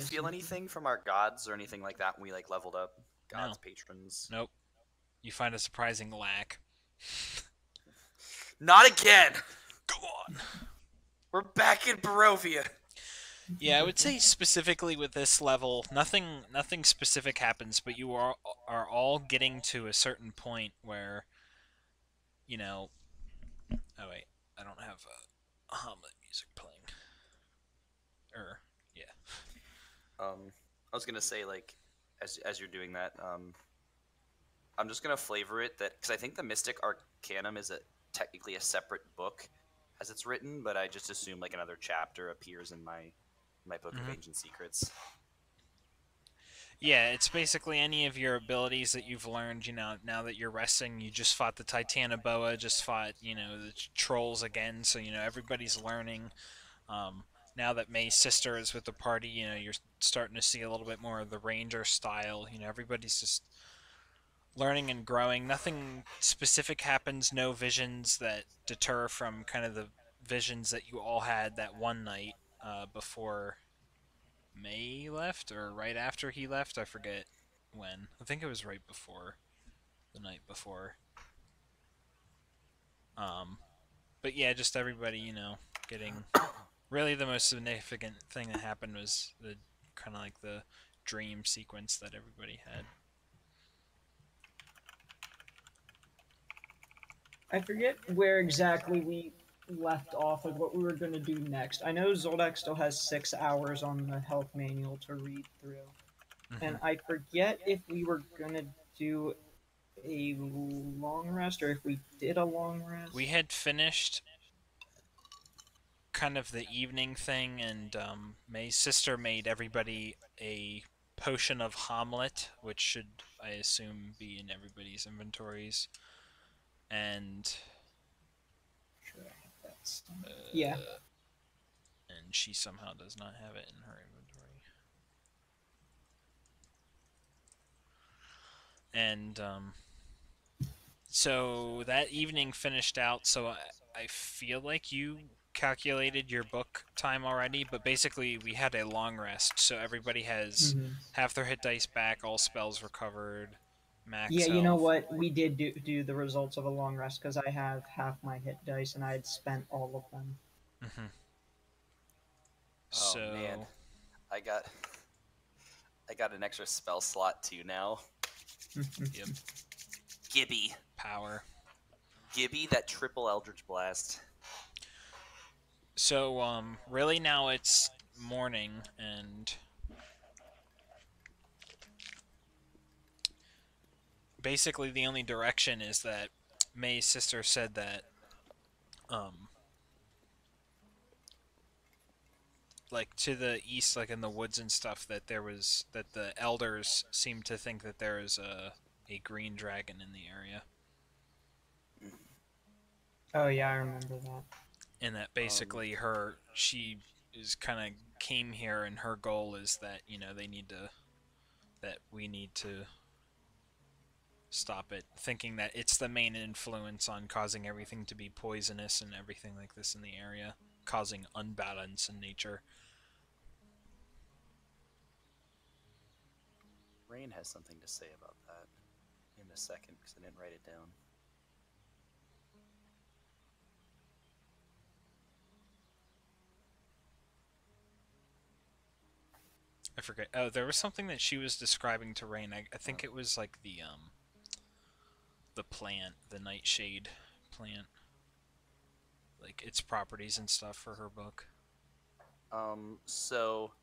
feel anything from our gods or anything like that when we like leveled up? No. Gods, patrons. Nope. You find a surprising lack. Not again. Go on. We're back in Barovia. Yeah, I would say specifically with this level, nothing specific happens, but you are all getting to a certain point where, you know, oh wait, I don't have Hamlet music playing. Yeah. I was gonna say like, as you're doing that, I'm just gonna flavor it that because I think the Mystic Arcanum is technically a separate book as it's written, but I just assume like another chapter appears in my book of Mm-hmm. ancient secrets. Yeah, it's basically any of your abilities that you've learned, now that you're resting. You just fought the Titanoboa, just fought, the trolls again, so, everybody's learning. Um, now that May's sister is with the party, you're starting to see a little bit more of the ranger style. Everybody's just learning and growing. Nothing specific happens, no visions that deter from kind of the visions that you all had that one night before May left or right after he left. I forget when. I think it was right before the night before. Um, but yeah, just everybody, getting really the most significant thing that happened was the kind of like the dream sequence that everybody had. I forget where exactly we left off, like what we were going to do next. I know Zoldak still has 6 hours on the health manual to read through, Hmm. and I forget if we were going to do a long rest or if we did a long We rest. had finished kind of the evening thing, and May's sister made everybody a potion of Hamlet, which should, I assume, be in everybody's inventories. And Sure, I have that somewhere. Yeah. uh, and she somehow does not have it in her inventory. And so that evening finished out. So I feel like you calculated your book time already, but basically we had a long rest, so everybody has Hmm. half their hit dice back, all spells recovered, Yeah, max you know health. what? We did do the results of a long rest because I have half my hit dice and I had spent all of them. Hmm. Oh man, So, I got I got an extra spell slot too now. yep, Gibby, power. Gibby, that triple Eldritch Blast. So, really now it's morning, and basically the only direction is that May's sister said that, um, like to the east, like in the woods and stuff, that the elders seem to think that there is a green dragon in the area, Oh yeah, I remember that. and that Um, basically she is kind of came here, and her goal is that we need to stop it, thinking that it's the main influence on causing everything to be poisonous and everything like this in the area, causing unbalance in nature. Rain has something to say about that in a second because I didn't write it down. I forget. Oh, there was something that she was describing to Rain. I think Uh, it was like the plant, the nightshade plant, like its properties and stuff for her book. so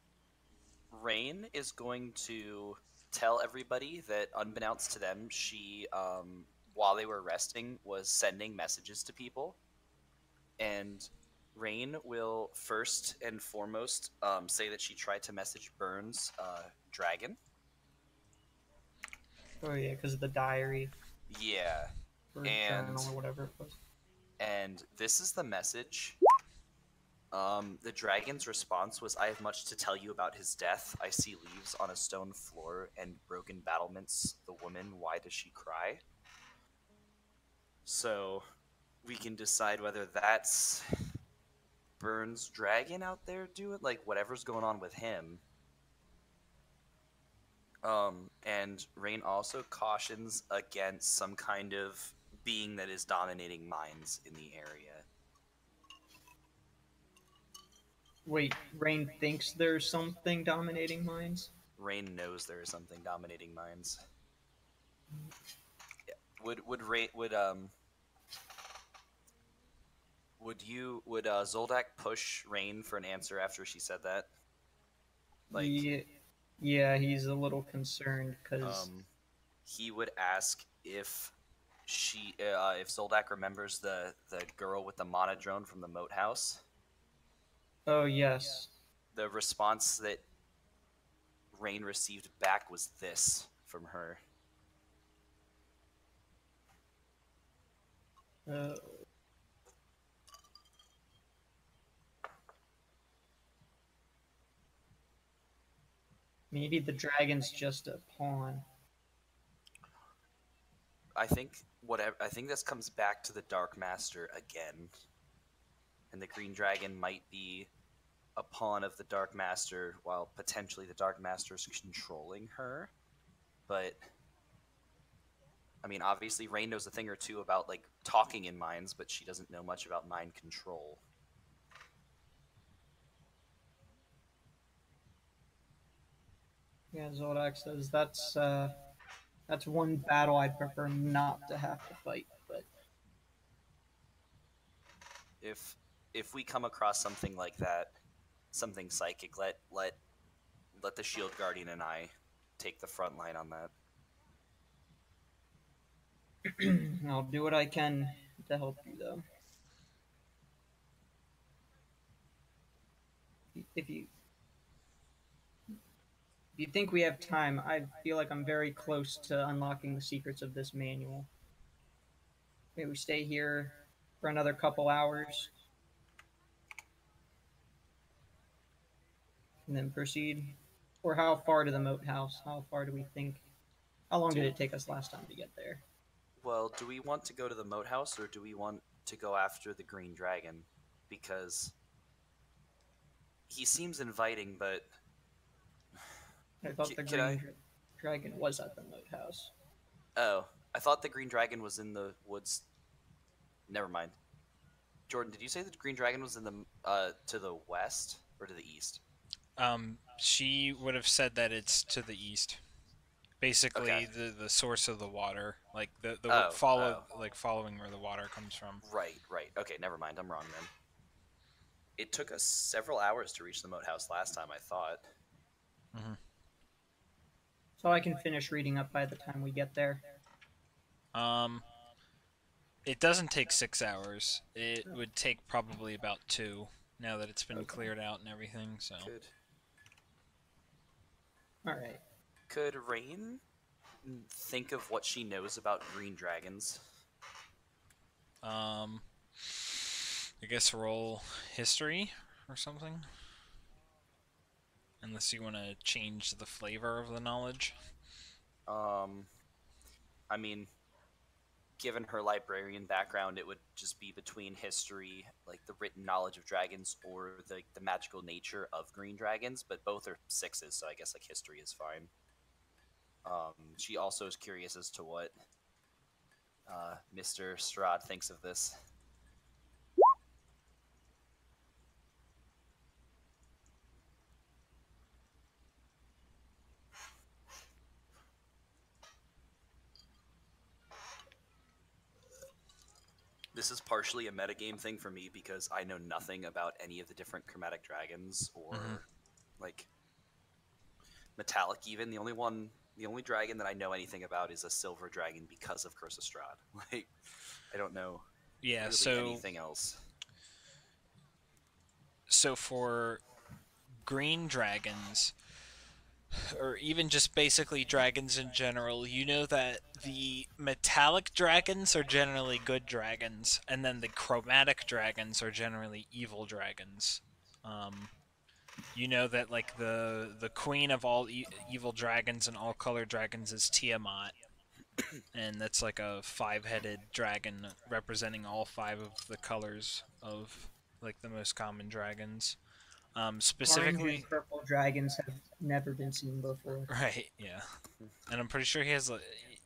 Rain is going to tell everybody that, unbeknownst to them, she, while they were resting, was sending messages to people. And Rain will first and foremost say that she tried to message Burns' dragon. Oh yeah, because of the diary Yeah, or and journal or whatever it was. this is the message. The dragon's response was, "I have much to tell you about his death. I see leaves on a stone floor and broken battlements. The woman, why does she cry?" So we can decide whether that's Burns' dragon out there doing, like, whatever's going on with him. And Rain also cautions against some kind of being that is dominating minds in the area. Wait, Rain thinks there's something dominating minds? Rain knows there is something dominating minds. Would Rain would Zoldak push Rain for an answer after she said that? Like, Yeah, yeah, he's a little concerned because. He would ask if Zoldak remembers the girl with the monodrone from the Moathouse. Oh, yes. The response that Rain received back was this from her. Uh, maybe the dragon's just a pawn. I think this comes back to the Dark Master again. And the Green Dragon might be a pawn of the Dark Master, while potentially the Dark Master is controlling her. But I mean, obviously, Rain knows a thing or two about like talking in minds, but she doesn't know much about mind control. Yeah, Zoldak says that's one battle I'd prefer not to have to fight. But If we come across something like that, something psychic, let the Shield Guardian and I take the front line on that. I'll do what I can to help you, though. If you if you think we have time, I feel like I'm very close to unlocking the secrets of this manual. Maybe we stay here for another couple hours and then proceed. Or how far to the Moathouse? How far do we think? How long did it take us last time to get there? Well, do we want to go to the Moathouse or do we want to go after the Green Dragon? Because he seems inviting, but I thought the Dragon was at the Moathouse. Oh, I thought the Green Dragon was in the woods. Never mind. Jordan, did you say the Green Dragon was in the to the west or to the east? She would have said that it's to the east. Basically, Okay. the source of the water, like following where the water comes from. Right. Okay, never mind. I'm wrong then. It took us several hours to reach the Moathouse last time, I thought. Mm-hmm. So I can finish reading up by the time we get there. It doesn't take 6 hours. It would take probably about 2, now that it's been cleared out and everything. So. All right. Could Rain think of what she knows about green dragons? I guess roll history or something. Unless you want to change the flavor of the knowledge. I mean, given her librarian background, it would just be between history, like the written knowledge of dragons, or the magical nature of green dragons. But both are 6s, so I guess like history is fine. She also is curious as to what Mr. Strahd thinks of this. This is partially a metagame thing for me because I know nothing about any of the different chromatic dragons or like metallic even. The only dragon that I know anything about is a silver dragon because of Curse of Strahd. Like, I don't know really anything else. So for green dragons, or even just basically dragons in general, you know that the metallic dragons are generally good dragons, and then the chromatic dragons are generally evil dragons. You know that like the queen of all evil dragons and all color dragons is Tiamat, and that's like a 5-headed dragon representing all 5 of the colors of like the most common dragons. Orange Specifically, and purple dragons have never been seen before. right? Yeah, and I'm pretty sure he has.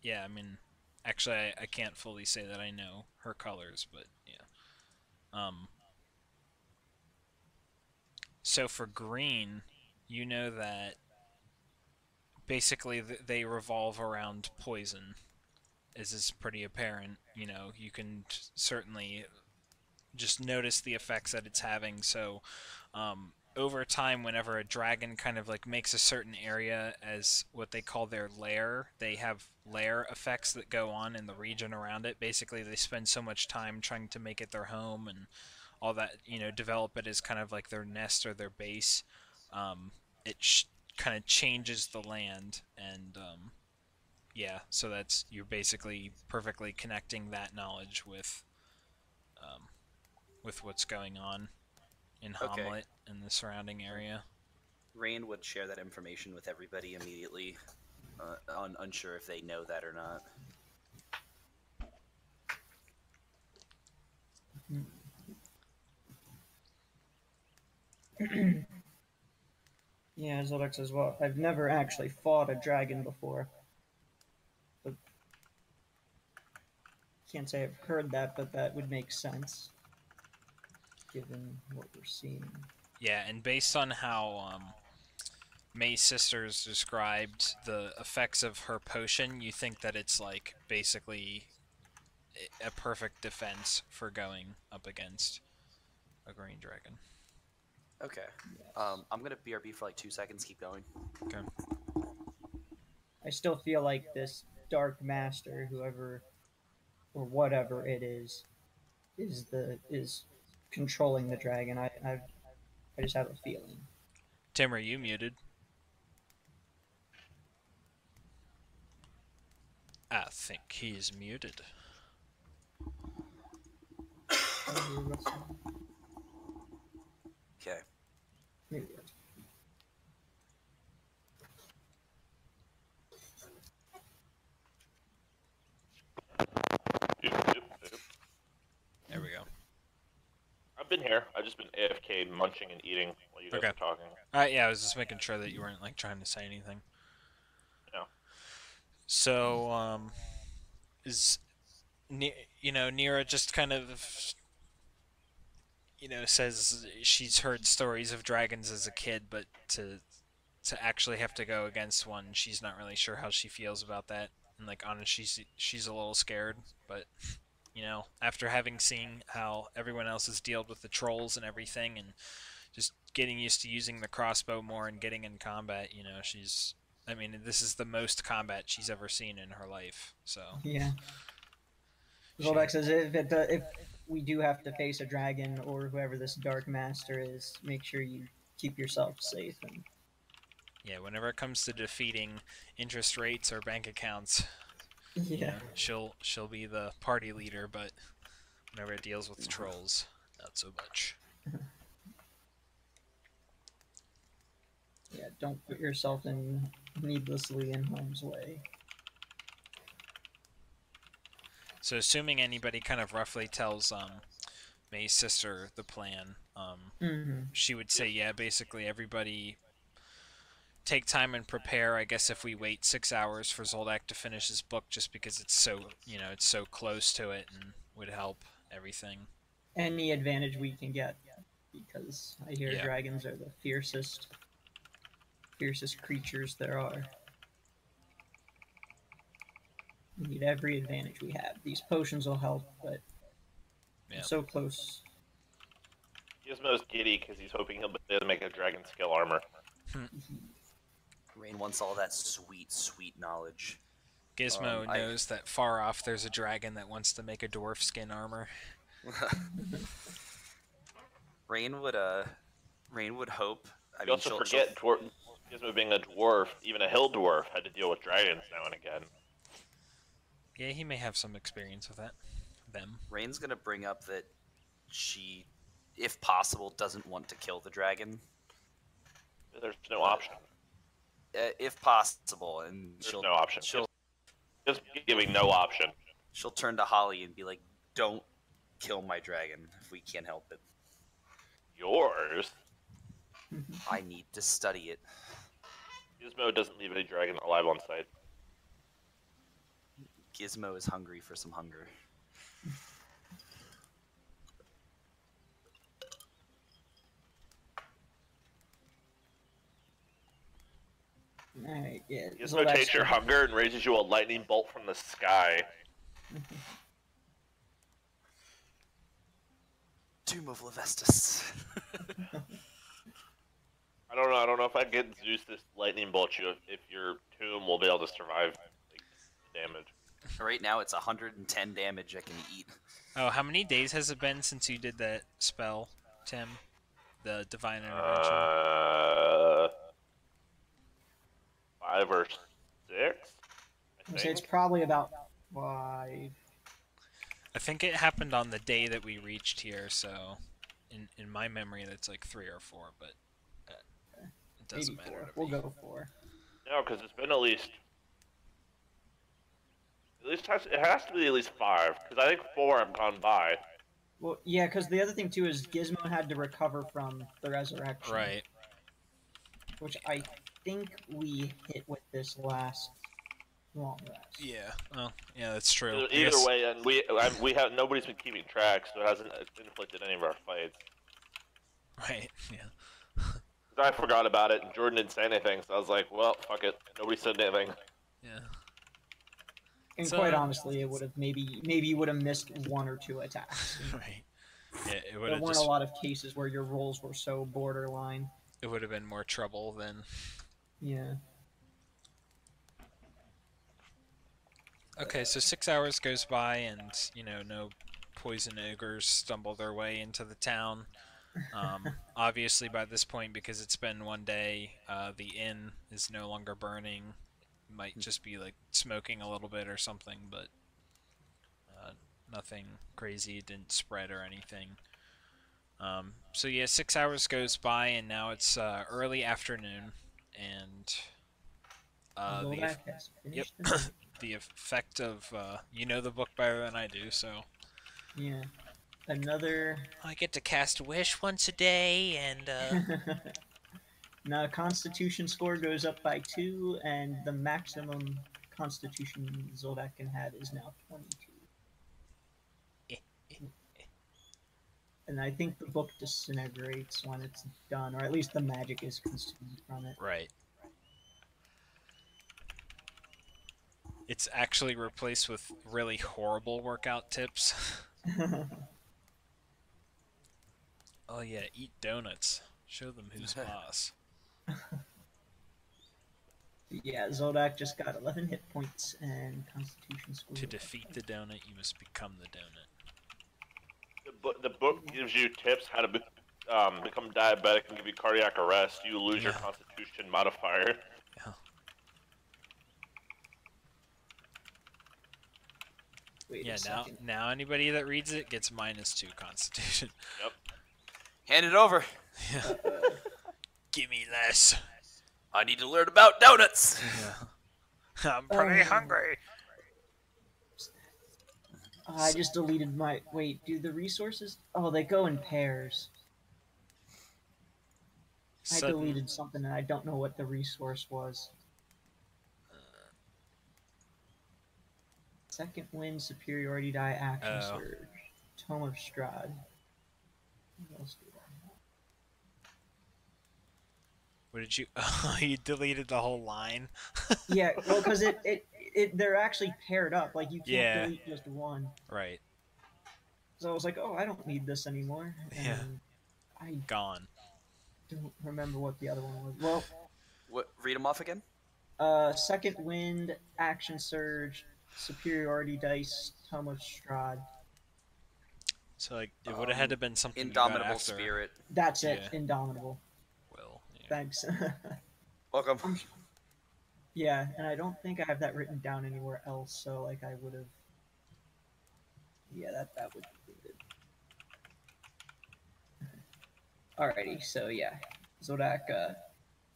Yeah, I mean, actually, I can't fully say that I know her colors, but yeah. Um, so for green, you know that basically they revolve around poison. Is pretty apparent. You know, you can certainly just notice the effects that it's having. So, over time, whenever a dragon kind of like makes a certain area as what they call their lair, they have lair effects that go on in the region around it. Basically, they spend so much time trying to make it their home and all that, you know, develop it as kind of like their nest or their base. Um, it kind of changes the land, and yeah, so that's you're basically perfectly connecting that knowledge um, with what's going on in Okay. Hamlet and the surrounding area. Rain would share that information with everybody immediately, unsure if they know that or not. Yeah, Zoldyck says, well, I've never actually fought a dragon before. But can't say I've heard that, but that would make sense, given what we're seeing. Yeah, and based on how May's sisters described the effects of her potion, you think that it's like basically a perfect defense for going up against a green dragon. Okay. Yes. I'm gonna BRB for like 2 seconds. Keep going. Okay. I still feel like this Dark Master, whoever or whatever it is controlling the dragon. I just have a feeling. Tim, are you muted? I think he's muted. Okay. Maybe. There we go. I've been here. I've just been AFK munching and eating while you guys Okay. were talking. Yeah, I was just making sure that you weren't like trying to say anything. No. So, is Nira just kind of says she's heard stories of dragons as a kid, but to actually have to go against one, she's not really sure how she feels about that. And like honestly, she's a little scared, but after having seen how everyone else has dealt with the trolls and everything, and just getting used to using the crossbow more and getting in combat, I mean, this is the most combat she's ever seen in her life. So Yeah. Zoldyck says if we do have to face a dragon or whoever this Dark Master is, make sure you keep yourself safe. And yeah, whenever it comes to defeating interest rates or bank accounts, yeah, she'll be the party leader, but whenever it deals with trolls, not so much. yeah, don't put yourself needlessly in harm's way. So assuming anybody kind of roughly tells May's sister the plan, she would say, yeah, basically everybody take time and prepare. I guess if we wait 6 hours for Zoldyck to finish his book, just because it's so close to it and would help everything. Any advantage we can get, because I hear Yeah. dragons are the fiercest creatures there are. We need every advantage we have. These potions will help, but Yeah. so close. Gizmo's giddy because he's hoping he'll be able to make a dragon skill armor. Rain wants all that sweet, sweet knowledge. Gizmo knows that far off there's a dragon that wants to make a dwarf skin armor. Rain would hope. You also forget Gizmo being a dwarf, even a hill dwarf, had to deal with dragons now and again. Yeah, he may have some experience with that. Rain's gonna bring up that she, if possible, doesn't want to kill the dragon. There's no option. If possible, and There's no option. She'll just giving no option. She'll turn to Holly and be like, "Don't kill my dragon if we can't help it." Yours? I need to study it. Gizmo doesn't leave any dragon alive on site. Gizmo is hungry for some hunger. Alright, yeah. Gizmo takes your hunger and raises you a lightning bolt from the sky. Tomb of Lavestus. I don't know if I get Zeus this lightning bolt you if your tomb will be able to survive like, damage. Right now it's 110 damage I can eat. Oh, how many days has it been since you did that spell, Tim? The divine intervention. 5 or 6. I So think. it's probably about 5. I think it happened on the day that we reached here, so in my memory that's like 3 or 4, but it doesn't Maybe matter. 4. We'll go 4. No, because it's been at least it has to be at least 5. Because I think 4 have gone by. Well, yeah, because the other thing too is Gizmo had to recover from the resurrection. Right. Which I think we hit with this last long rest. Yeah. Well, yeah, that's true. Either way, and we have nobody's been keeping track, so it hasn't inflicted any of our fights. Right. Yeah. I forgot about it, and Jordan didn't say anything, so I was like, well, fuck it. Nobody said anything. Yeah. And So- quite honestly, it would have maybe you would have missed 1 or 2 attacks. Right. Yeah, it would There have weren't just a lot of cases where your rolls were so borderline. it would have been more trouble than. Yeah. Okay, so 6 hours goes by, and no poison ogres stumble their way into the town. Obviously, by this point, because it's been 1 day, the inn is no longer burning. Might just be like smoking a little bit or something, but nothing crazy. It didn't spread or anything. So yeah, 6 hours goes by, and now it's early afternoon, and Zoldak has yep. finished the- the effect of you know the book better than I do, so Yeah. Another. I get to cast wish once a day, and Now, Constitution score goes up by 2, and the maximum Constitution Zoldak can have is now 22. And I think the book disintegrates when it's done, or at least the magic is consumed from it. right. It's actually replaced with really horrible workout tips. Oh yeah, eat donuts. Show them who's boss. Yeah, Zoldak just got 11 hit points and Constitution score. To defeat the donut, you must become the donut. The book gives you tips how to become diabetic and give you cardiac arrest. You lose your Yeah. Constitution modifier. Yeah. Wait Yeah, a second. now anybody that reads it gets -2 Constitution. Yep. Hand it over. Yeah. Give me less. I need to learn about donuts. Yeah. I'm pretty hungry. I just deleted my. Wait, do the resources? Oh, they go in pairs. I Sudden- deleted something and I don't know what the resource was. Second wind, superiority die, action Oh. surge, Tome of Strahd. What else do I have? What did you? Oh, you deleted the whole line. Yeah, well, because they're actually paired up. Like you can't Yeah. delete just one. Right. So I was like, oh, I don't need this anymore. Yeah. And I Gone. don't remember what the other one was. Well, What? Read them off again. second wind, action surge, superiority dice, Tome of Strahd. So like it would have had to been something you Indomitable got after. spirit. That's it, Yeah. Indomitable. Will. Yeah. Thanks. Welcome. Yeah, and I don't think I have that written down anywhere else, so like I would have. Yeah, that would be good. Alrighty, so yeah, Zoldak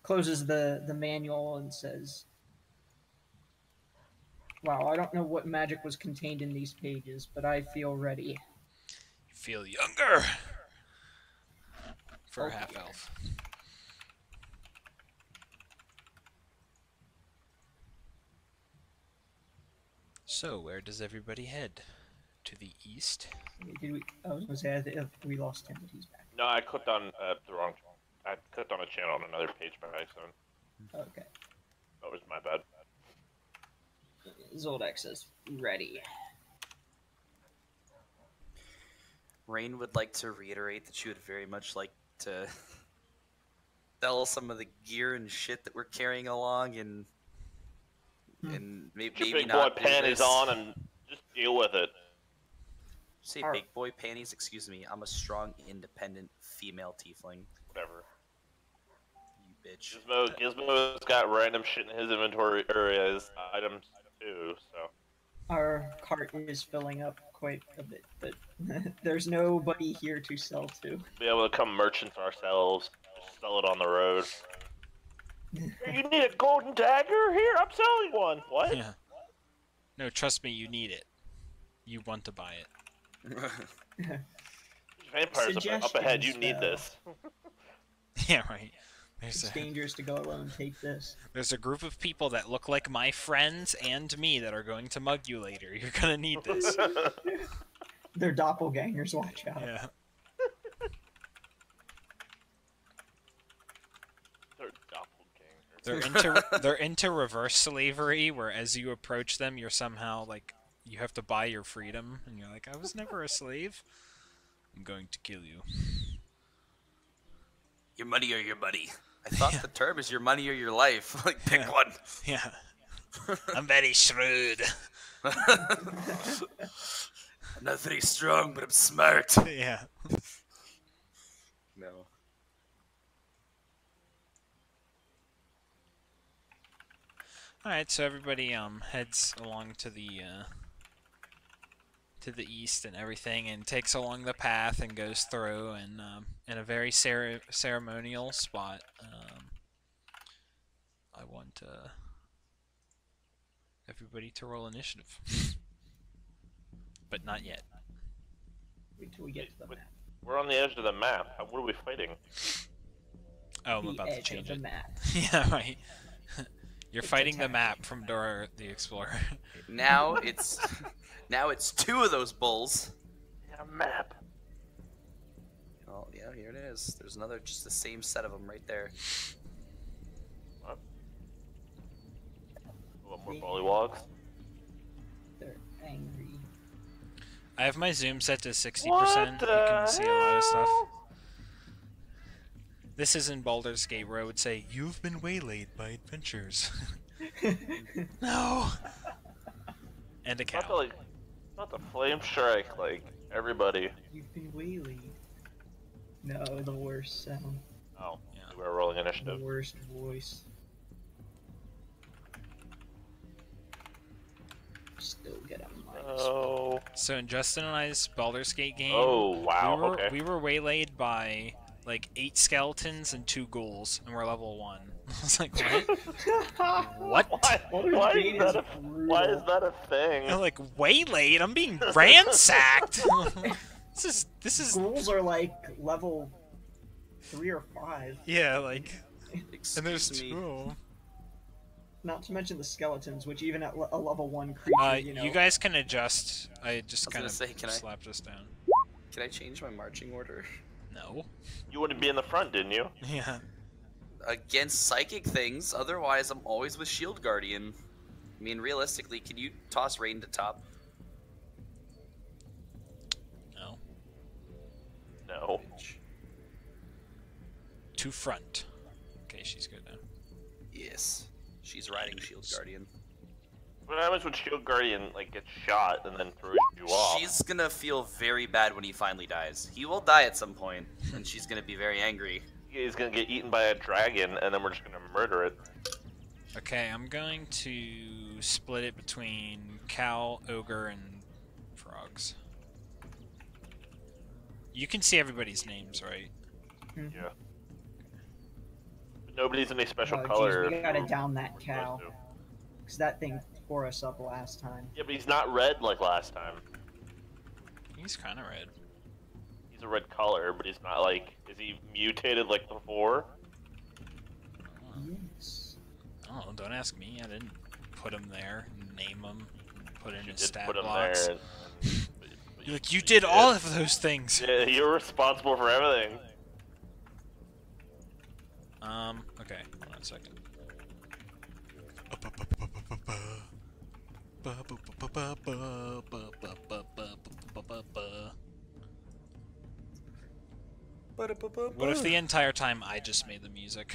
closes the manual and says, "Wow, I don't know what magic was contained in these pages, but I feel ready." You feel younger. For a Oh, half yeah. elf. So, where does everybody head? To the east? Did we? I was gonna say I think we lost him, but he's back. No, I clicked on the wrong. I clicked on a channel on another page by accident. Okay. That was my bad. Zoldex is ready. Rain would like to reiterate that she would very much like to sell some of the gear and shit that we're carrying along, and Get your maybe big boy not do panties this. on and just deal with it. Say Our- big boy panties, excuse me. I'm a strong, independent female tiefling. Whatever. You bitch. Gizmo's got random shit in his inventory or his items too, so. Our cart is filling up quite a bit, but there's nobody here to sell to. Be able to come merchants ourselves, just sell it on the road. Hey, you need a golden dagger? Here, I'm selling one. What? Yeah. No, trust me, you need it. You want to buy it. Vampires up ahead, you need this. Yeah, right. It's dangerous to go alone. Take this. There's a group of people that look like my friends and me that are going to mug you later. You're gonna need this. They're doppelgangers. Watch out. Yeah. They're They're into reverse slavery, where as you approach them, you're somehow like you have to buy your freedom, and you're like, I was never a slave. I'm going to kill you. Your money or your money. I thought the term is your money or your life. Like, pick one. Yeah. I'm very shrewd. I'm not very strong, but I'm smart. Yeah. No. Alright, so everybody heads along to the east and everything, and takes along the path and goes through, and in a very ceremonial spot. I want everybody to roll initiative, but not yet. Wait till we get to the map. We're on the edge of the map. What are we fighting? Oh, I'm The about to edge change of it. the map. Yeah, right. You're It's fighting the attacking. map from Dora the Explorer. Now it's two of those bulls. Yeah, map. Oh yeah, here it is. There's another, just the same set of them right there. What? What, more pollywogs? They're angry. I have my zoom set to 60%. You What can the see a lot of stuff. hell? This is in Baldur's Gate, where I would say, "You've been waylaid by adventures." No. And a Not the, cow. like, not the flame strike, like, everybody. You've been wheeling. No, the worst sound. Oh, Yeah. we're rolling The initiative. worst voice. Still get a minus. Oh. So in Justin and I's Baldur's Gate game, Oh, wow, we were waylaid by like 8 skeletons and 2 ghouls, and we're level 1. I was like, what? What? Why Gate is that a thing? I'm like, waylaid? I'm being ransacked. This is Ghouls are like level 3 or 5. yeah, like, and there's Excuse me. 2 of them. Not to mention the skeletons, which even at a level 1 creature, you know. You guys can adjust. I just I kind was of gonna say, can I- slapped us down. Can I change my marching order? No. You wanted to be in the front, didn't you? Yeah. Against psychic things, otherwise I'm always with Shield Guardian. I mean, realistically, can you toss Rain to top? No. No. To front. Okay, she's good now. Yes. She's riding Shield Guardian. What happens when Shield Guardian, like, gets shot and then throws you off? She's gonna feel very bad when he finally dies. He will die at some point, and she's gonna be very angry. He's gonna get eaten by a dragon, and then we're just gonna murder it. Okay, I'm going to split it between cow, ogre, and frogs. You can see everybody's names, right? Yeah. But nobody's in a special Oh, color. geez, we gotta if down that we're cow. supposed to. Because that thing tore us up last time. Yeah, but he's not red like last time. He's kind of red. He's a red color, but he's not like. Is he mutated like before? Yes. Oh, don't ask me. I didn't put him there, name him, put in You his did stat put him blocks. there. You're like, you did all of those things. Yeah, you're responsible for everything. Okay, hold on a second. What if the entire time I just made the music?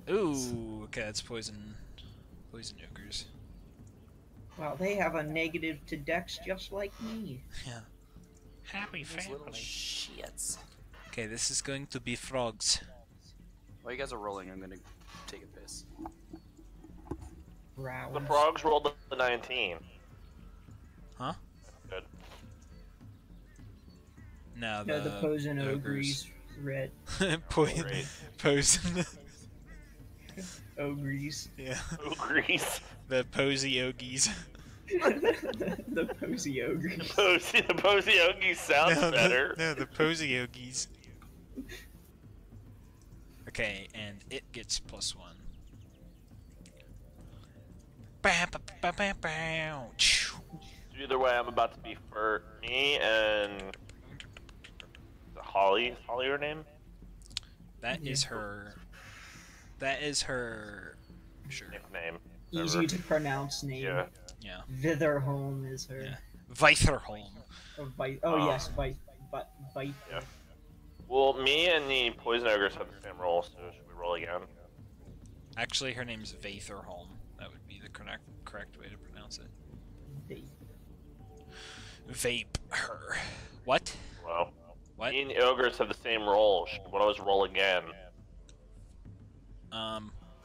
Ooh, okay, that's poison ogres. Wow, they have a negative to dex just like me. Yeah. Happy Those little family. shits. Okay, this is going to be frogs. While you guys are rolling, I'm gonna take a piss. Rouse. The frogs rolled the 19. Huh? Good. No, No, the poison ogres. ogres red. Great. Poison. Ogres. Yeah. Ogres. The posy ogies. The posy ogres. The posy ogies sounds better. The posy ogies. Okay, and it gets +1. Bam, bam, bam, bam, bam. Either way, I'm about to be for me and Holly. Is Holly her name? That is her. That is her. Sure. Nickname. Easy to pronounce name. Yeah. Yeah. Vitherholm is her. Yeah. Weitherholm. Yes, Vite. Yeah. Well, me and the poison ogres have the same roll, so should we roll again? Actually, her name's Vaitherholm. That would be the correct way to pronounce it. Vape her. What? Well, What? me and the ogres have the same roll. Should one of us roll again?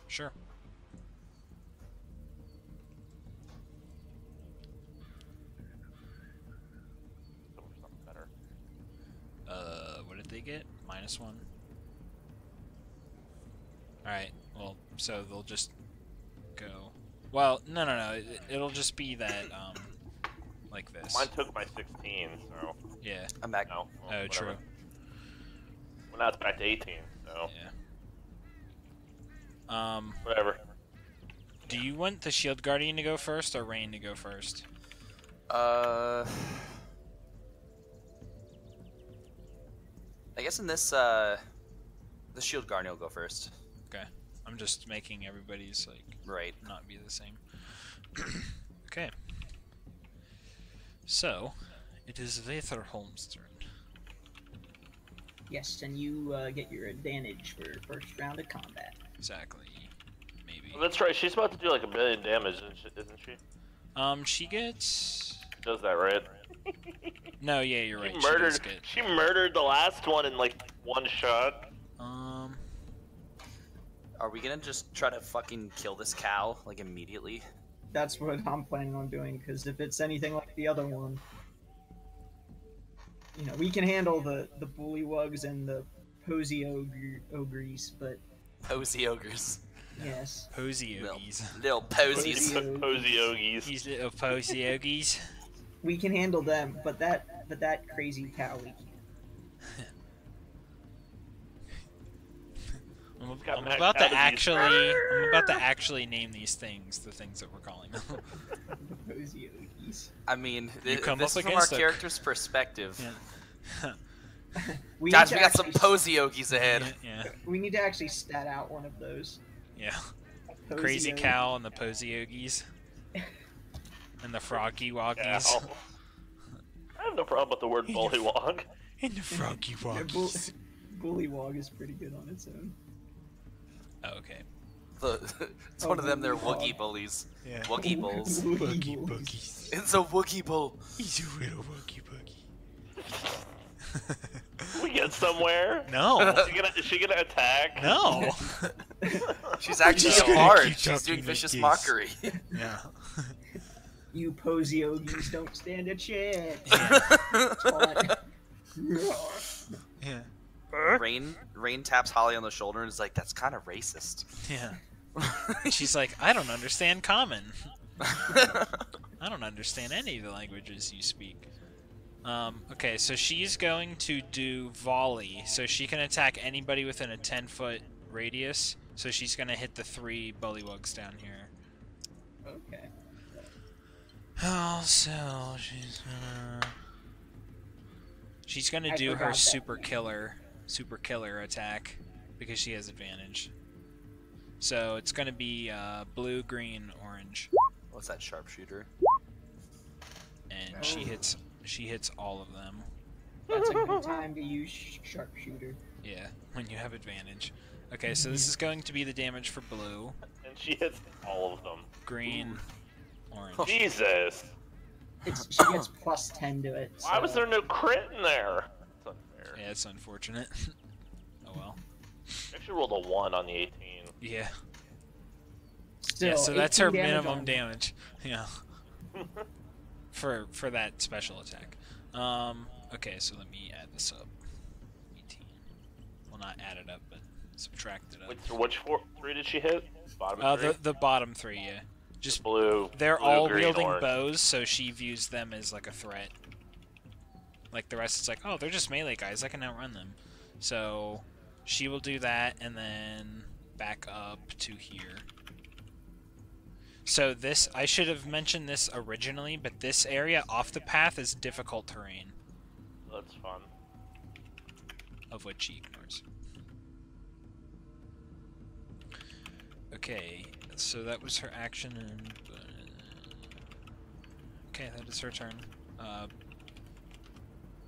Sure. Something better. What did they get? -1. Alright, well, so they'll just go. Well, no. It'll just be that, like this. Mine took my 16, so. Yeah. I'm back. No. Oh, Well, true. whatever. Well, now it's back to 18, so. Yeah. Whatever. Do you want the Shield Guardian to go first or Rain to go first? I guess in this, the shield guardian will go first. Okay. I'm just making everybody's, like, Right. not be the same. Okay. So, it is Vaitherholm's turn. Yes, and you get your advantage for first round of combat. Exactly. Maybe. Well, that's right, she's about to do like 1 billion damage, isn't she? She gets... She does that, right? No, yeah, you're right. She She does murdered. get... She murdered the last one in like one shot. Are we gonna just try to fucking kill this cow, like, immediately? That's what I'm planning on doing, because if it's anything like the other one, you know, we can handle the bullywugs and the posy ogres, but Posy ogres. yes. Posy Ogies. Little posies. Posy ogies. These little Posy Ogies. We can handle them, but that crazy cow we can't. I'm about to actually name these things the things that we're calling them. The posy ogres. I mean, You come this up is from our against a- character's perspective. Yeah. Guys, need we to got some actually- posy ogies ahead. Yeah. We need to actually stat out one of those. Yeah. Posy Crazy ogres. Cow and the Posy Ogies. And the Froggy Yeah. Woggies. I have no problem with the word bullywog. And the Froggy Yeah, Woggies. Bullywog is pretty good on its own. Oh, okay. It's one of them, they're Woogie Woogie Hog. bullies. Yeah. Woogie bulls. Woogie Woogie bulls. Boogies. It's a Woogie bull. He's a little Woogie Boogie. We get somewhere. No. Is she gonna attack? No. She's actually just gonna hard. keep She's talking doing like vicious this. mockery. Yeah. You posy ogres don't stand a chance. Yeah. Rain taps Holly on the shoulder and is like, "That's kind of racist." Yeah. She's like, I don't understand common. I don't understand any of the languages you speak. Okay, so she's going to do volley, so she can attack anybody within a 10-foot radius. So she's gonna hit the 3 bullywugs down here. Okay. Also, she's gonna do her super killer attack because she has advantage. So it's gonna be blue, green, orange. What's that, sharpshooter? And she hits all of them. That's a good time to use sharpshooter. Yeah, when you have advantage. Okay, so this is going to be the damage for blue. And she hits all of them. Green, orange. Jesus! She gets plus 10 to it. So. Why was there no crit in there? That's unfair. Yeah, it's unfortunate. Oh well. I actually rolled a 1 on the 18. Yeah. Still, Yeah, so that's her 18 minimum damage. Yeah. For that special attack. Okay, so let me add this up. 18. Well, not add it up, but subtract it up. Wait, so which 3 did she hit? Bottom 3? The bottom 3, yeah. Just blue. They're blue, all green, wielding orange. bows, so she views them as like a threat. Like the rest is like, oh, they're just melee guys. I can outrun them. So she will do that, and then back up to here. So this, I should have mentioned this originally, but this area off the path is difficult terrain. That's fun. Of which she ignores. Okay, so that was her action, and okay, that is her turn.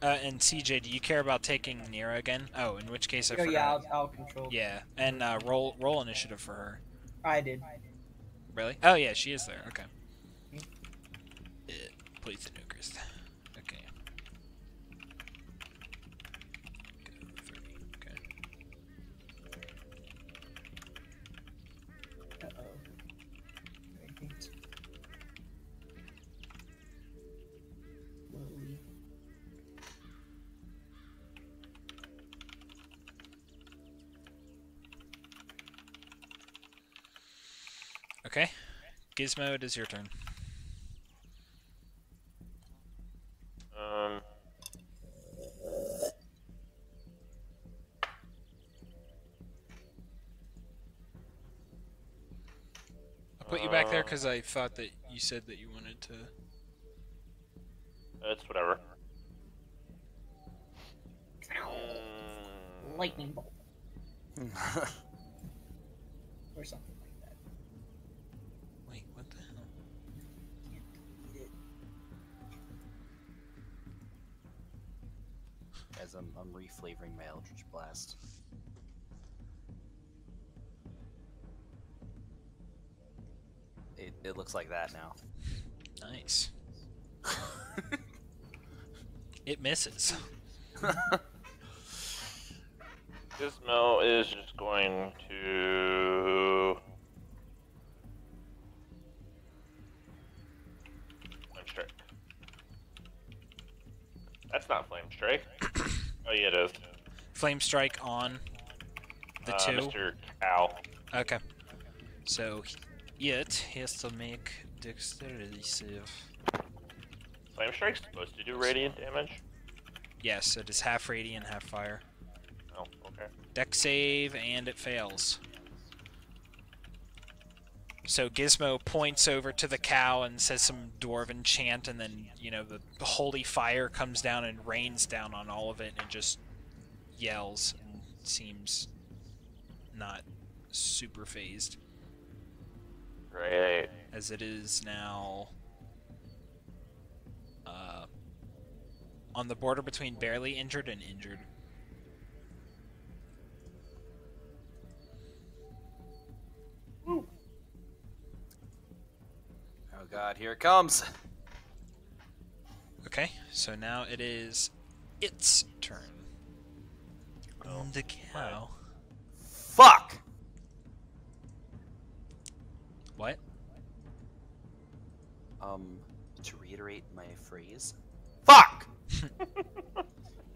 And CJ, do you care about taking Nira again? Oh, in which case I forgot. Yeah, I'll control. Yeah, and roll initiative for her. I did. Really? Oh yeah, she is there. Okay. Please the Nucrest. Okay. Go 30. Okay. Uh-oh. Slowly. Okay. Gizmo, it is your turn. I'll put you back there because I thought that you said that you wanted to. It's whatever. Lightning bolt. Or something like that. Wait, what the hell? As I'm reflavoring my Eldritch Blast. It looks like that now. Nice. It misses. Gizmo is just going to flame strike. That's not flame strike. Oh yeah, it is. Flame strike on the 2. Mr. Cow. Okay. So it has to make dexterity save. Flame strike's supposed to do radiant damage. Yes, it is half radiant, half fire. Oh, okay. Dex save, and it fails. So Gizmo points over to the cow and says some dwarven chant, and then, you know, the holy fire comes down and rains down on all of it, and it just yells and seems not super phased. Great. As it is now on the border between barely injured and injured. Oh god, here it comes! Okay, so now it is its turn. Oh, the cow. Fuck! What? To reiterate my phrase. Fuck!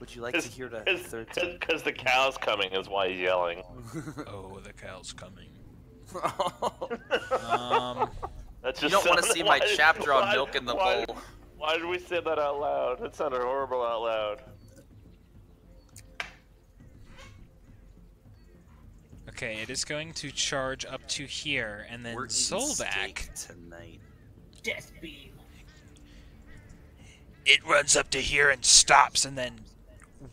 Would you like to hear the third time? Because the cow's coming is why he's yelling. Oh, the cow's coming. That just You don't want to sounded see my like- chapter on why- milk in the why- bowl. Why did we say that out loud? It sounded horrible out loud. Okay, it is going to charge up to here, and then We're eating Solvac steak tonight. Death beam. It runs up to here and stops, and then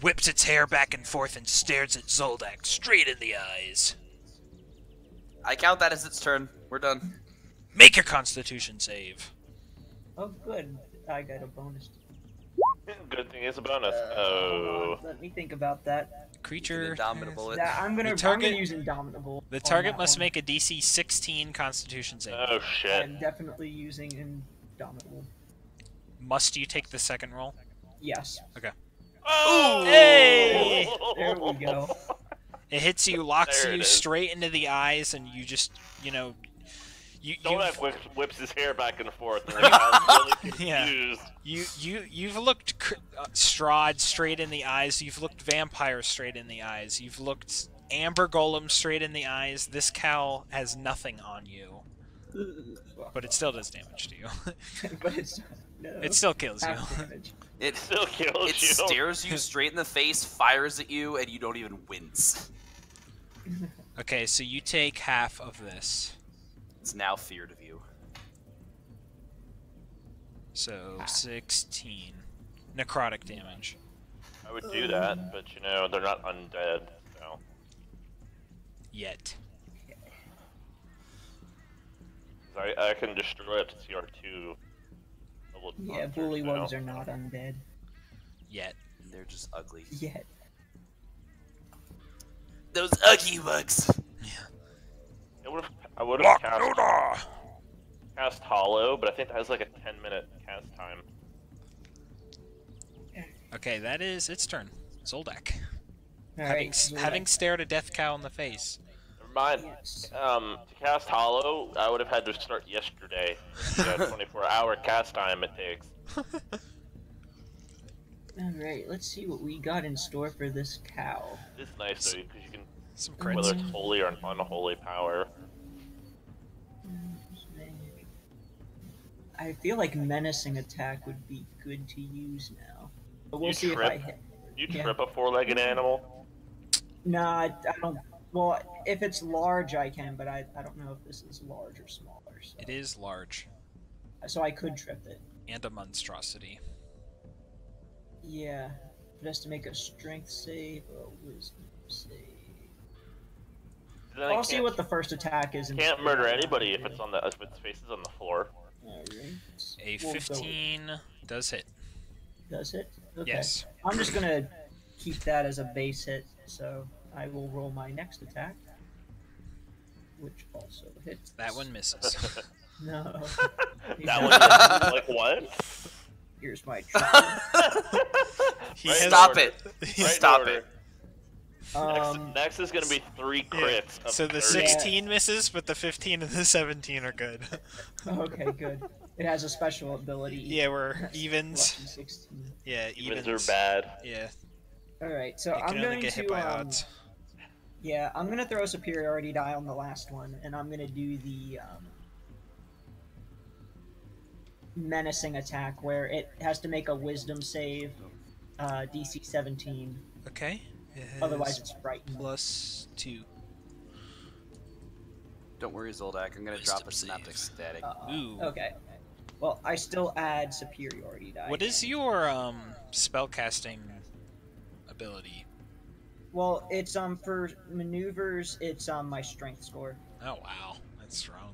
whips its hair back and forth and stares at Zoldak straight in the eyes. I count that as its turn. We're done. Make your Constitution save. Oh, good. I got a bonus. Good thing it's a bonus. Hold on, let me think about that. Creature. Indomitable. I'm gonna use Indomitable. The on target that must one. make a DC 16 Constitution save. Oh shit. I'm definitely using Indomitable. Must you take the second roll? Yes. Okay. Oh! Hey! There we go. It hits you, locks There it you is. straight into the eyes, and you just, you Zoldak whips his hair back and forth, and he's really Yeah. confused. You've looked Strahd straight in the eyes. You've looked Vampire straight in the eyes. You've looked Amber Golem straight in the eyes. This cow has nothing on you, but it still does damage to you. But it's no. It still kills you. half damage. It Still kills It you. stares you straight in the face, fires at you, and you don't even wince. Okay, so you take half of this. It's now feared of you. So 16 necrotic damage. I would do that, but you know, they're not undead, so. Yet. I can destroy it to CR2. Yeah, monsters bully now. ones are not undead Yet. They're just ugly. yet. Those ugly bugs. I would have cast Hollow, but I think that has like a 10-minute cast time. Okay, that is its turn. Zoldak. Alright, Having stared a death cow in the face. Never mind. Yes. To cast Hollow, I would have had to start yesterday. The 24-hour cast time it takes. Alright, let's see what we got in store for this cow. It's nice though, because you can, Some whether crits. it's holy or unholy power. I feel like menacing attack would be good to use now. But we'll You see trip? if I hit. You Yeah. trip a four-legged animal? Nah, I don't. Well, if it's large, I can, but I don't know if this is large or smaller. So, It is large. so I could trip it. And a monstrosity. Yeah. It has to make a strength save or a wisdom save. Then I I'll see can't- what the first attack is. Can't murder anybody if it's on the if its face is on the floor. Alright. A We'll go with- 15 does hit. Does it? Okay. Yes. I'm just gonna keep that as a base hit, so I will roll my next attack, which also hits. That one misses. No. That one, like what? Here's my try. He Right has- Stop order. it. Right in Stop order. it. Next is gonna be 3 crits. Of So the 30. 16 misses, but the 15 and the 17 are good. Okay, good. It has a special ability. Yeah, we're evens. Lucky 16. Yeah, Evens evens. are bad. Yeah, Alright, so you I'm can only going get hit to by odds. yeah, I'm gonna throw a superiority die on the last one, and I'm gonna do the menacing attack where it has to make a wisdom save, DC 17. Okay. It Otherwise, has it's frightened. +2. Don't worry, Zoldak. I'm gonna drop Wisdom a synaptic save. static. Ooh. Okay. Well, I still add superiority die. What is your spellcasting ability? Well, it's for maneuvers. It's my strength score. Oh wow, that's strong.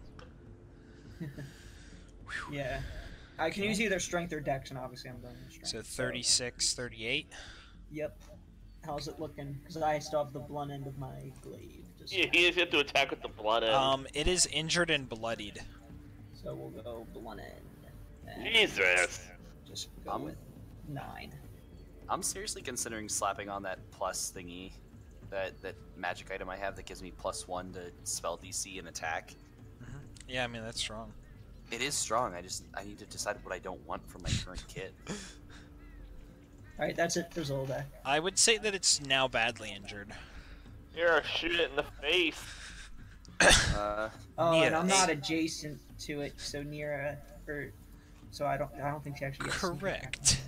Yeah, I can use either strength or dex, and obviously I'm going with strength. So 36, 38. Yep. How's it looking? Because I still have the blunt end of my glaive. Just He has to attack with the blood end. It is injured and bloodied. So we'll go blunt end. And Jesus. Just go with 9. I'm seriously considering slapping on that plus thingy, that magic item I have that gives me +1 to spell DC and attack. Yeah, I mean that's strong. It is strong. I need to decide what I don't want from my current kit. Alright, that's it for Zoldak. I would say that it's now badly injured. Here, shoot it in the face. Oh, and I'm Yes. not adjacent to it, so near so I don't think she actually gets sneak attack. Correct.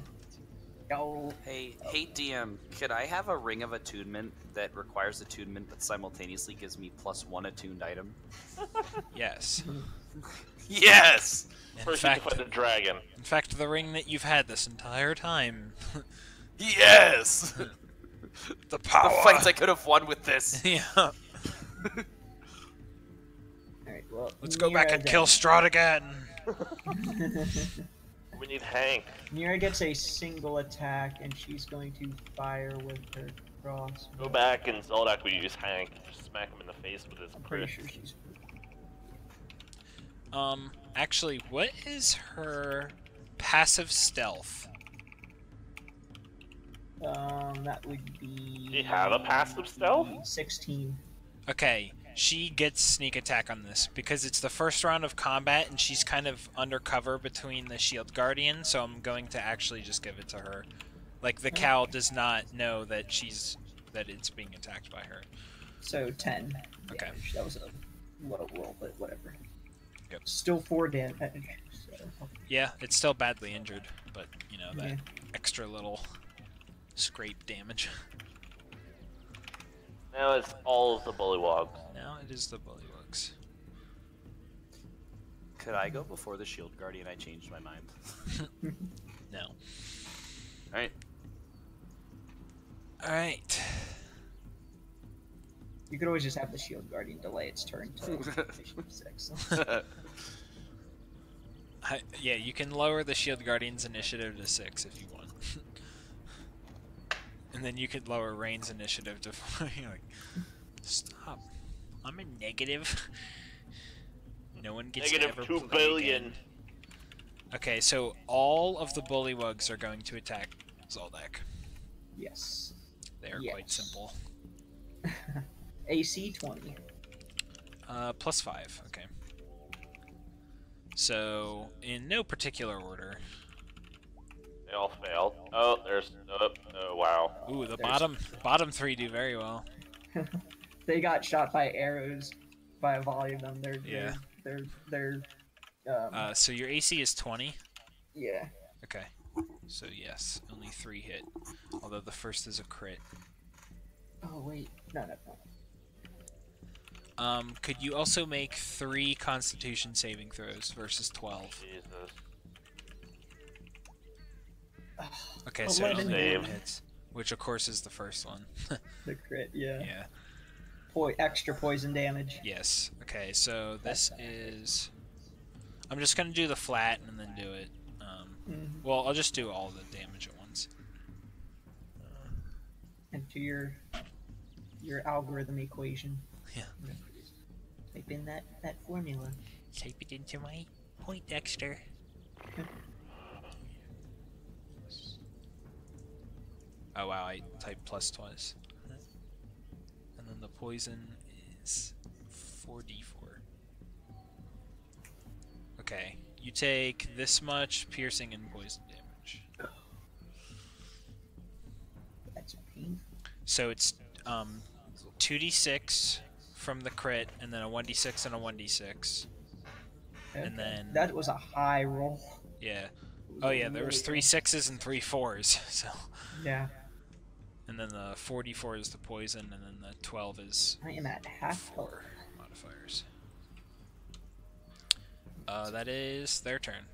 Oh, Hey DM, could I have a ring of attunement that requires attunement but simultaneously gives me +1 attuned item? Yes. Yes! In First, fact, you fight the dragon. in fact, the ring that you've had this entire time. Yes! The power. The fights I could have won with this. Yeah. Alright, well, Let's go back Nira and kill Strahd again. We need Hank. Nira gets a single attack, and she's going to fire with her crossbow. Go back and Zoldak will use Hank. Just smack him in the face with his I'm pretty crit. sure she's. Actually, what is her passive stealth? That would be. Do you have a passive stealth? 16. Okay, she gets sneak attack on this because it's the first round of combat and she's kind of undercover between the shield guardian, so I'm going to actually just give it to her. Like the cow does not know that it's being attacked by her. So 10. Okay. Damage. That was a low roll, but whatever. Yep. Still 4 damage. So. Yeah, it's still badly injured, but you know that Yeah. extra little scrape damage. Now it's all of the bullywogs. Now it is the bullywugs. Could I go before the shield guardian? I changed my mind. No. Alright. Alright. You could always just have the shield guardian delay its turn to Mission 6. Yeah, you can lower the shield guardian's initiative to 6 if you want. And then you could lower Rain's initiative to 4. You're like, stop. I'm a negative. No one gets to Negative ever 2 play billion. again. Okay, so all of the bullywugs are going to attack Zoldak. Yes. They are quite simple. AC 20. +5, okay. So, in no particular order. They all failed. Oh, there's. Oh, wow. Ooh, the There's- bottom 3 do very well. They got shot by arrows by a volley of them. Yeah. They're So your AC is 20? yeah. Okay. So yes, only 3 hit. Although the first is a crit. Oh wait, no. Could you also make 3 Constitution saving throws versus 12? Jesus. Okay, so 11 only save. 1 hits, which of course is the first one. The crit, yeah. Yeah. Extra poison damage. Yes. Okay, so this is. I'm just gonna do the flat and then do it. Well, I'll just do all the damage at once. And to your algorithm equation. Yeah. Type in that formula. Type it into my point, Dexter. Oh wow, I typed plus twice. And then the poison is 4d4. Okay, you take this much piercing and poison damage. That's painful. So it's 2d6 from the crit, and then a 1d6 and a 1d6. Okay. And then That was a high roll. yeah. Oh yeah, there was 3 6s and 3 4s. So Yeah. and then the 4d4 is the poison, and then the 12 is I am at half health. 4 modifiers. That is their turn.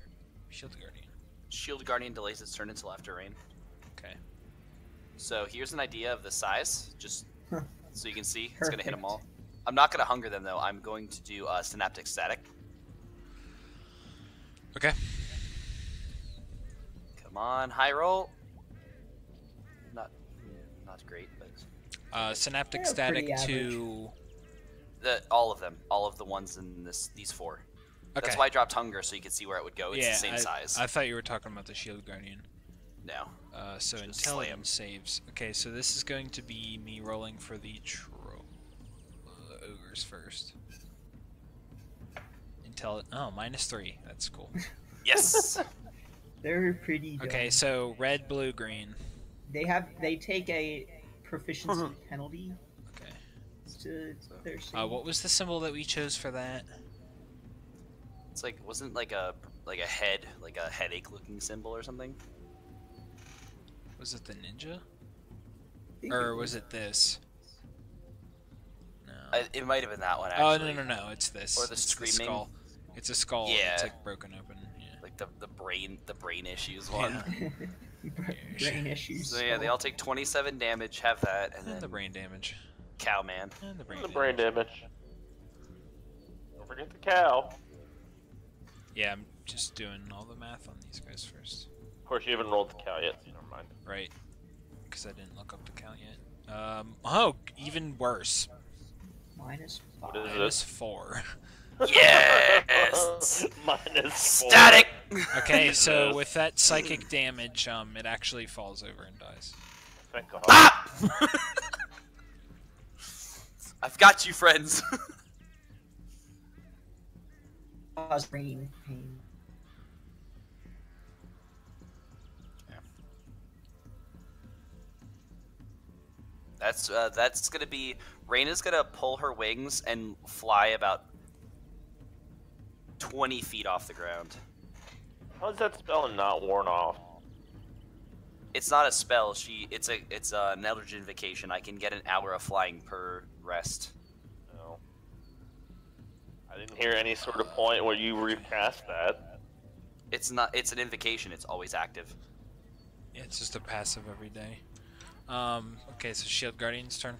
Shield Guardian. Shield guardian delays its turn until after rain. Okay. So here's an idea of the size, just so you can see. It's going to hit them Perfect. all. I'm not going to hunger them, though. I'm going to do synaptic static. Okay. Come on, high roll. Not great, but Synaptic They're Static pretty to. all of them, all of the ones in these 4. Okay. That's why I dropped hunger, so you could see where it would go. It's yeah, the same size. I thought you were talking about the Shield Guardian. No. So Just slay 'em. intelligence saves. Okay, so this is going to be me rolling for the ogres first. -3. That's cool. Yes. They're pretty dumb. Okay, so red, blue, green. They take a proficiency penalty Okay. to their save. What was the symbol that we chose for that? It's like wasn't like a head, like a headache looking symbol or something. Was it the ninja? I think Or was it this? No. It might have been that one Oh actually. no! It's this. Or the It's screaming. skull. It's a skull Yeah. that's like broken open. Yeah. Like the brain issues one. Brain issues. So yeah, they all take 27 damage. Have that, and then the brain damage. Cowman. And the brain The damage. brain damage. Don't forget the cow. Yeah, I'm just doing all the math on these guys first. Of course, you haven't rolled the cow yet, so never mind. Right. Because I didn't look up the count yet. Oh, even worse. -5. What is Minus 4. Yes. Minus 4. Static. Okay, so Jesus. with that psychic damage, it actually falls over and dies. Thank God. Ah! I've got you, friends. Cause brain pain. That's gonna be. Raina's gonna pull her wings and fly about 20 feet off the ground. How is that spell not worn off? It's not a spell. It's an Eldritch Invocation. I can get an hour of flying per rest. No. I didn't hear any sort of point where you recast that. It's not. It's an invocation. It's always active. Yeah, it's just a passive every day. Okay, so Shield Guardian's turn.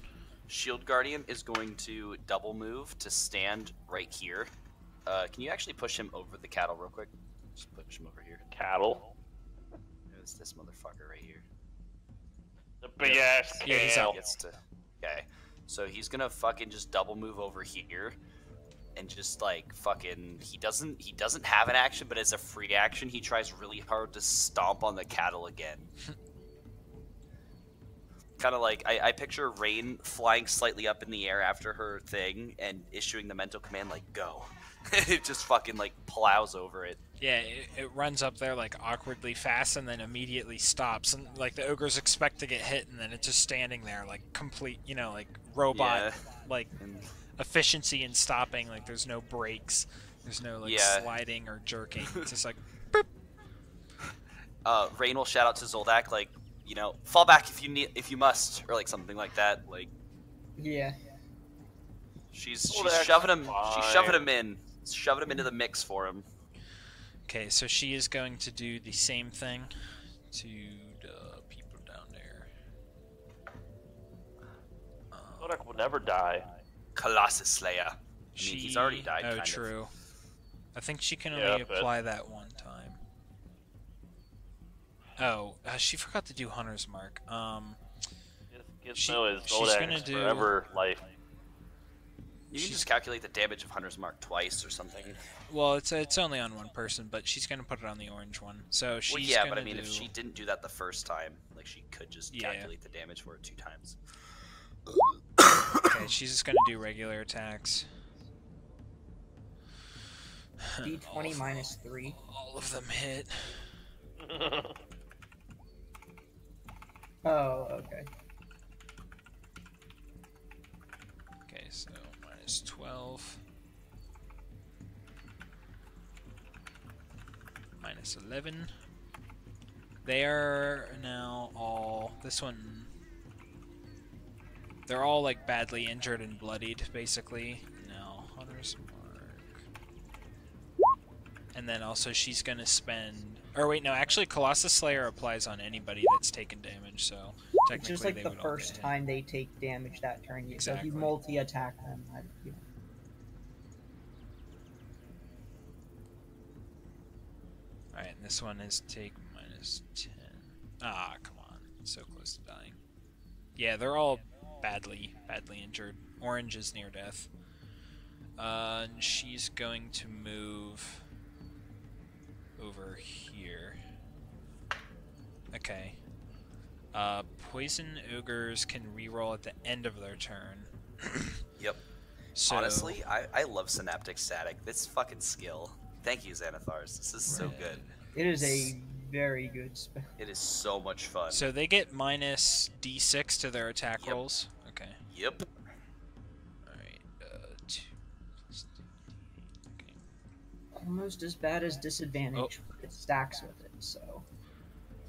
Shield Guardian is going to double move to stand right here. Can you actually push him over the cattle real quick? Just push him over here. Cattle. It's this motherfucker right here. The big ass Yeah, he's cow. out. Gets to. Okay, so he's gonna fucking just double move over here, and just like fucking. He doesn't have an action, but as a free action, he tries really hard to stomp on the cattle again. Kind of like I picture Rain flying slightly up in the air after her thing and issuing the mental command like go. It just fucking like plows over it. Yeah, it runs up there like awkwardly fast and then immediately stops. And like the ogres expect to get hit and then it's just standing there like complete, like robot, Yeah. like And efficiency in stopping. Like there's no brakes. There's no like Yeah. sliding or jerking. It's just like, Rain will shout out to Zoldak like, fall back if you must, or like something like that. Like Yeah. she's Zoldak's shoving him. fine. She's shoving him into the mix for him. okay, so she is going to do the same thing to the people down there. Zodak will never die. Colossus Slayer. I mean, he's already died. Oh, kind of. true. I think she can Yeah, only but- apply that one time. Oh, she forgot to do Hunter's Mark. Gizmo is she's gonna Zodak's do- forever life. You can just calculate the damage of Hunter's Mark twice or something. Well, it's only on one person, but she's gonna put it on the orange one. So she's Well, yeah, gonna but I mean, do... if she didn't do that the first time, like she could just Yeah. calculate the damage for it 2 times. Okay, she's just gonna do regular attacks. D20 -3. All of them hit. Oh, okay. Okay, so minus 12. Minus 11. They are now all... This one... They're all, like, badly injured and bloodied, basically. Now, Hunter's Mark. And then also she's gonna spend... Or wait, no, actually Colossus Slayer applies on anybody that's taken damage, so It's technically just like they the would all first get hit. time they take damage that turn. So if Exactly. you multi-attack them, Alright, and this one is take minus 10. Ah, come on. So close to dying. Yeah, they're all badly injured. Orange is near death. And she's going to move over here. Okay. Poison ogres can reroll at the end of their turn. Yep. So, Honestly, I love Synaptic Static. This fucking skill. Thank you, Xanathars. This is so good. it is a very good spell. It is so much fun. So they get minus d6 to their attack Yep. rolls. Okay. Yep. Alright, 2 plus 2d8. Okay. Almost as bad as disadvantage. Oh. It stacks with it, so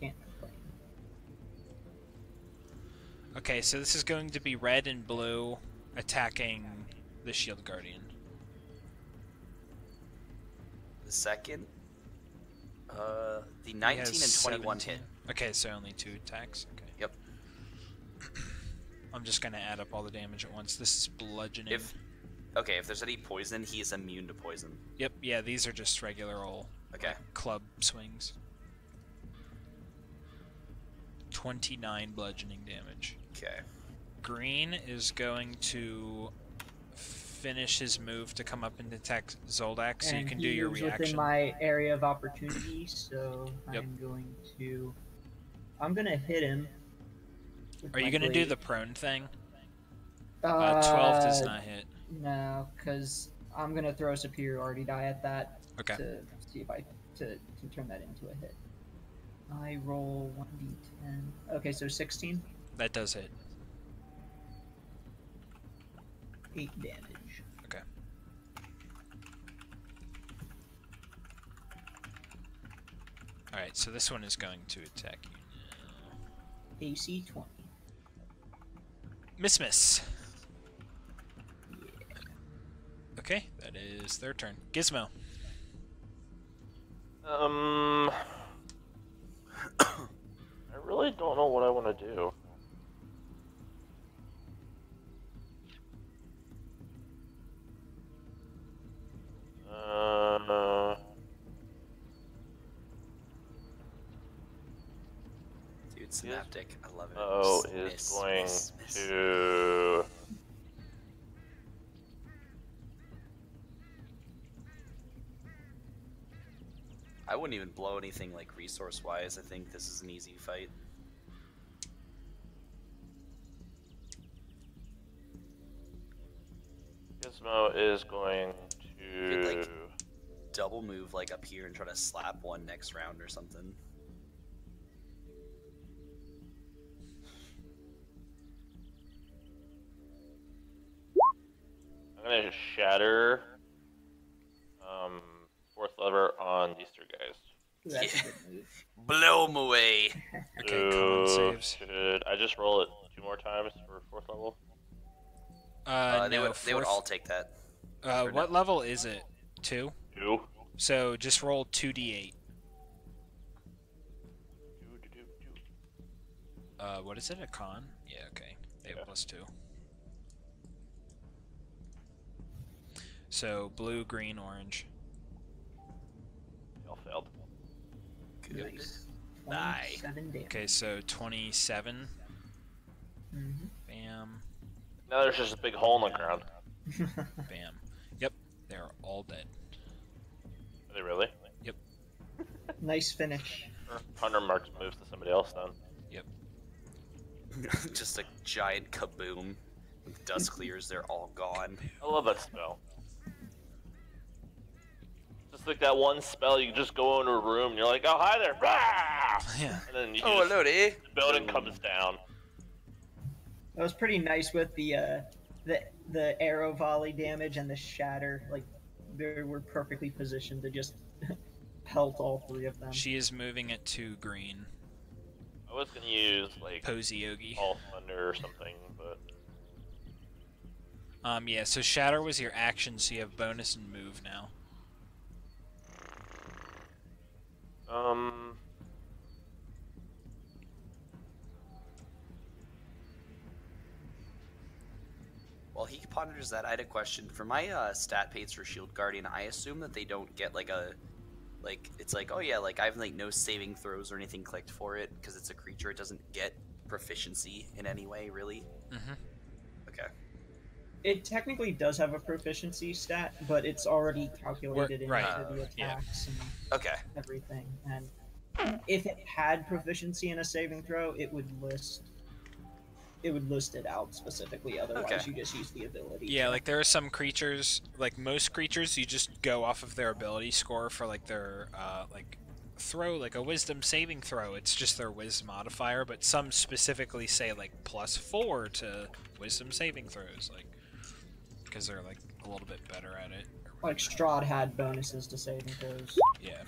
can't complain. Okay, so this is going to be red and blue attacking the Shield Guardian. The second, the He 19 has and 21 17. hit. Okay, so only 2 attacks. Okay. Yep. I'm just gonna add up all the damage at once. This is bludgeoning. If there's any poison, he is immune to poison. Yep, yeah, these are just regular old Okay. club swings. 29 bludgeoning damage. Okay. Green is going to finish his move to come up and attack Zoldak, so you can do your moves reaction. within my area of opportunity, so Yep. I'm gonna hit him. with Are you my going to do blade. the prone thing? 12 12 does not hit. No, because I'm gonna throw a superiority die at that Okay. to see if I to turn that into a hit. I roll 1d10. Okay, so 16, That does hit. 8 damage. Okay. Alright, so this one is going to attack you now. AC 20. Miss. Okay, that is their turn. Gizmo. I really don't know what I want to do. Dude, Synaptic, I love it. Oh, Miss, is going miss. to. I wouldn't even blow anything like resource-wise. I think this is an easy fight. Gizmo is going You'd, to. like, double move like up here and try to slap one next round or something. I'm gonna shatter. Fourth lever on these three guys. Ooh, that's Yeah. a good move. Blow them away. Okay, con saves. Should I just roll it 2 more times for fourth level? They No, would all take that. what level is it? 2? 2. So just roll 2d8. What is it? A con? Yeah, okay. They have Yeah. +2. So blue, green, orange. They all failed. Good. Nice. Nice. 27 damage. Okay, so 27. Mm-hmm. Bam, Now there's just a big hole in the ground. bam. Yep, they're all dead. Are they really? Nice finish. 100 marks moves to somebody else then. Just a giant kaboom. When the dust clears, they're all gone. I love that spell. Just like that one spell, you just go into a room and you're like, oh, hi there! Rah! Yeah. And then you Oh, just, hello there. the building comes down. That was pretty nice with the arrow volley damage and the shatter. Like they were perfectly positioned to just pelt all 3 of them. She is moving it to green. I was gonna use like Posey Yogi. All Thunder or something, but Yeah, so Shatter was your action, so you have bonus and move now. While he ponders that, I had a question. For my stat pates for Shield Guardian, I assume that they don't get like a... Like, it's like, oh yeah, like I have like no saving throws or anything clicked for it, because it's a creature, it doesn't get proficiency in any way, really? Mm-hmm. Okay. It technically does have a proficiency stat, but it's already calculated into right. the Yeah. attacks and Okay. everything. And if it had proficiency in a saving throw, it would list it out specifically. Otherwise, Okay. you just use the ability. Yeah, to- like there are some creatures, like most creatures, you just go off of their ability score for like their like throw, like a wisdom saving throw. It's just their wisdom modifier, but some specifically say like +4 to wisdom saving throws, like because they're like a little bit better at it. like Strahd had bonuses to saving throws, Yeah.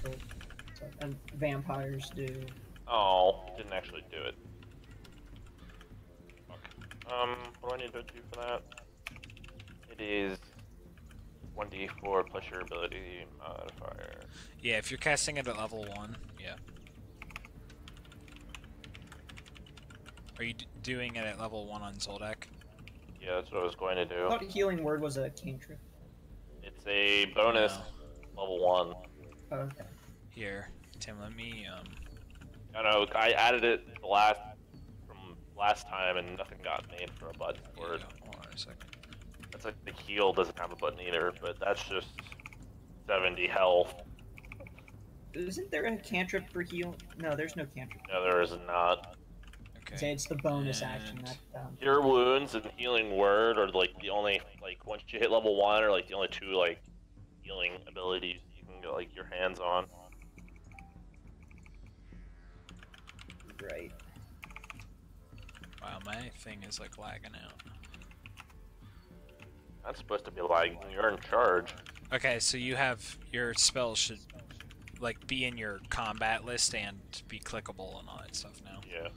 and vampires do. oh, didn't actually do it. Fuck. What do I need to do for that? It is 1d4 plus your ability modifier. Yeah, if you're casting it at level 1, yeah. Are you doing it at level 1 on Zoldak? Yeah, that's what I was going to I do. thought Healing Word was a cantrip. It's a bonus level 1. Oh, okay. Here, Tim, let me, I know, I added it from last time and nothing got made for a button for it. hold on a second. That's like the heal doesn't have a button either, but that's just 70 health. Isn't there a cantrip for heal? No, there's no cantrip. No, there is not. Okay. Say it's the bonus And action. Cure Wounds and Healing Word are like the only, like, once you hit level 1 are like the only two, like, healing abilities you can get, like, your hands on. Right. Wow, my thing is like lagging out. That's supposed to be lagging. You're in charge. Okay, so you have your spells should like be in your combat list and be clickable and all that stuff now. Yeah.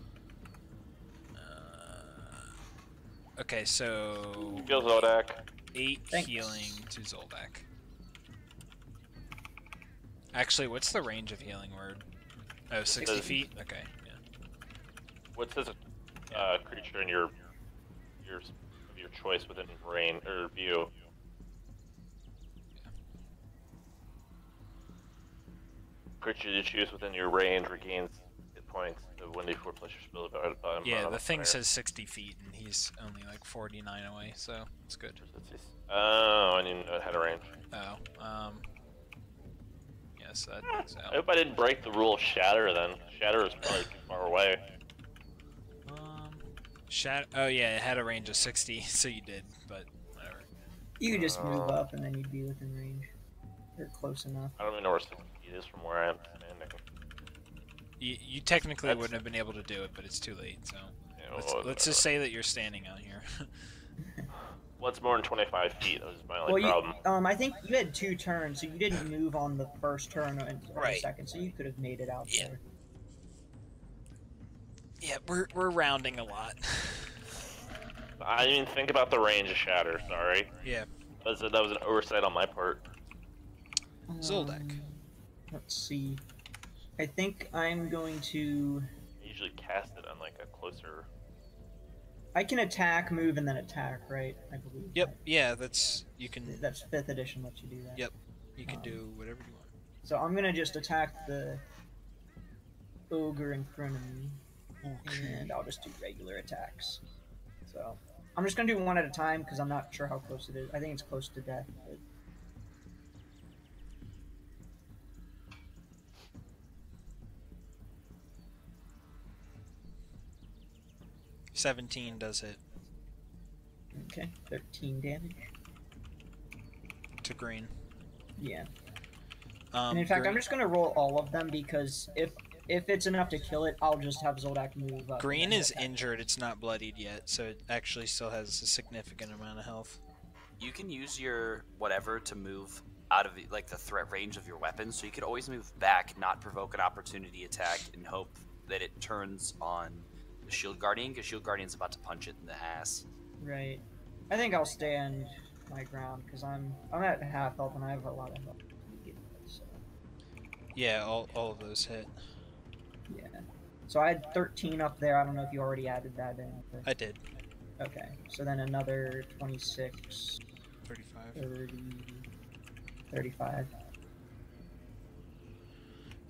Okay, so Go Zodak. 8 Thanks. healing to Zoldak. Actually, what's the range of Healing Word? Oh, 60 feet? Okay, yeah. What says creature in your choice within range or view? Creature you choose within your range regains hit points of 1d4 plus your spell divided by Yeah, the thing says 60 feet, and he's only like 49 away, so it's good. Oh, I didn't know it had a range. Oh, yes, that is I out. hope I didn't break the rule of Shatter then. Shatter is probably too far away. Oh yeah, it had a range of 60, so you did, but whatever. You could just move up and then you'd be within range. Or close enough. I don't even know where 60 feet is from where I am standing. You technically wouldn't have been able to do it, but it's too late, so... Yeah, Let's just say that you're standing out here. What's more than 25 feet? That was my only problem. I think you had 2 turns, so you didn't move on the first turn or Right. the second, so you could have made it out there. Yeah, we're rounding a lot. I didn't even think about the range of Shatter, sorry. Yeah. That was an oversight on my part. Zoldak. Let's see. I think I'm going to... I usually cast it on like a closer... I can attack, move, and then attack, right? I believe. Yep, yeah, that's... You can... That's 5th edition lets you do that. Yep, you can do whatever you want. So I'm gonna just attack the ogre in front of me. Okay. And I'll just do regular attacks. So I'm just gonna do one at a time because I'm not sure how close it is. I think it's close to death. But... 17 does hit. Okay, 13 damage. To green. Yeah. And in fact, green, I'm just gonna roll all of them because if it's enough to kill it, I'll just have Zoldak move up. Green and is attack. injured, it's not bloodied yet, so it actually still has a significant amount of health. You can use your whatever to move out of like the threat range of your weapon, so you could always move back, not provoke an opportunity attack, and hope that it turns on the Shield Guardian, because Shield Guardian's about to punch it in the ass. Right. I think I'll stand my ground because I'm at half health and I have a lot of health. So. Yeah, all of those hit. Yeah. So I had 13 up there. I don't know if you already added that in. But... I did. Okay. So then another 26. 35. 30. 35.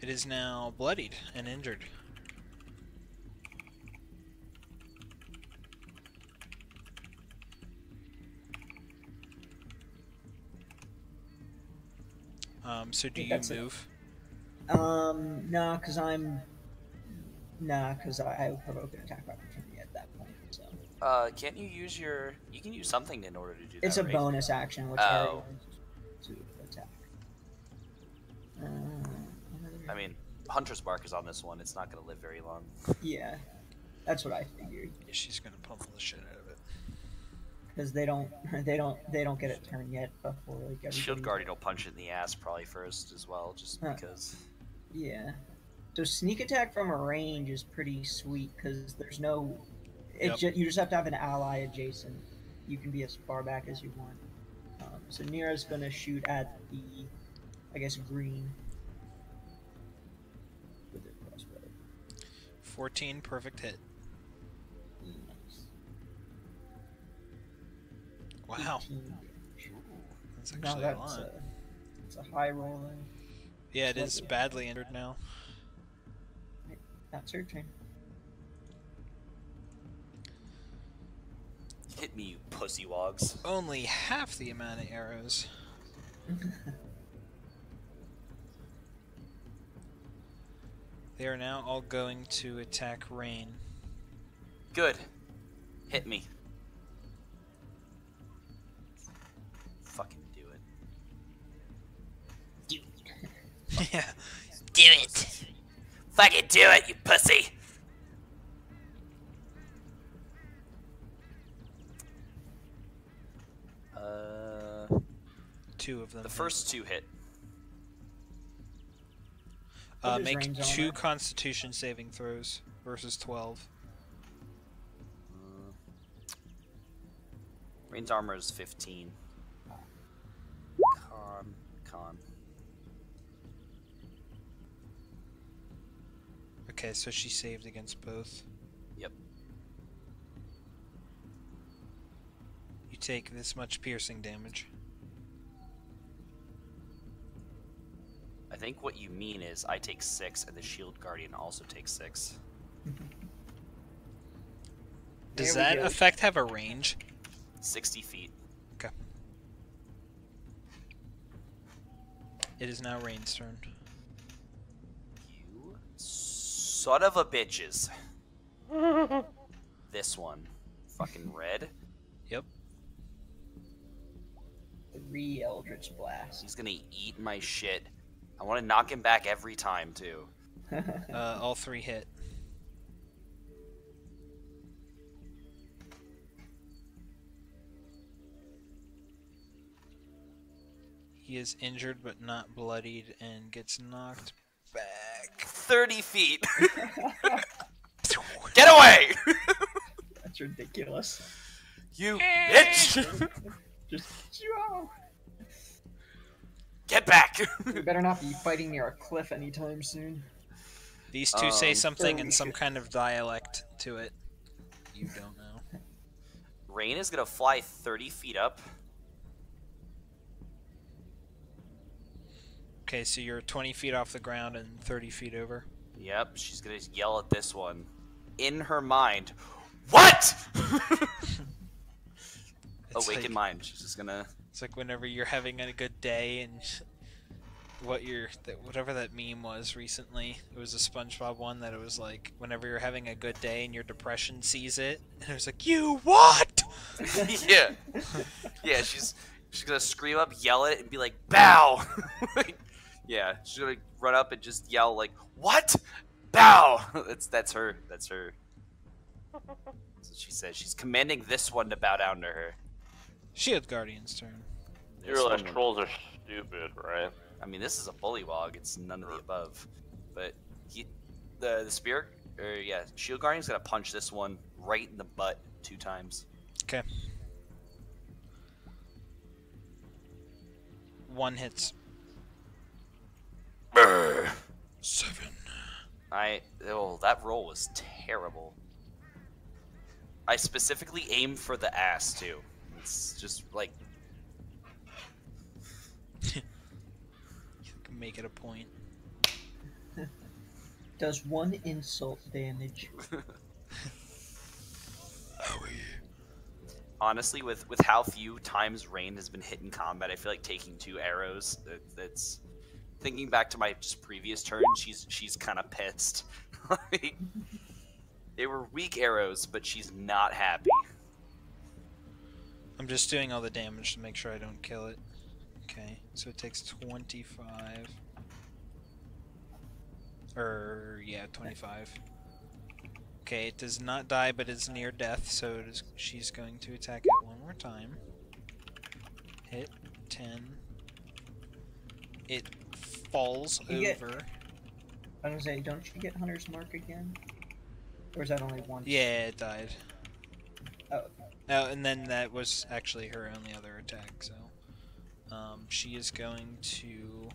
It is now bloodied and injured. So do you move? No, because I'm... Nah, because I provoke an attack opportunity at that point, so... Can't you use your... You can use something in order to do that, It's a right? bonus action, which I to attack. I mean, Hunter's Mark is on this one. It's not going to live very long. Yeah, that's what I figured. Yeah, she's gonna pummel the shit out of it. Because they don't get a turn yet before like everybody... Shield Guardian will punch it in the ass probably first as well, just because. Yeah. So sneak attack from a range is pretty sweet because there's no... you just have to have an ally adjacent. You can be as far back as you want. So Nira's gonna shoot at the, I guess, green. With her crossbow. 14, perfect hit. Nice. Wow. 18 damage. That's No, actually a lot. that's a high roll then. Yeah, it is Slightly. badly injured now. That's her turn. Hit me, you pussy wogs. Only half the amount of arrows. They are now all going to attack Rain. Good. Hit me. Fucking do it. Yeah. Do it. Fucking do it, you pussy. Two of them. The hit. first two hit. What is Make range 2 armor? Constitution saving throws versus 12. Rain's armor is 15. Con. Okay, so she saved against both. Yep. You take this much piercing damage. I think what you mean is I take 6 and the shield guardian also takes 6. Does There we that go. effect have a range? 60 feet. Okay. It is now Rain's turn. You son of a bitches. This one. Fucking red. Yep. 3 Eldritch Blast. He's gonna eat my shit. I want to knock him back every time, too. All 3 hit. He is injured but not bloodied and gets knocked back. 30 feet. Get away! That's ridiculous. You bitch! Just Joe. Get back! We better not be fighting near a cliff anytime soon. These two say something so in we some should- kind of dialect to it. You don't know. Rain is gonna fly 30 feet up. Okay, so you're 20 feet off the ground and 30 feet over. Yep, she's gonna yell at this one. In her mind, what? It's Awaken like, mind. She's just gonna. It's like whenever you're having a good day and whatever that meme was recently. It was a SpongeBob one that it was like whenever you're having a good day and your depression sees it, and it was like, you what? Yeah. Yeah, she's gonna scream up, yell it, and be like, bow! Yeah, she's gonna run up and just yell like, what? Bow! That's her. That's her. That's what she says. She's commanding this one to bow down to her. Shield Guardian's turn. You realize trolls are stupid, right? I mean, this is a bullywog. It's none of the above. But the spirit, Shield Guardian's gonna punch this one right in the butt 2 times. Okay. 1 hits. 7. That roll was terrible. I specifically aimed for the ass too. It's just like You can make it a point. Does 1 insult damage. honestly, with how few times Rain has been hit in combat, I feel like taking 2 arrows. That's thinking back to my just previous turn. She's kind of pissed. Like, they were weak arrows, but she's not happy. I'm just doing all the damage to make sure I don't kill it. Okay, so it takes 25. 25. Okay, it does not die, but it's near death, so she's going to attack it one more time. Hit 10. It falls You over. I was gonna say, don't you get Hunter's Mark again? Or is that only once? Yeah, it died. Oh. Oh, and then that was actually her only other attack, so She is going to...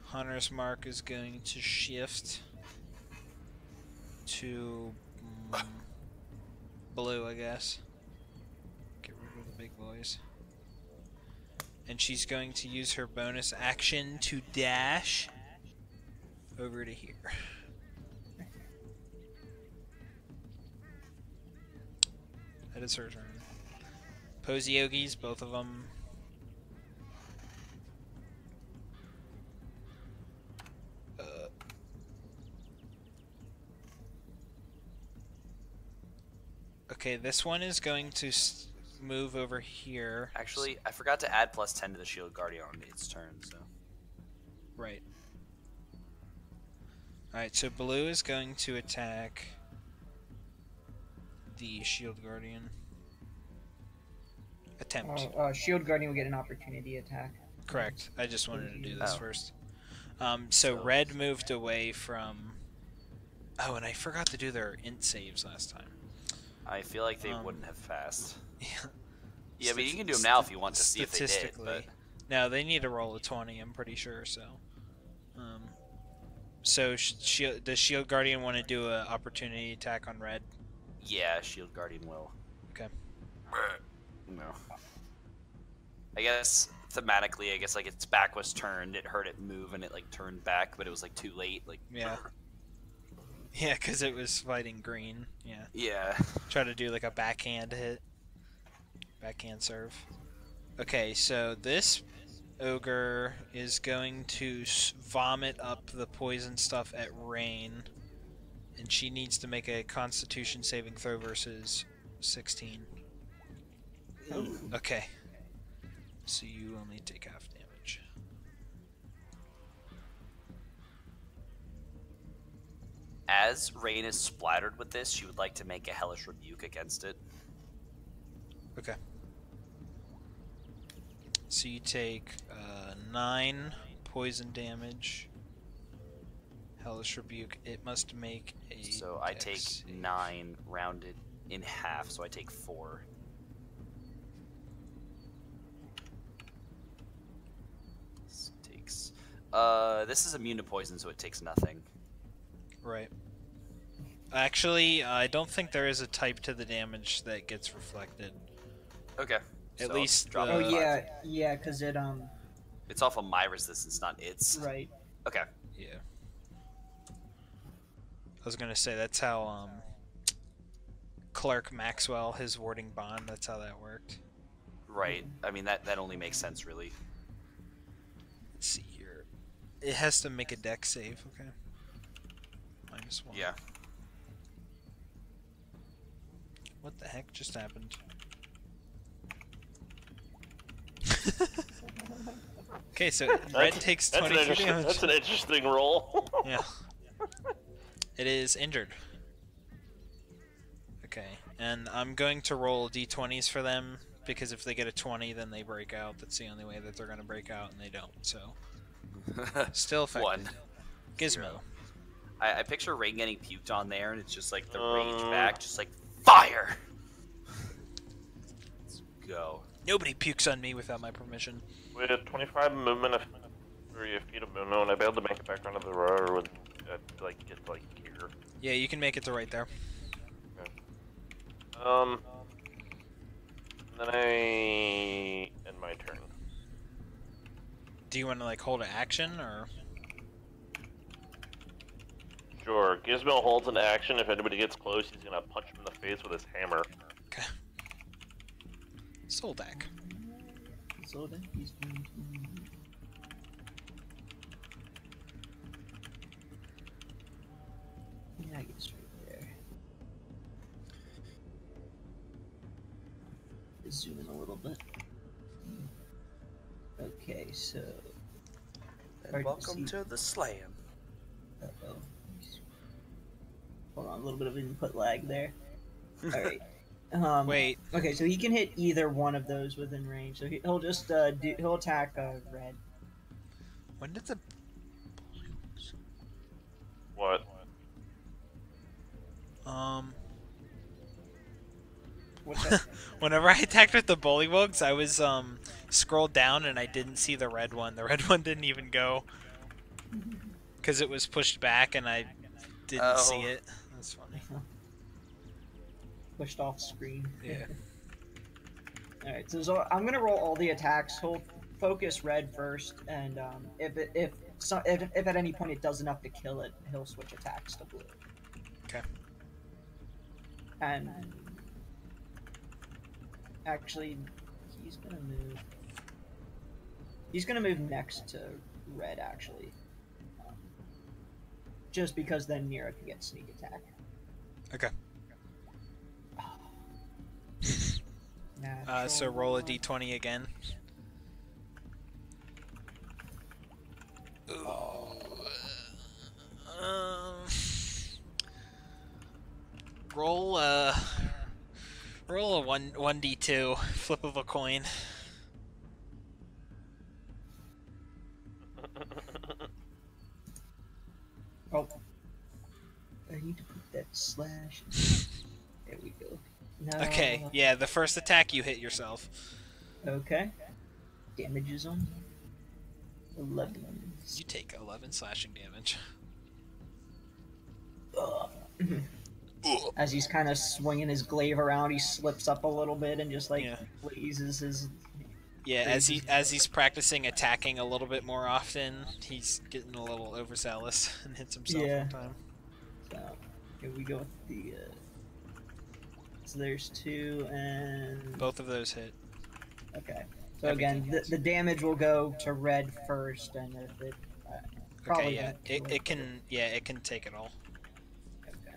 Hunter's Mark is going to shift to blue, I guess. Get rid of the big boys. And she's going to use her bonus action to dash over to here. That is her turn. Posy Yogi's, both of them. Okay, this one is going to move over here. Actually, I forgot to add +10 to the Shield Guardian on its turn, so. Right. Alright, so blue is going to attack the Shield Guardian. Attempt. Shield Guardian will get an opportunity attack. Correct. I just wanted to do this first. So red moved away from... Oh, and I forgot to do their int saves last time. I feel like they wouldn't have passed. Yeah. Yeah, but you can do them now if you want to see if they did. But... No, they need to roll a 20, I'm pretty sure, so... So, does Shield Guardian want to do an opportunity attack on red? Yeah, Shield Guardian will. Okay. No. I guess, thematically, like, its back was turned, it heard it move, and it, like, turned back, but it was, like, too late, like... Yeah. Yeah, because it was fighting green, yeah. Yeah. Try to do, like, a backhand hit. Backhand serve. Okay, so this ogre is going to vomit up the poison stuff at Rain, and she needs to make a Constitution saving throw versus 16. Okay. So you only take half damage. As Rain is splattered with this, she would like to make a Hellish Rebuke against it. Okay. So you take 9 poison damage. Hellish Rebuke. It must make a. So I take 9 rounded in half, so I take 4. This takes. This is immune to poison, so it takes nothing. Right. Actually, I don't think there is a type to the damage that gets reflected. Okay. At least. drop Oh it yeah, because it It's off of my resistance, not its. Right. Okay. Yeah. I was gonna say that's how Clark Maxwell, his warding bond. That's how that worked. Right. I mean that only makes sense, really. Let's see here. It has to make a deck save. Okay. -1. Yeah. What the heck just happened? Okay, so red takes 22 damage. That's an interesting roll. Yeah. It is injured. Okay, and I'm going to roll d20s for them, because if they get a 20, then they break out. That's the only way that they're going to break out, and they don't, so... Still effective. 1. Gizmo. 0. I picture Rain getting puked on there, and it's just like the rage back, just like, FIRE! Let's go. Nobody pukes on me without my permission. With 25 movement, 3 feet of movement, would I be able to make it back onto the road, or would like get like here? Yeah, you can make it to right there. Okay. Then I end my turn. Do you want to like hold an action or? Sure. Gizmo holds an action. If anybody gets close, he's gonna punch him in the face with his hammer. Okay. Soldak. Soldak, he's going to... Yeah, I guess right there. Just zoom in a little bit. Okay, so... And welcome to the slam. Uh-oh. Hold on, a little bit of input lag there. Alright. Wait. Okay, so he can hit either one of those within range. So he'll just he'll attack red. When did the... What? What's that? Whenever I attacked with the bullywugs, I was scrolled down and I didn't see the red one. The red one didn't even go because it was pushed back and I didn't see it. That's funny. Pushed off screen. Yeah. All right, so I'm gonna roll all the attacks. He'll focus red first, and if at any point it does enough to kill it, he'll switch attacks to blue. Okay. And actually, he's gonna move. He's gonna move next to red, actually, just because then Nira can get sneak attack. Okay. So roll a d20 again. Roll a 1d2 flip of a coin. Oh, I need to put that slash. There we go. No. Okay, yeah, the first attack you hit yourself. Okay. Damages on 11. You take 11 slashing damage. As he's kind of swinging his glaive around, he slips up a little bit and just raises his. Yeah, as he's practicing attacking a little bit more often, he's getting a little overzealous and hits himself one time. So here we go with the. So there's 2 and. Both of those hit. Okay. So again, the damage will go to red first, and if it. Okay, yeah, it can take it all. Okay.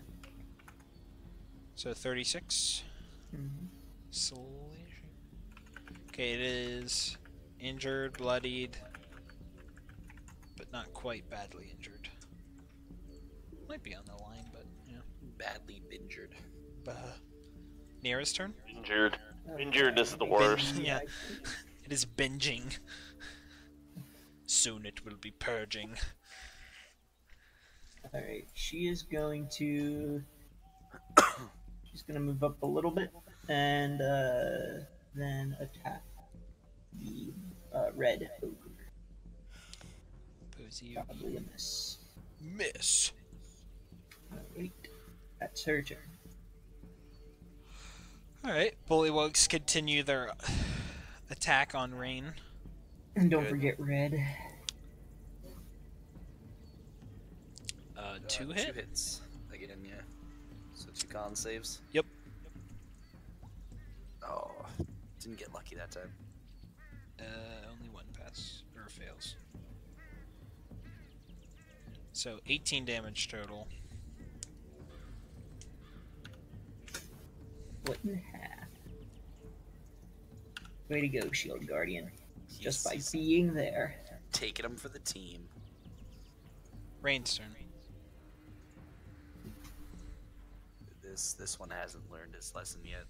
So 36. Mm-hmm. Okay, it is injured, bloodied, but not quite badly injured. Might be on the line, but yeah. Badly injured. Nira's turn? Injured. Injured is the worst. Yeah. It is binging. Soon it will be purging. Alright, she is going to. She's going to move up a little bit and then attack the red ogre. Probably a miss. Miss. Alright, that's her turn. Alright, bullywugs continue their attack on Rain. And don't forget red. 2 2 hit? hits again, yeah. So 2 con saves. Yep. Oh, didn't get lucky that time. Only 1 pass or fails. So 18 damage total. Split in half. Way to go, Shield Guardian. Just by being there. Taking them for the team. Rain's turn. This one hasn't learned his lesson yet.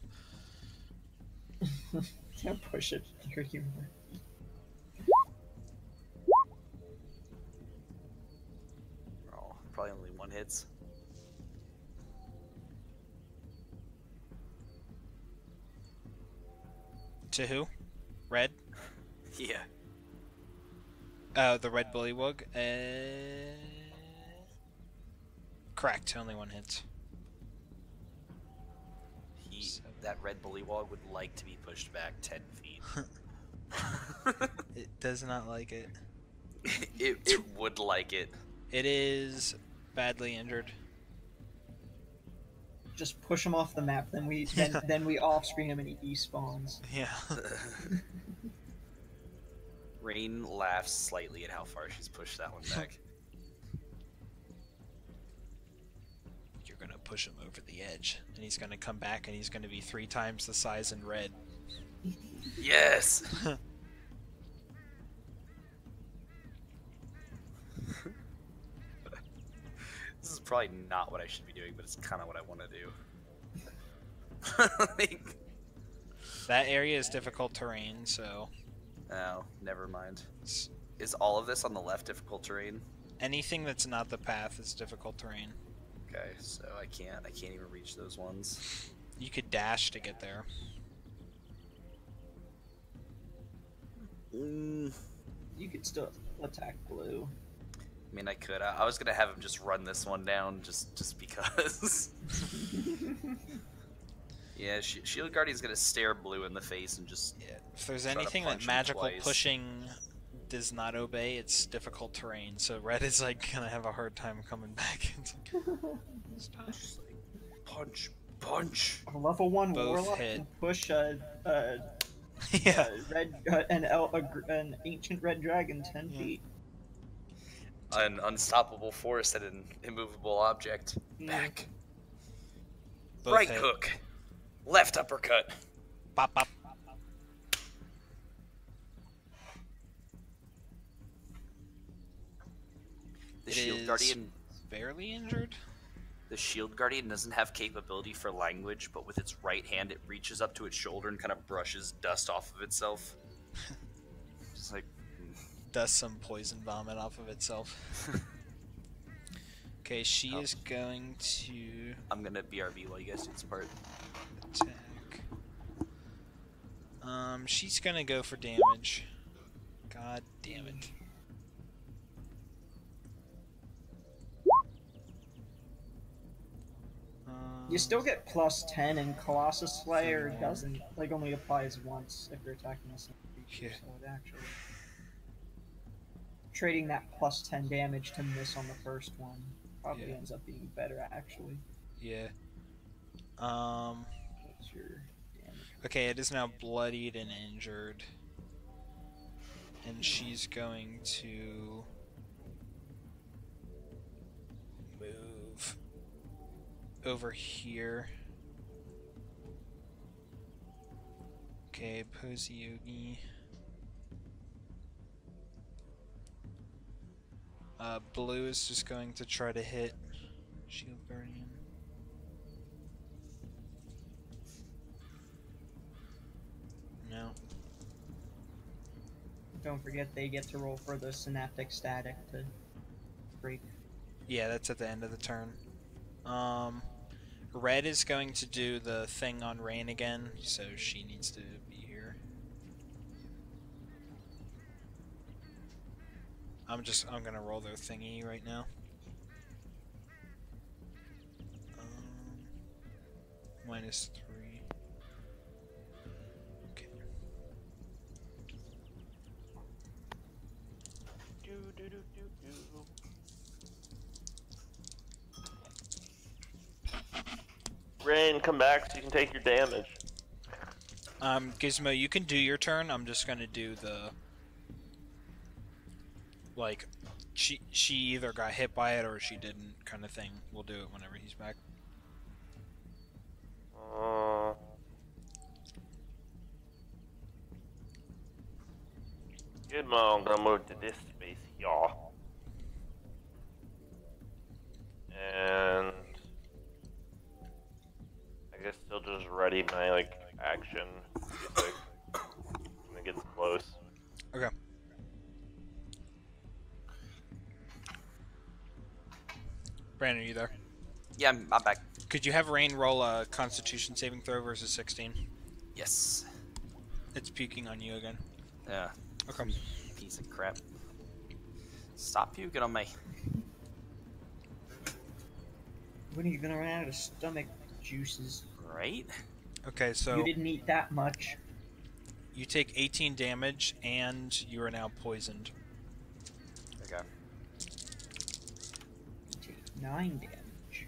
Can't push it. Your humor. Oh, probably only 1 hits. To who? Red? Yeah. The red bullywug. Correct. Only 1 hit. That red bullywog would like to be pushed back 10 feet. It does not like it. It would like it. It is badly injured. Just push him off the map, then we off screen him and he despawns. Yeah. Rain laughs slightly at how far she's pushed that one back. You're gonna push him over the edge, and he's gonna come back, and he's gonna be 3 times the size in red. Yes. This is probably not what I should be doing, but it's kind of what I want to do. That area is difficult terrain, so... Oh, never mind. Is all of this on the left difficult terrain? Anything that's not the path is difficult terrain. Okay, so I can't even reach those ones. You could dash to get there. Mm, You could still attack blue. I mean, I could. I was gonna have him just run this one down, just because. Yeah, Shield Guardian's gonna stare blue in the face and just. Yeah. If there's Try to anything punch that him magical twice. pushing does not obey, it's difficult terrain. So red is like gonna have a hard time coming back. Stop. Just like, punch. A level 1 Both warlock hit. can push Yeah. an ancient red dragon 10 Yeah. feet. An unstoppable force and an immovable object. Mm. Back. Both Right hit. hook. Left uppercut. Bop bop. The It Shield is Guardian. barely injured. The Shield Guardian doesn't have capability for language, but with its right hand, it reaches up to its shoulder and kind of brushes dust off of itself. Just like, Does some poison vomit off of itself. Okay, she is going to I'm gonna BRB while you guys do this part. attack. She's gonna go for damage. God damn it. You still get plus 10, and Colossus Slayer 31. doesn't, like, only applies once if you're attacking the same creature, Yeah. so it actually... Trading that plus 10 damage to miss on the first one probably Yeah. ends up being better, actually. Yeah. What's your damage? Okay, it is now bloodied and injured. And she's going to move over here. Okay, Posey Yogi. Blue is just going to try to hit Shield Guardian. No. Don't forget they get to roll for the synaptic static to break. Yeah, that's at the end of the turn. Red is going to do the thing on Rain again, so she needs to be here. I'm gonna roll their thingy right now. -3. Okay. Rain, come back so you can take your damage. Gizmo, you can do your turn. I'm just gonna do the like she either got hit by it or she didn't kind of thing. We'll do it whenever he's back. Good mo, I'm gonna move to this space here. And I guess still just ready my like action like, when it gets close. Okay. Brandon, are you there? Yeah, I'm back. Could you have Rain roll a Constitution saving throw versus 16? Yes. It's puking on you again. Yeah. Okay. Piece of crap. Stop puking on me. When are you gonna run out of stomach juices? Right? Okay, so You didn't eat that much. you take 18 damage and you are now poisoned. Okay. You take 9 damage.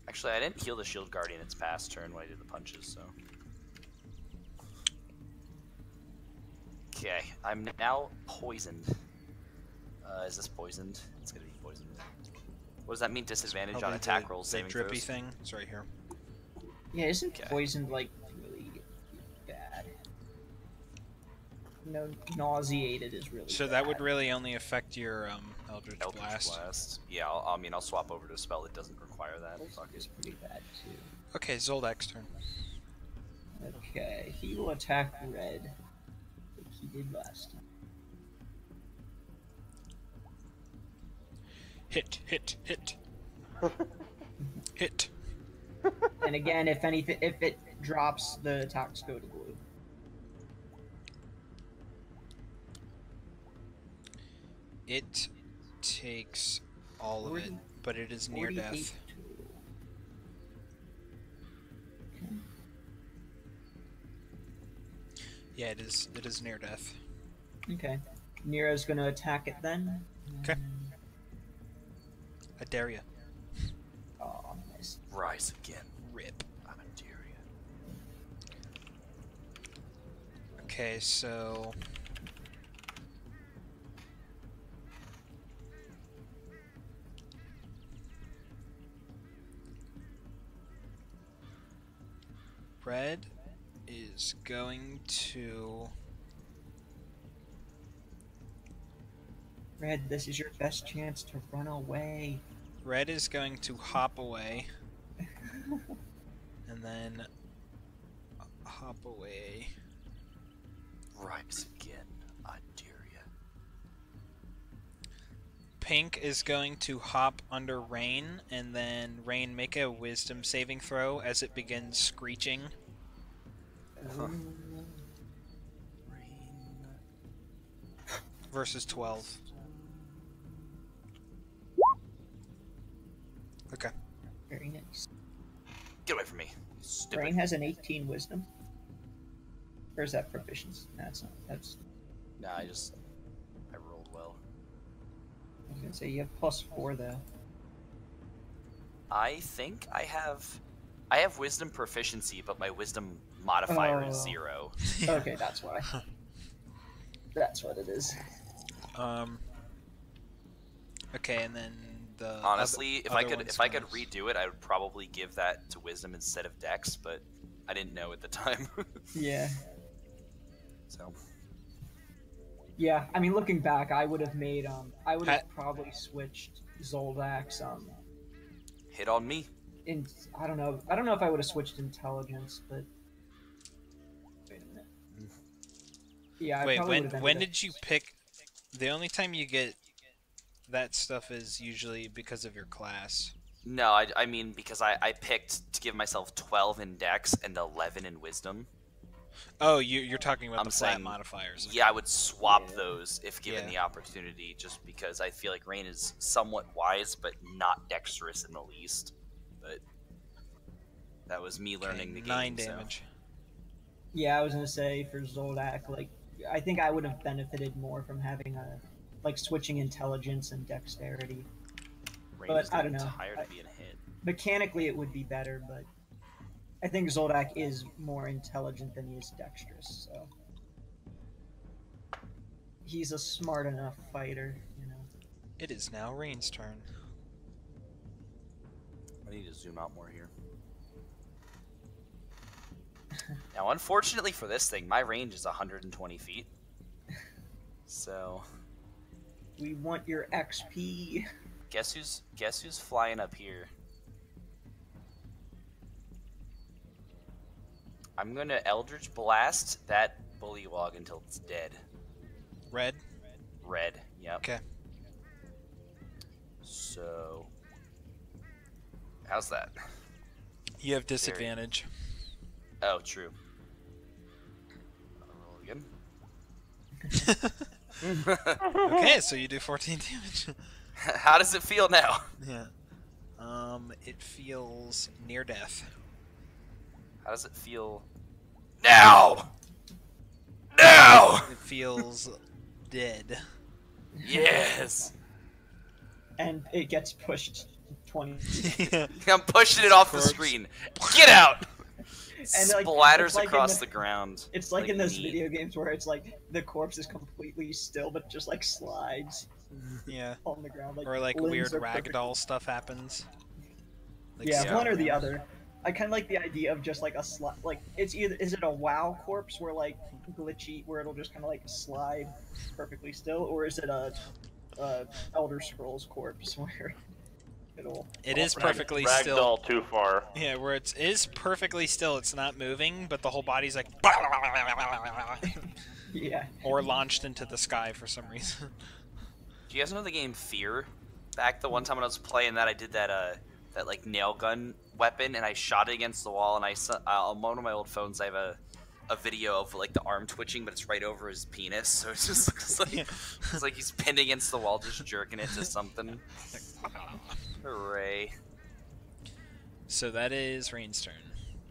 Actually, I didn't heal the Shield Guardian its past turn when I did the punches, so. Okay, I'm now poisoned. Is this poisoned? It's gonna be poisoned. What does that mean? Disadvantage on Probably attack the- rolls, the saving drippy throws? thing. It's right here. Yeah, isn't Okay. poisoned, like, really bad? No, nauseated is really So bad. that would really only affect your Eldritch Eldritch Blast. Blast. Yeah, I'll swap over to a spell that doesn't require that. Fuck Is it. pretty bad, too. Okay, Zoldak's turn. Okay, he will attack red, like he did last time. Hit, hit, hit. Hit. And again, if it drops, the attacks go to blue. It takes all of it, 40 but it is near 48 death. total. Yeah, it is. It is near death. Okay. Nero's gonna attack it then. Okay. I dare you. Oh, nice. Rise again. Rip. I'm a Daria. Okay, so Red is going to... Red, this is your best chance to run away. Red is going to hop away. And then hop away. Rise again, I dare ya. Pink is going to hop under Rain, and then Rain make a wisdom saving throw as it begins screeching. Rain. Versus 12. Okay. Very nice. Get away from me, stupid. Rain has an 18 wisdom. Or is that proficiency? No, it's not. That's. Nah, I rolled well. I was gonna say you have +4 though. I think I have wisdom proficiency, but my wisdom modifier is 0. Okay, that's why. That's what it is. Okay, and then the Honestly, if I other could one redo it, I would probably give that to wisdom instead of dex, but I didn't know at the time. Yeah. So Yeah, I mean, looking back, I would have made I would have probably switched Zoldak's hit on me. I don't know if I would have switched intelligence, but wait a minute. Yeah, I Wait, probably would've when ended did you pick? The only time you get that stuff is usually because of your class. No, I mean because I picked to give myself 12 in dex and 11 in wisdom. Oh, you're talking about I'm the flat saying, modifiers. Yeah, I would swap Yeah. those if given Yeah. the opportunity, just because I feel like Rain is somewhat wise, but not dexterous in the least. But that was me learning the game. 9 so. damage. Yeah, I was gonna say for Zoldak, like I think I would have benefited more from having switching intelligence and dexterity. Rain But is I don't getting know. tired of being hit. Mechanically, it would be better, but I think Zoldak is more intelligent than he is dexterous, so he's a smart enough fighter, you know. It is now Rain's turn. I need to zoom out more here. Now, unfortunately for this thing, my range is 120 feet. So, We want your XP. guess who's flying up here? I'm gonna Eldritch Blast that bullywog until it's dead. Red. Red. Yep. Okay. So, how's that? You have disadvantage. Oh, true. I'll roll again. Okay, so you do 14 damage. How does it feel now? Yeah. It feels near death. How does it feel now? Now! It feels dead. Yes! And it gets pushed 20. I'm pushing it off the Corpse. screen. Get out! And, like, Splatters it's like in across the- the ground. It's like in those neat. video games where it's like the corpse is completely still, but just like slides Yeah. on the ground. Like, Or like limbs weird are perfect- ragdoll stuff happens. Like Yeah, Yeah. one or the other. I kind of like the idea of just like a slide. Like it's either is it a WoW corpse where like glitchy where it'll just kind of like slide perfectly still, or is it a Elder Scrolls corpse where it'll? It is fall around? perfectly still. Ragdoll too far. Yeah, where it is perfectly still, it's not moving, but the whole body's like Yeah. or launched into the sky for some reason. Do you guys know the game Fear? Back the one time when I was playing that, I did that that like nail gun weapon, and I shot it against the wall. And on one of my old phones, I have a video of like the arm twitching, but it's right over his penis, so it just looks like it's like he's pinned against the wall, just jerking it to something. Hooray! So that is Rain's turn.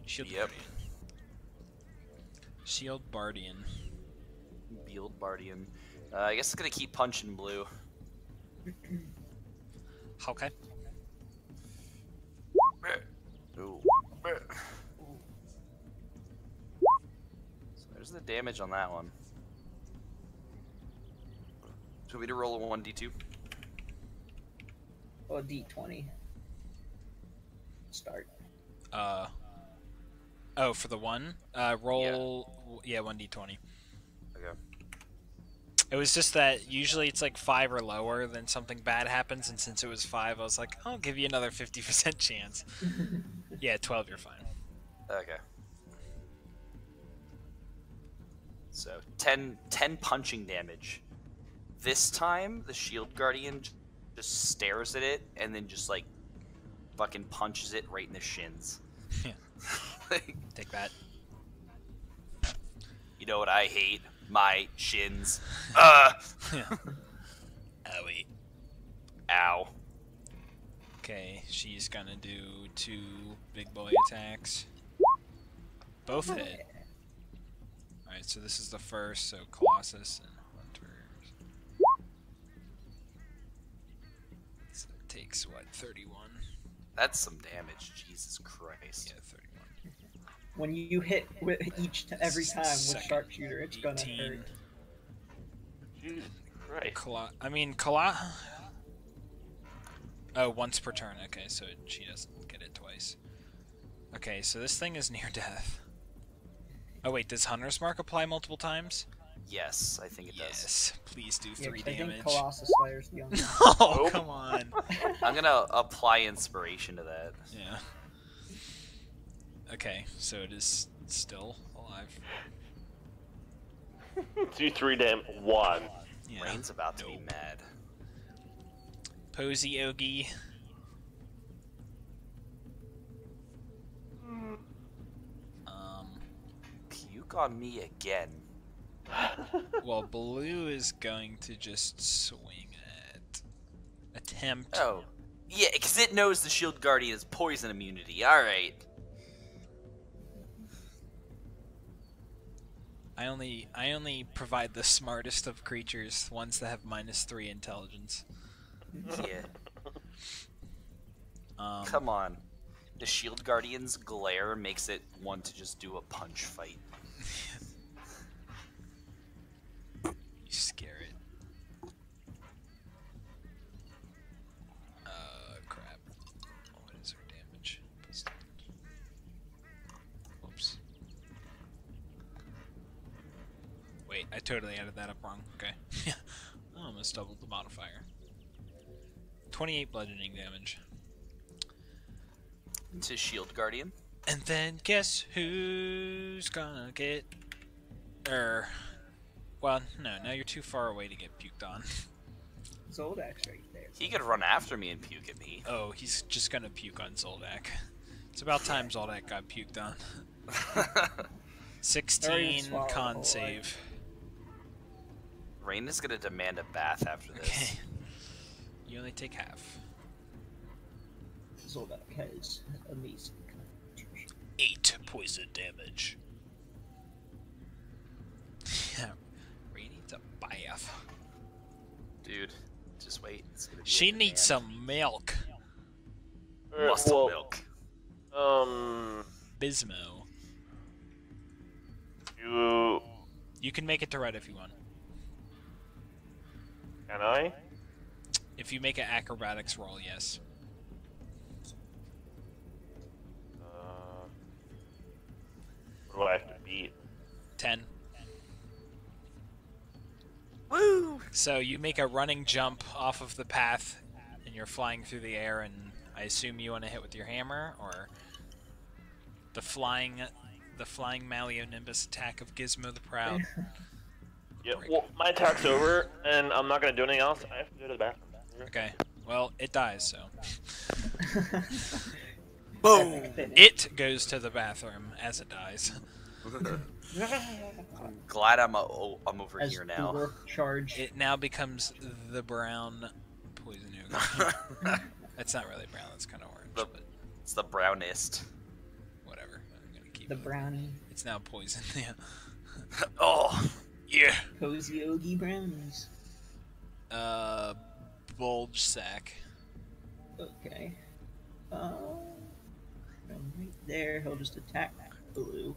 Shield Yep. Guardian. Shield Bardian. Beeld Bardian. I guess it's gonna keep punching blue. Okay. Ooh. So there's the damage on that one. So we to roll a 1d2. Oh, a D20. Start. Oh, for the one? Roll... Yeah, 1d20. Okay. It was just that usually it's like 5 or lower, then something bad happens, and since it was 5, I was like, I'll give you another 50% chance. Yeah, 12, you're fine. Okay. So 10 punching damage. This time, the Shield Guardian just stares at it and then just like fucking punches it right in the shins. Yeah. Like, Take that. you know what I hate? My shins. Owie. Ow. Okay, she's gonna do 2 big boy attacks. Both hit. Alright, so this is the first, so Colossus and Hunters. So it takes, what, 31? That's some damage. Jesus Christ. Yeah, 31. When you hit with every time with Second, sharpshooter, it's gonna 18. hurt. Jesus Christ. Oh, once per turn. Okay, so she doesn't get it twice. Okay, so this thing is near death. Oh wait, does Hunter's Mark apply multiple times? Yes, I think it does. Yes, please do Yeah, 3 'cause I damage. think Colossus Slayer's the only Oh, Nope. come on. I'm gonna apply inspiration to that. Yeah. Okay, so it is still alive. 2, 3, damn. 1. Yeah. Rain's about to be Nope. mad. Posey Ogie. Puke on me again. Well, blue is going to just swing at... Attempt. Oh. Yeah, because it knows the Shield Guardian is poison immunity. Alright. I only provide the smartest of creatures, ones that have -3 intelligence. Yeah. Come on. The Shield Guardian's glare makes it want to just do a punch fight. You scare it. Crap. What is her damage? Oops. Wait, I totally added that up wrong. Okay. I almost doubled the modifier. 28 bludgeoning damage. To Shield Guardian. And then guess who's gonna get... Well, no, now you're too far away to get puked on. Zoldak's right there. He could run after me and puke at me. Oh, he's just gonna puke on Zoldak. It's about time Zoldak got puked on. 16 swallow the con whole save. Rain is gonna demand a bath after this. Okay. You only take half. Zoldak has amazing concentration. 8 poison damage. Yeah, Ray needs a bath. Dude, just wait. It's gonna be She a needs demand. some milk. Muscle milk. Bismo. You... You can make it to red if you want. Can I? If you make an acrobatics roll, yes. What do I have to beat? 10. Woo! So you make a running jump off of the path, and you're flying through the air, and I assume you want to hit with your hammer, or the flying Malleonimbus attack of Gizmo the Proud. Yeah, well, my attack's over, and I'm not gonna do anything else. I have to go to the bathroom. Okay, well, it dies, so. Boom! Epic finish. It goes to the bathroom as it dies. I'm glad I'm over As here the now. warp charge. It now becomes the brown poison ogre. That's not really brown. That's kind of orange, The- but It's the brownest. whatever. I'm gonna keep The it. brownie. It's now poison. Yeah. Oh, Yeah. Cozy Ogie brownies. Bulge sack. Okay. From right there, he'll just attack blue.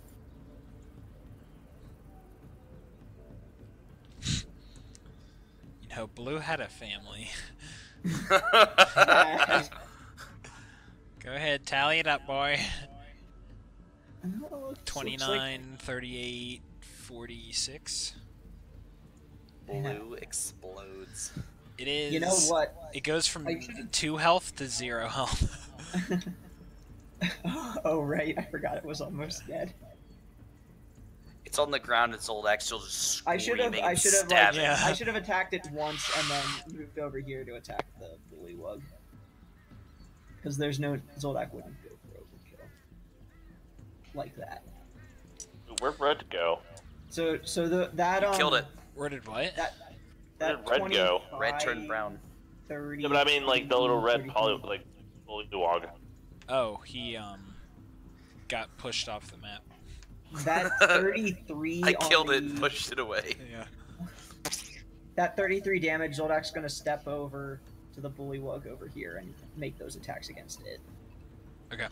You know, blue had a family. Yeah. Go ahead, tally it up, boy. Oh, looks 29, 38, 46. blue explodes. It is. You know what? It goes from I should've- 2 health to 0 health. Oh right, I forgot it was almost dead. It's on the ground. It's old X. You'll just I should have Yeah. I should have attacked it once and then moved over here to attack the bullywug. Because there's no Zoldak wouldn't go for overkill like that. Where'd Red go? So that You killed it. Where did what? That Where did Red go? 25, Red turned brown. 30, Yeah, but I mean, like the little red 33. polywog. Oh, he got pushed off the map. That 33 I killed on it and the- pushed it away. Yeah. That 33 damage, Zoldak's gonna step over to the bullywug over here and make those attacks against it. Okay.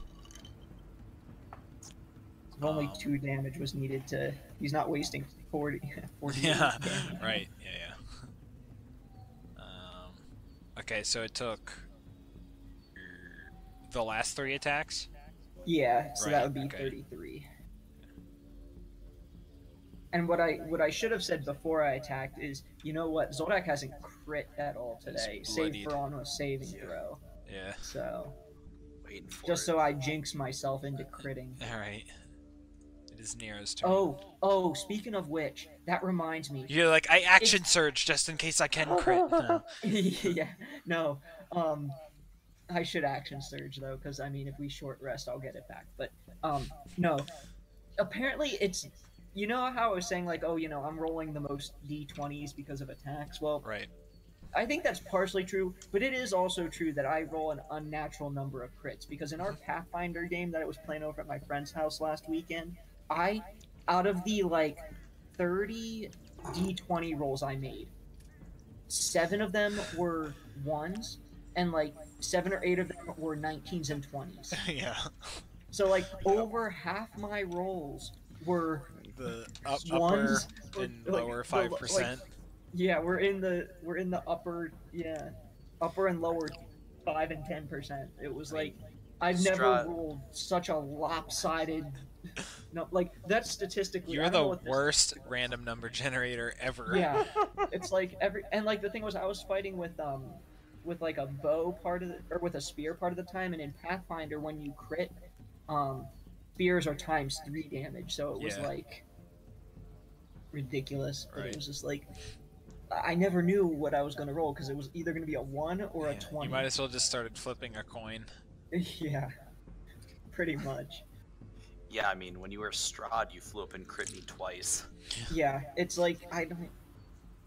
If only 2 damage was needed to... He's not wasting 40 Yeah. damage. Right. Yeah. Okay, so it took the last 3 attacks. Yeah, so Right, that would be okay. 33. And what I should have said before I attacked is, you know what, Zoldak hasn't crit at all today, He's save bloodied. for on a saving Yeah. throw. Yeah. So Waiting for just it. so I jinx myself into critting. All right. It is Nero's turn. Oh, speaking of which, that reminds me. You're like, I action surge just in case I can crit. No. Yeah, no. I should action surge though, because I mean, if we short rest, I'll get it back. But no. Apparently, it's, you know how I was saying like, oh, you know, I'm rolling the most d20s because of attacks. Well, Right. I think that's partially true, but it is also true that I roll an unnatural number of crits because in our Pathfinder game that I was playing over at my friend's house last weekend, out of the like 30 d20 rolls I made, 7 of them were 1s and like 7 or 8 of them were 19s and 20s. Yeah. So like over half my rolls were The upper ones and like, lower the- 5%. yeah, we're in the upper and lower 5 and 10%. It was like I've never Strahd. rolled such a lopsided. No, like that's statistically. I You're don't know the what this- worst random number generator ever. Yeah, it's like like the thing was I was fighting with like a bow part of or with a spear part of the time, and in Pathfinder when you crit, spears are times 3 damage, so it was Yeah. like ridiculous. But Right. it was just like I never knew what I was gonna roll because it was either gonna be a 1 or a Yeah, 20. you might as well just started flipping a coin. Yeah, pretty much. Yeah, I mean, when you were Strahd, you flew up and crit me twice. Yeah, it's like I don't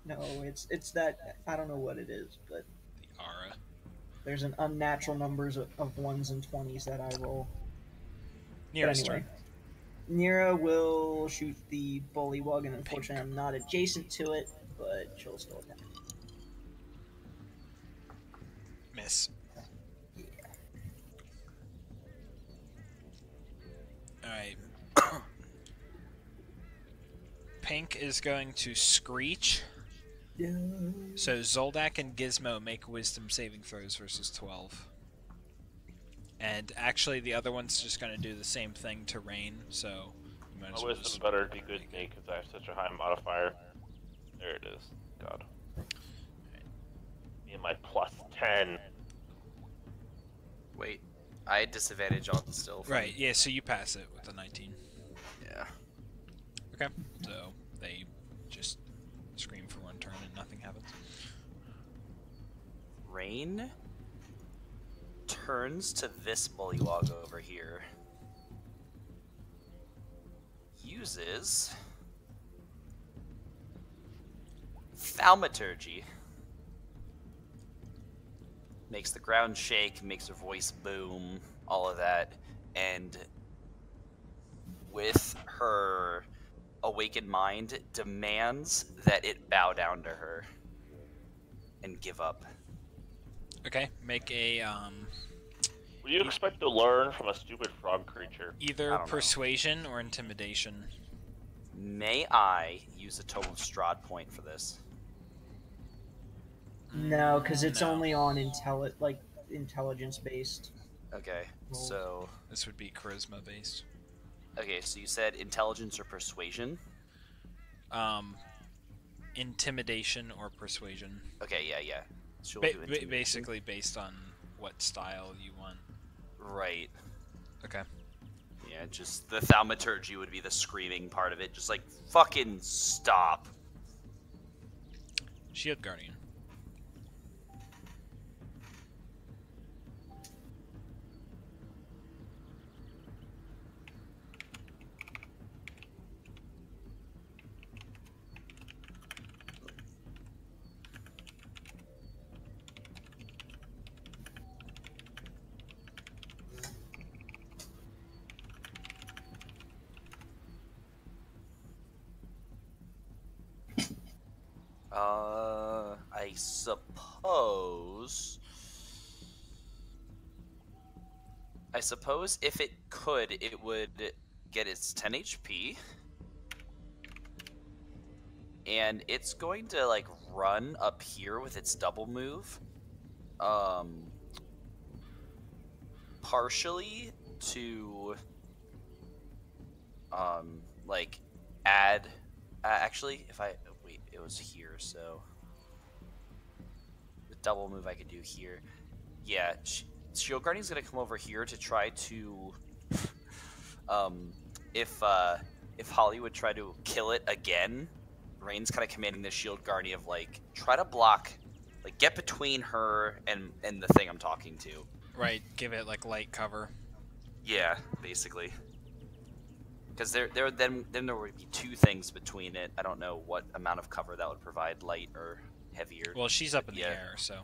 know. It's that I don't know what it is, but The aura. there's an unnatural numbers of 1s and 20s that I roll. Nero's But anyway, turn. Nira will shoot the bullywug, and unfortunately I'm not adjacent to it, but she'll still attack. Miss. Alright. Pink is going to screech. Yeah. So Zoldak and Gizmo make wisdom saving throws versus 12. And actually the other one's just going to do the same thing to Rain, so you might as My well wisdom just... better be good to me because I have such a high modifier. There it is. God. Me and my plus 10. Wait, I had disadvantage on still. From... Right, yeah, so you pass it with the 19. Yeah. Okay, so they just scream for one turn and nothing happens. Rain turns to this bullywog over here. Uses thaumaturgy. Makes the ground shake, makes her voice boom, all of that, and with her awakened mind, demands that it bow down to her and give up. Okay, make a What do you expect to learn from a stupid frog creature? either persuasion or intimidation. May I use a total Strahd point for this? No, because it's No. only on intelligence based. Okay, Rolls. so This would be charisma based. okay, so you said intelligence or persuasion. Intimidation or persuasion. Okay, yeah. She'll do intimidation. Basically based on what style you want. Right. Okay. Yeah, just the thaumaturgy would be the screaming part of it. Just like, fucking stop. Shield Guardian. I suppose... if it could, it would get its 10 HP. And it's going to, like, run up here with its double move. Partially to... like, add... actually, if I... Wait, it was here, so... The double move I could do here. Yeah, Shield Guardian's gonna come over here to try to... if Holly would try to kill it again, Rain's kind of commanding the Shield Guardian of, like, try to block... Like, get between her and the thing I'm talking to. Right, give it, like, light cover. Yeah, basically. Because then there would be two things between it. I don't know what amount of cover that would provide, light or heavier. Well, she's up in the Yeah. air, so...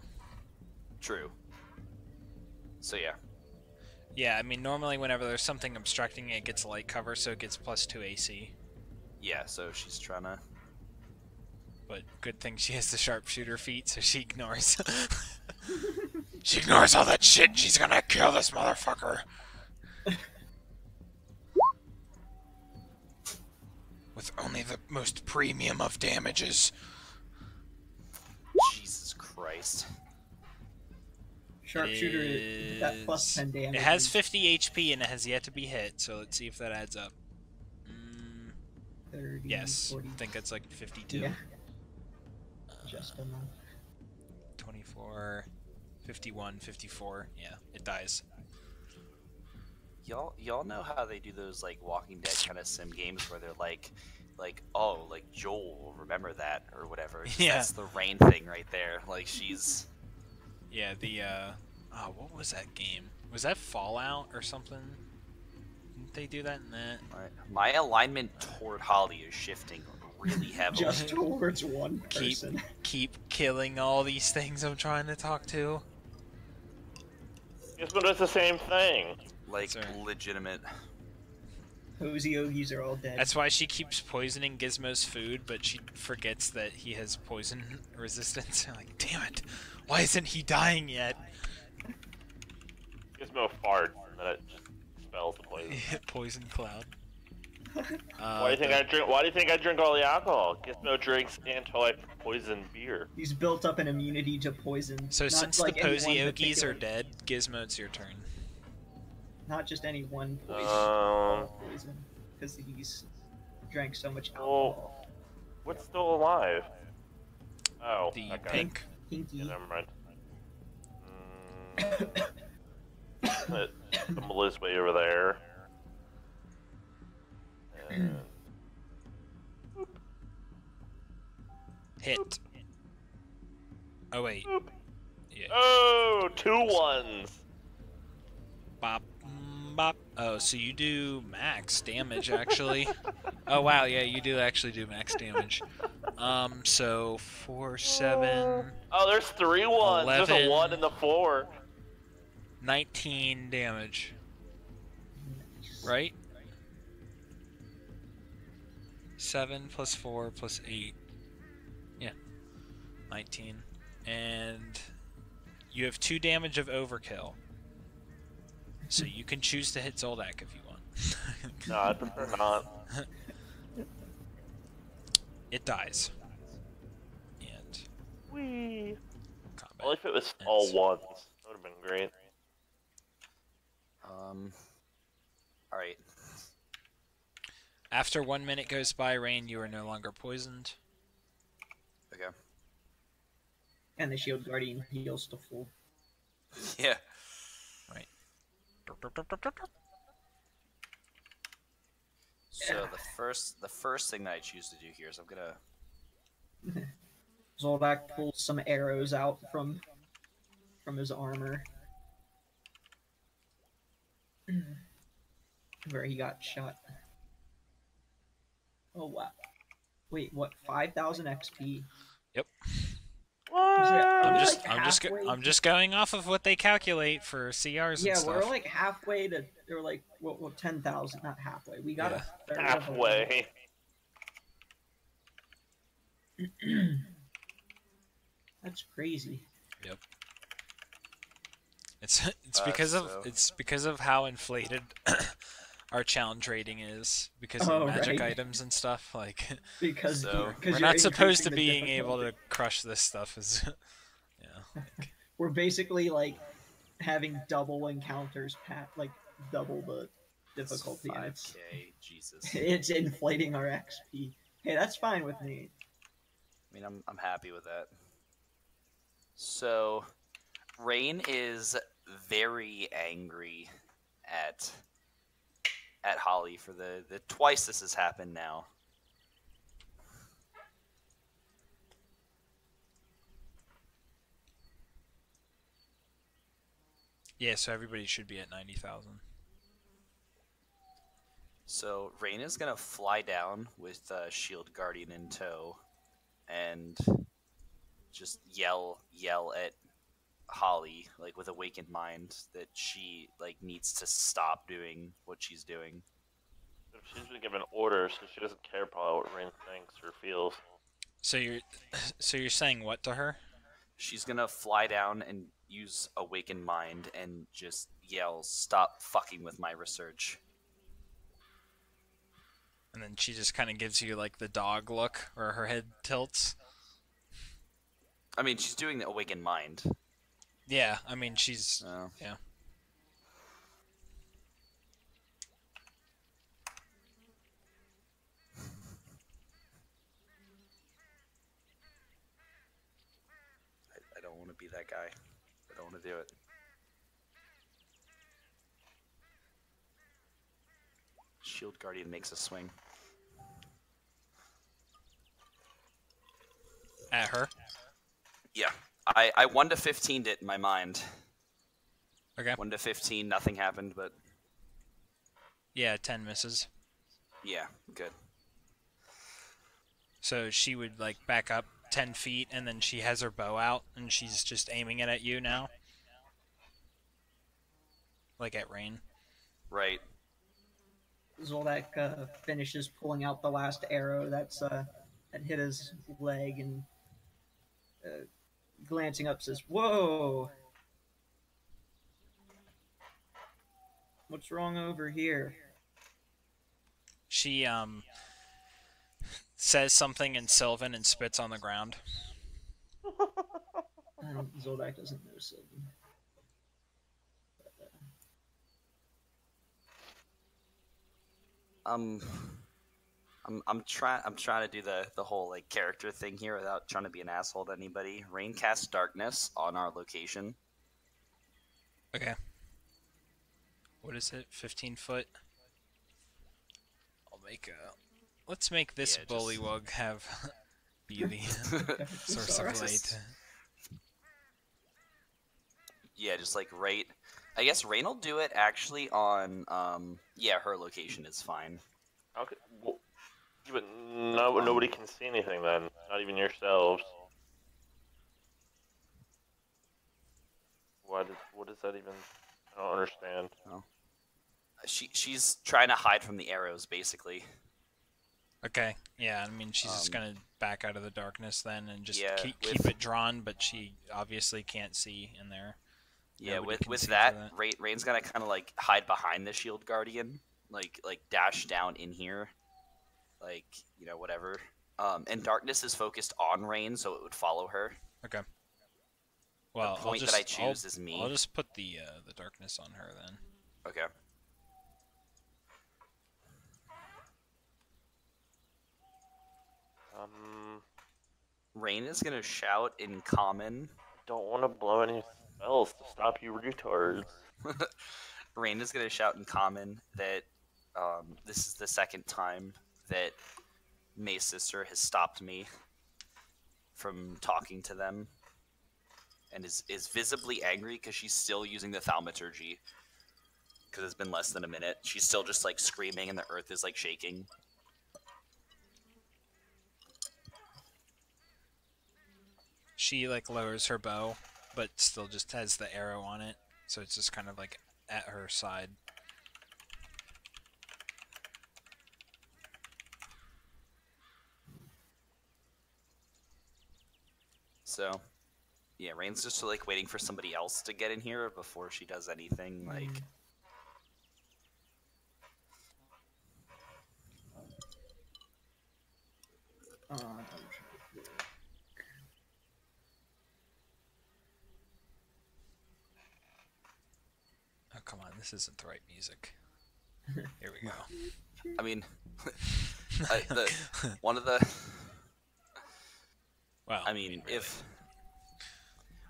True. So yeah. Yeah, I mean, normally whenever there's something obstructing it, it gets light cover, so it gets +2 AC. Yeah, so she's trying to... But good thing she has the sharpshooter feat, so she ignores. She ignores all that shit, and she's gonna kill this motherfucker! With only the most premium of damages. Jesus Christ. Sharpshooter is that plus 10 damage. It has 50 HP and it has yet to be hit, so let's see if that adds up. 30, Yes, 40. I think it's like 52. Yeah. Just enough. 24, 51, 54. Yeah, it dies. Y'all know how they do those, like, Walking Dead kind of sim games where they're like, oh, like, Joel will remember that, or whatever. Yeah. That's the Rain thing right there. Like, she's... Yeah, oh, what was that game? Was that Fallout or something? Didn't they do that in that? My alignment toward Holly is shifting really heavily. Just towards one person. Keep killing all these things I'm trying to talk to. Guess what? It's the same thing. Like, Sorry. legitimate. Cozy Ogies are all dead. That's why she keeps poisoning Gizmo's food, but she forgets that he has poison resistance. Like, damn it, why isn't he dying yet? Gizmo farts, and then it just spells the poison. Poison cloud. Why do you think I drink? Why do you think I drink all the alcohol? Gizmo drinks anti-poison beer. He's built up an immunity to poison. So Not since like the any Posy one Ogies particular- are dead, Gizmo, it's your turn. Not just any one poison. Poison. Because he's drank so much alcohol. What's still alive? Oh, The that guy. pink. Pinky. Yeah, never mind. The Melis's way over there. And... Hit. Oh wait. Yeah. Oh, 2 1s. bop, bop. Oh, so you do max damage actually. Oh wow, yeah, you do actually do max damage. So 4, 7, Oh, there's 3 ones. There's a 1 11, and the 4. 19 damage. Nice. Right? 7 plus 4 plus 8. Yeah. 19. And you have 2 damage of overkill. So you can choose to hit Zoldak if you want. No, I prefer not. It dies. And Whee! combat. Only if it was ends. all ones. That would have been great. All right. After 1 minute goes by, Rain, you are no longer poisoned. Okay. And the shield guardian heals to full. Yeah. Right. So the first thing that I choose to do here is I'm gonna. Zoldak pulls some arrows out from his armor. Where he got shot. Oh wow. Wait, what? 5,000 XP? Yep. What? I'm just going off of what they calculate for CRs and Yeah, stuff. we're like halfway to. They're like, well 10,000, not halfway. We got a third of Halfway. That's crazy. Yep. It's because of how inflated our challenge rating is because of magic right. items and stuff. Like Because So, we're you're not supposed to increasing the being able to difficulty. crush this stuff. Is yeah. We're basically like having double encounters, like double the difficulty. And it's 5K. Jesus. it's inflating our XP. Hey, that's fine with me. I mean, I'm happy with that. So, Rain is very angry at Holly for the twice this has happened now. Yeah, so everybody should be at 90,000. So Rain is gonna fly down with Shield Guardian in tow, and just yell at Holly, like with awakened mind, that she like needs to stop doing what she's doing. She's been given orders, so she doesn't care probably what Rain thinks or feels. So you're saying what to her? She's gonna fly down and use awakened mind and just yell, "Stop fucking with my research." And then she just kind of gives you like the dog look, where her head tilts. I mean, she's doing the awakened mind. Yeah, I mean she's yeah. I don't want to be that guy. I don't want to do it. Shield Guardian makes a swing. At her. Yeah. I 1 to 15'd it in my mind. Okay. 1 to 15, nothing happened, but Yeah, 10 misses. yeah, good. So she would like back up 10 feet, and then she has her bow out, and she's just aiming it at you now. Like at Rain. Right. Zoldak finishes pulling out the last arrow that hit his leg and glancing up says, "Whoa! What's wrong over here?" She says something in Sylvan and spits on the ground. Zoldak doesn't know Sylvan. I'm trying to do the whole like character thing here without trying to be an asshole to anybody. Rain casts darkness on our location. Okay. What is it? 15 foot? I'll make a... Let's make this Yeah, just- bullywug have be the source of light. Yeah, just like right I guess Rain will do it actually on yeah, her location is fine. Okay. Well, yeah, but nobody can see anything then. Not even yourselves. What is that even? I don't understand. Oh. She's trying to hide from the arrows, basically. Okay, yeah, I mean, she's just Um, gonna back out of the darkness then and just Yeah, keep with it drawn, but she obviously can't see in there. yeah, Nobody can with see that, through that. Rain's gonna kind of like hide behind the shield guardian, like dash down in here, like whatever. And darkness is focused on Rain, so it would follow her. Okay. Well, The point that I choose is me. I'll just put the darkness on her then. Okay. Rain is gonna shout in common. Don't want to blow any spells to stop you retards. Rain is gonna shout in common that this is the second time that May's sister has stopped me from talking to them, and is visibly angry because she's still using the thaumaturgy. Because it's been less than a minute, she's still just like screaming, and the earth is like shaking. She like lowers her bow, but still just has the arrow on it, so it's just kind of like at her side. So, yeah, Rain's just like waiting for somebody else to get in here before she does anything. Like, Oh come on, this isn't the right music. Here we go. I mean, one of the. Well, I mean, really. if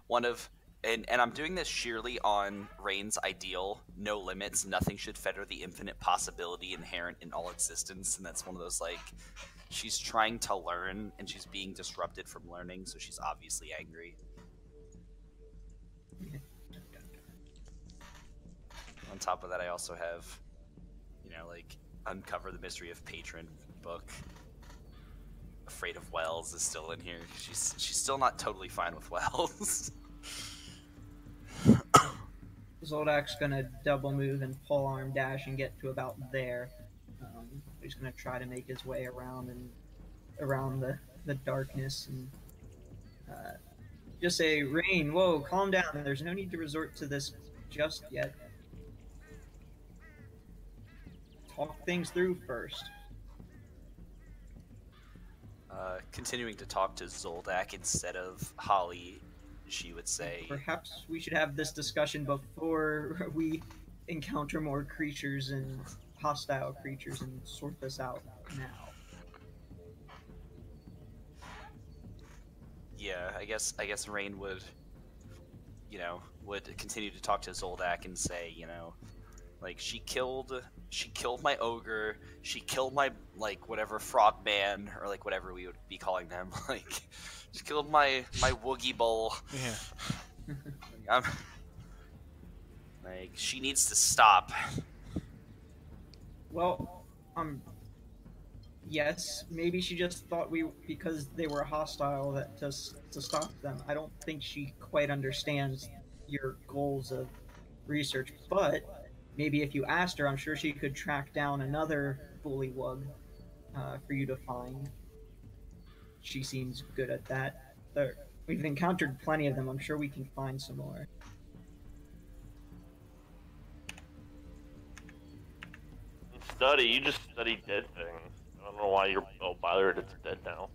one of and I'm doing this sheerly on Rain's ideal, no limits, nothing should fetter the infinite possibility inherent in all existence, and that's one of those like she's trying to learn and she's being disrupted from learning, so she's obviously angry. On top of that, I also have, like Uncover the Mystery of Patron book. Afraid of Wells is still in here. She's still not totally fine with Wells. Zoldak's gonna double move and pole arm dash and get to about there. He's gonna try to make his way around the darkness and just say, "Rain, whoa, calm down. There's no need to resort to this just yet. Talk things through first." Continuing to talk to Zoldak instead of Holly, she would say, "Perhaps we should have this discussion before we encounter more creatures and hostile creatures and sort this out now." Yeah, I guess Rain would, would continue to talk to Zoldak and say, like she killed my ogre, she killed my like whatever frog man or like whatever we would be calling them, like she killed my woogie bowl. Yeah. I'm, like she needs to stop. Well, yes, maybe she just thought because they were hostile that to stop them. I don't think she quite understands your goals of research, but maybe if you asked her, I'm sure she could track down another bullywug for you to find. She seems good at that. We've encountered plenty of them. I'm sure we can find some more. You just study dead things. I don't know why you're so bothered it's dead now.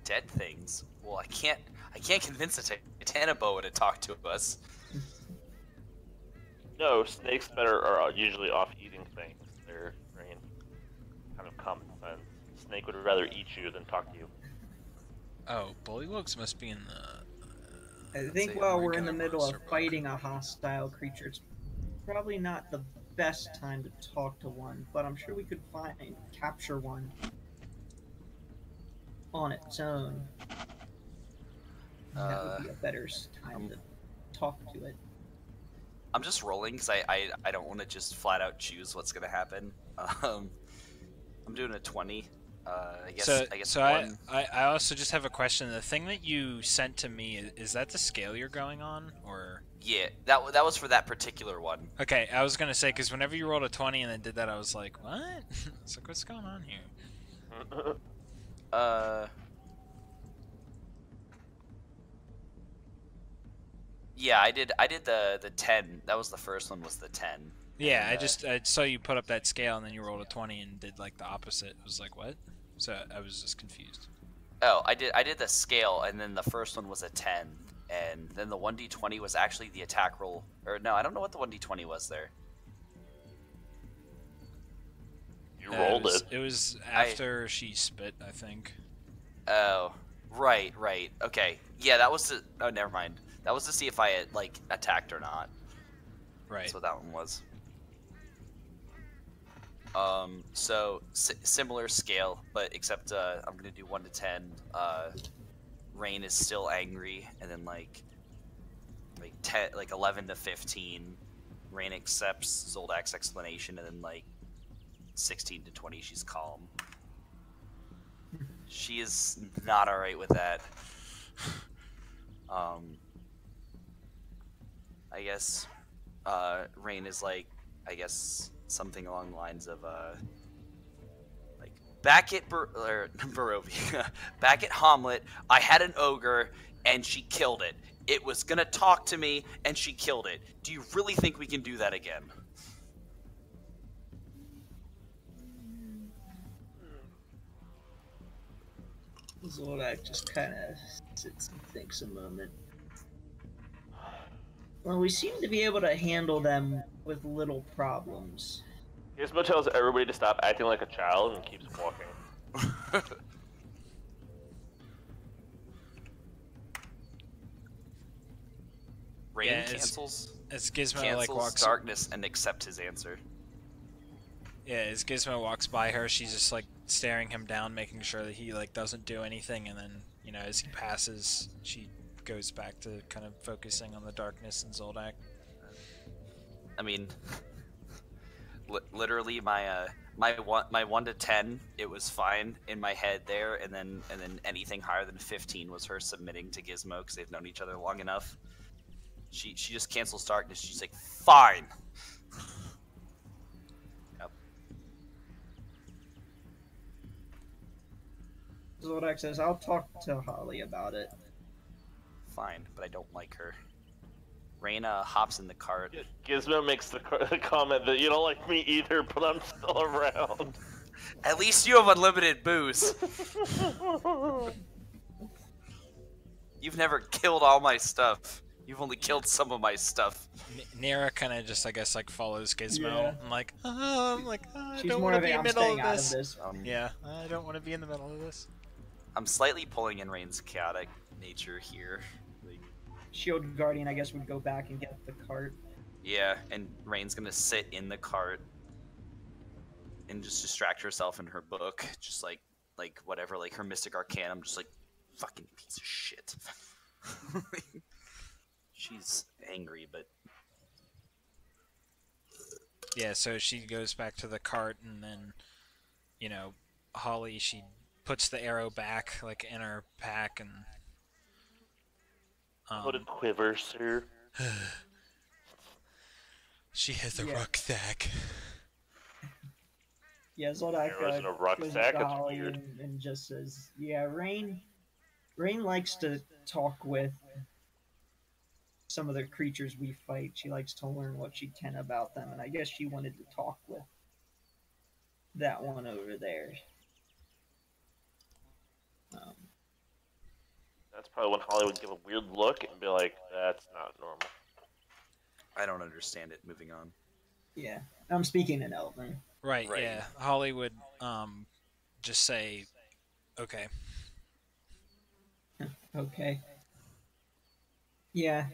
Dead things? Well, I can't convince a Titanoboa to talk to us. No, snakes are usually off eating things. They're kind of common sense. Snake would rather eat you than talk to you. Oh, bullywugs must be in the. I think while we're in the middle of fighting a hostile creature, it's probably not the best time to talk to one, but I'm sure we could capture one on its own. That would be a better time to talk to it. I'm just rolling because I don't want to just flat out choose what's gonna happen. Um, I'm doing a 20. I guess So one. I also just have a question. The thing that you sent to me, is that the scale you're going on, or? Yeah, that was for that particular one. Okay, I was gonna say, because whenever you rolled a 20 and then did that, I was like, what? It's like, what's going on here? Uh. Yeah, I did the 10. That was the first one. Was the 10. Yeah, And, I saw you put up that scale and then you rolled a 20 and did like the opposite. I was like, what? So I was just confused. Oh, I did the scale, and then the first one was a 10, and then the 1d20 was actually the attack roll. Or no, I don't know what the 1d20 was there. You rolled it. It was after she spit, I think. Oh, right. Okay, yeah, that was to. Oh, never mind. That was to see if I had like attacked or not. Right. That's what that one was. So similar scale, but except I'm gonna do 1 to 10. Rain is still angry, and then like 10, like 11 to 15, Rain accepts Zoldak's explanation, and then like 16 to 20, she's calm. She is not all right with that. I guess Rain is like, I guess something along the lines of like back at Barovia, back at Hamlet, I had an ogre and she killed it. It was gonna talk to me and she killed it. Do you really think we can do that again? Zoldak just kind of sits and thinks a moment. Well, we seem to be able to handle them with little problems. Gizmo tells everybody to stop acting like a child and keeps walking. Rain Yeah, cancels As Gizmo like walks darkness and accepts his answer. Yeah, as Gizmo walks by her, she's just like staring him down, making sure that he like doesn't do anything, and then, you know, as he passes, she goes back to kind of focusing on the darkness and Zoldak. I mean, literally my 1 to 10, it was fine in my head there, and then anything higher than 15 was her submitting to Gizmo because they've known each other long enough. She just cancels darkness. She's like, fine. Yep. Zoldak says, I'll talk to Holly about it. Fine, but I don't like her. Raina hops in the cart. Gizmo makes the comment that you don't like me either, but I'm still around. At least you have unlimited booze. You've never killed all my stuff. You've only killed some of my stuff. Nera kind of just, I guess, like follows Gizmo. Yeah. I'm like, I She's don't more want of to be a in I'm the middle staying of out this. of this. Yeah, I don't want to be in the middle of this. I'm slightly pulling in Rain's chaotic nature here. Like, Shield Guardian, I guess, would go back and get the cart. yeah, and Rain's gonna sit in the cart and just distract herself in her book, just like whatever, like her Mystic Arcanum, just like fucking piece of shit. She's angry, but Yeah, so she goes back to the cart, and then, you know, Holly, she puts the arrow back, like, in her pack, and... Put a quiver, sir. She has a Yeah. rucksack. Yeah, Zoldak Arrows in a goes rucksack, to that's Holly weird. and just says, yeah, Rain likes to talk with some of the creatures we fight. She likes to learn what she can about them, and I guess she wanted to talk with that one over there. That's probably when Holly would give a weird look and be like, that's not normal. I don't understand it. Moving on. Yeah, I'm speaking in Elven. Right, Right. yeah. Holly would, just say, okay. Okay. Yeah.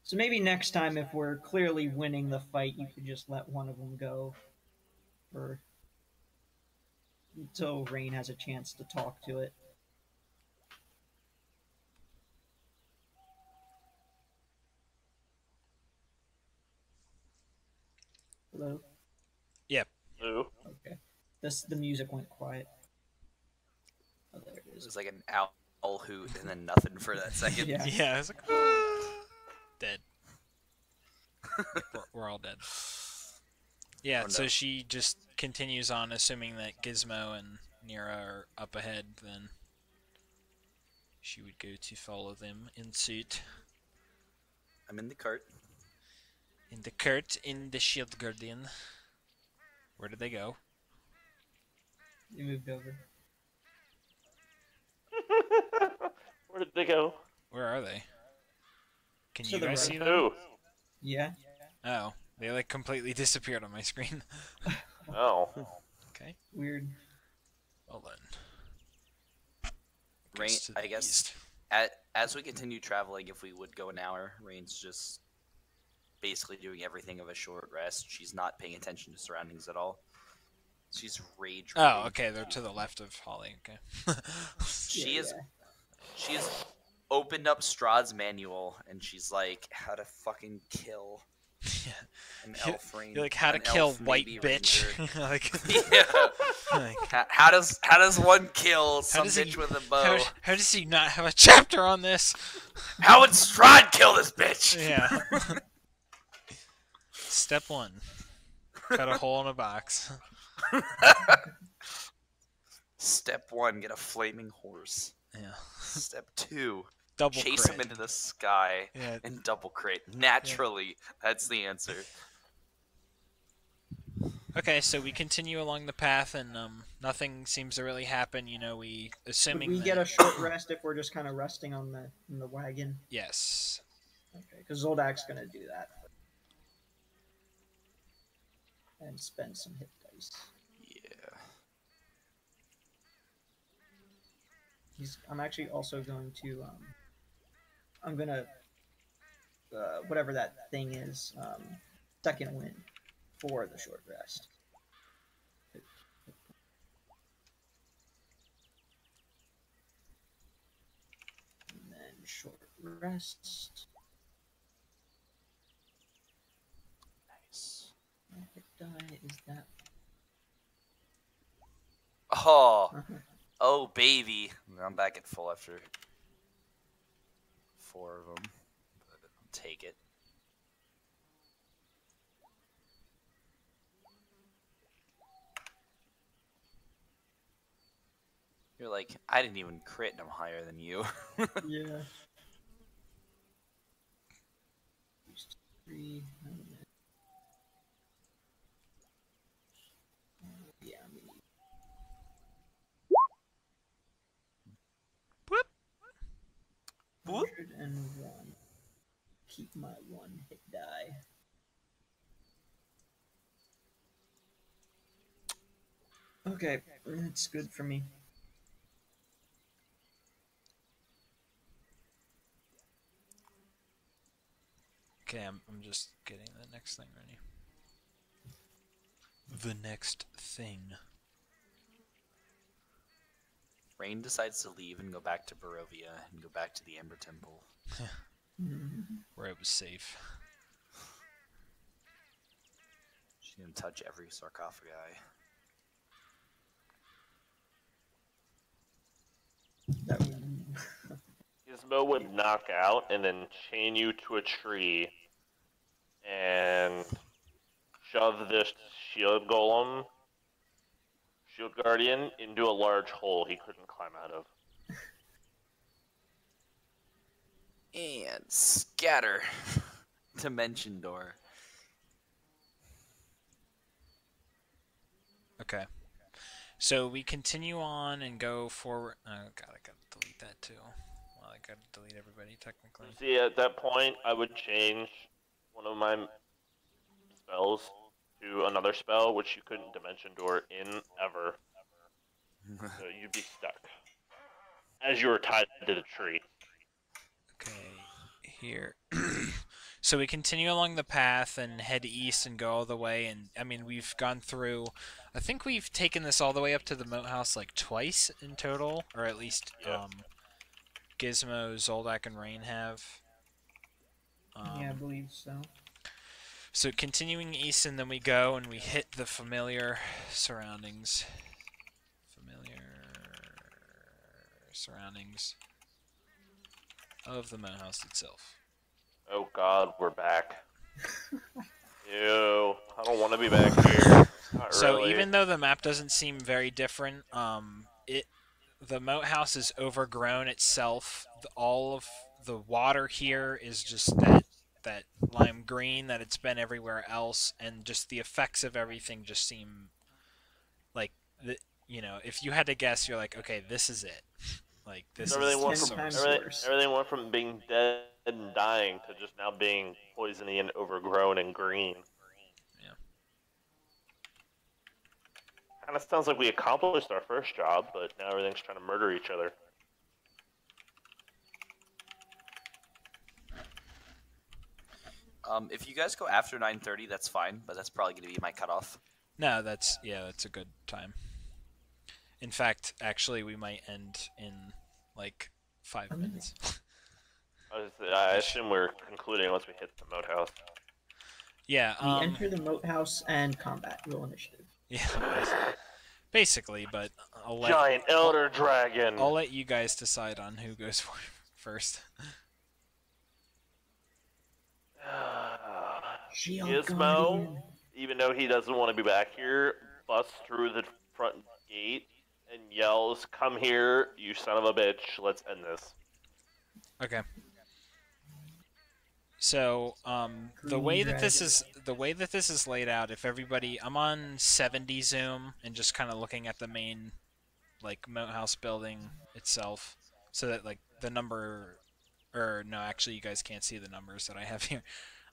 So maybe next time, if we're clearly winning the fight, you could just let one of them go, or until Rain has a chance to talk to it. Hello. Yep. Ooh. Okay. The music went quiet. Oh, there it It is. was like an owl hoot and then nothing for that second. Yeah. Yeah, I was like, dead. We're all dead. Yeah, Oh, so no. she just continues on, assuming that Gizmo and Nira are up ahead, then she would go to follow them in suit. I'm in the cart. In the cart, in the Shield Guardian. Where did they go? You moved over. Where did they go? Where are they? Can To you the guys right. see them? Who? Yeah. Oh, they like completely disappeared on my screen. Oh. Okay, Weird. well then. Rain, Goes to the I guess, east. as we continue traveling, if we would go an hour, Rain's just basically doing everything of a short rest. She's not paying attention to surroundings at all. She's rage. Oh, okay, they're to the left of Holly. Okay. She's opened up Strahd's manual and she's like, how to fucking kill Yeah. an elf ranger. You're like, how to kill white bitch. like, Yeah. like, How does one kill some does bitch he- with a bow? how does he not have a chapter on this? How would Strahd kill this bitch? Yeah. Step 1. Cut a hole in a box. Step 1, get a flaming horse. Yeah. Step 2, Double chase crit. him into the sky Yeah. and double crit. Naturally, that's the answer. Okay, so we continue along the path, and nothing seems to really happen. You know, Would assuming we that, get a short rest if we're just kind of resting on the wagon? yes. Okay, because Zoldak's gonna do that. And spend some hit dice. Yeah. I'm actually also going to I'm gonna whatever that thing is, second wind for the short rest. And then short rest. Nice. My hit die is that. Oh, oh baby. I'm back at full after 4 of them. But I'll take it. You're like, I didn't even crit and I'm higher than you. Yeah. Used 3. Yeah, I mean, Whoop. 101. Keep my 1 hit die. Okay, that's good for me. Okay, I'm just getting the next thing ready. The next thing. Rain decides to leave and go back to Barovia and go back to the Amber Temple. Where it was safe. She's gonna touch every sarcophagi. That would... Gizmo would knock out and then chain you to a tree and shove this shield golem, shield guardian, into a large hole he couldn't climb out of. And scatter. Dimension door. Okay. So we continue on and go forward. Oh god, I gotta delete that too. Well, I gotta delete everybody technically. See, at that point, I would change one of my spells to another spell, which you couldn't dimension door in ever. So you'd be stuck. As you were tied to the tree. Okay, here. So we continue along the path and head east and go all the way. And I mean, we've gone through. I think we've taken this all the way up to the Moathouse like twice in total, or at least Yeah. Gizmo, Zoldak, and Rain have. yeah, I believe so. So continuing east, and then we go and we hit the familiar surroundings. Of the Moathouse itself. Oh God, we're back. Ew, I don't want to be back here. Not So really. even though the map doesn't seem very different, the Moathouse is overgrown itself. All of the water here is just that lime green that it's been everywhere else, and just the effects of everything just seem like if you had to guess, you're like, okay, this is it. Like this everything is went the from source. everything went from being dead and dying to just now being poisony and overgrown and green. Yeah. Kind of sounds like we accomplished our first job, but now everything's trying to murder each other. If you guys go after 9:30, that's fine, but that's probably going to be my cutoff. No, that's a good time. In fact, actually, we might end in like 5 minutes. I assume we're concluding once we hit the Moathouse. Yeah. We enter the Moathouse and combat. Roll initiative. Yeah. Basically, but Giant elder dragon. I'll let you guys decide on who goes first. Gizmo, even though he doesn't want to be back here, busts through the front gate and yells, "Come here, you son of a bitch! Let's end this." Okay. So, the way that this is laid out, if everybody, I'm on 70 zoom and just kind of looking at the main, like, Moathouse building itself, so that like the number, or no, actually you guys can't see the numbers that I have here.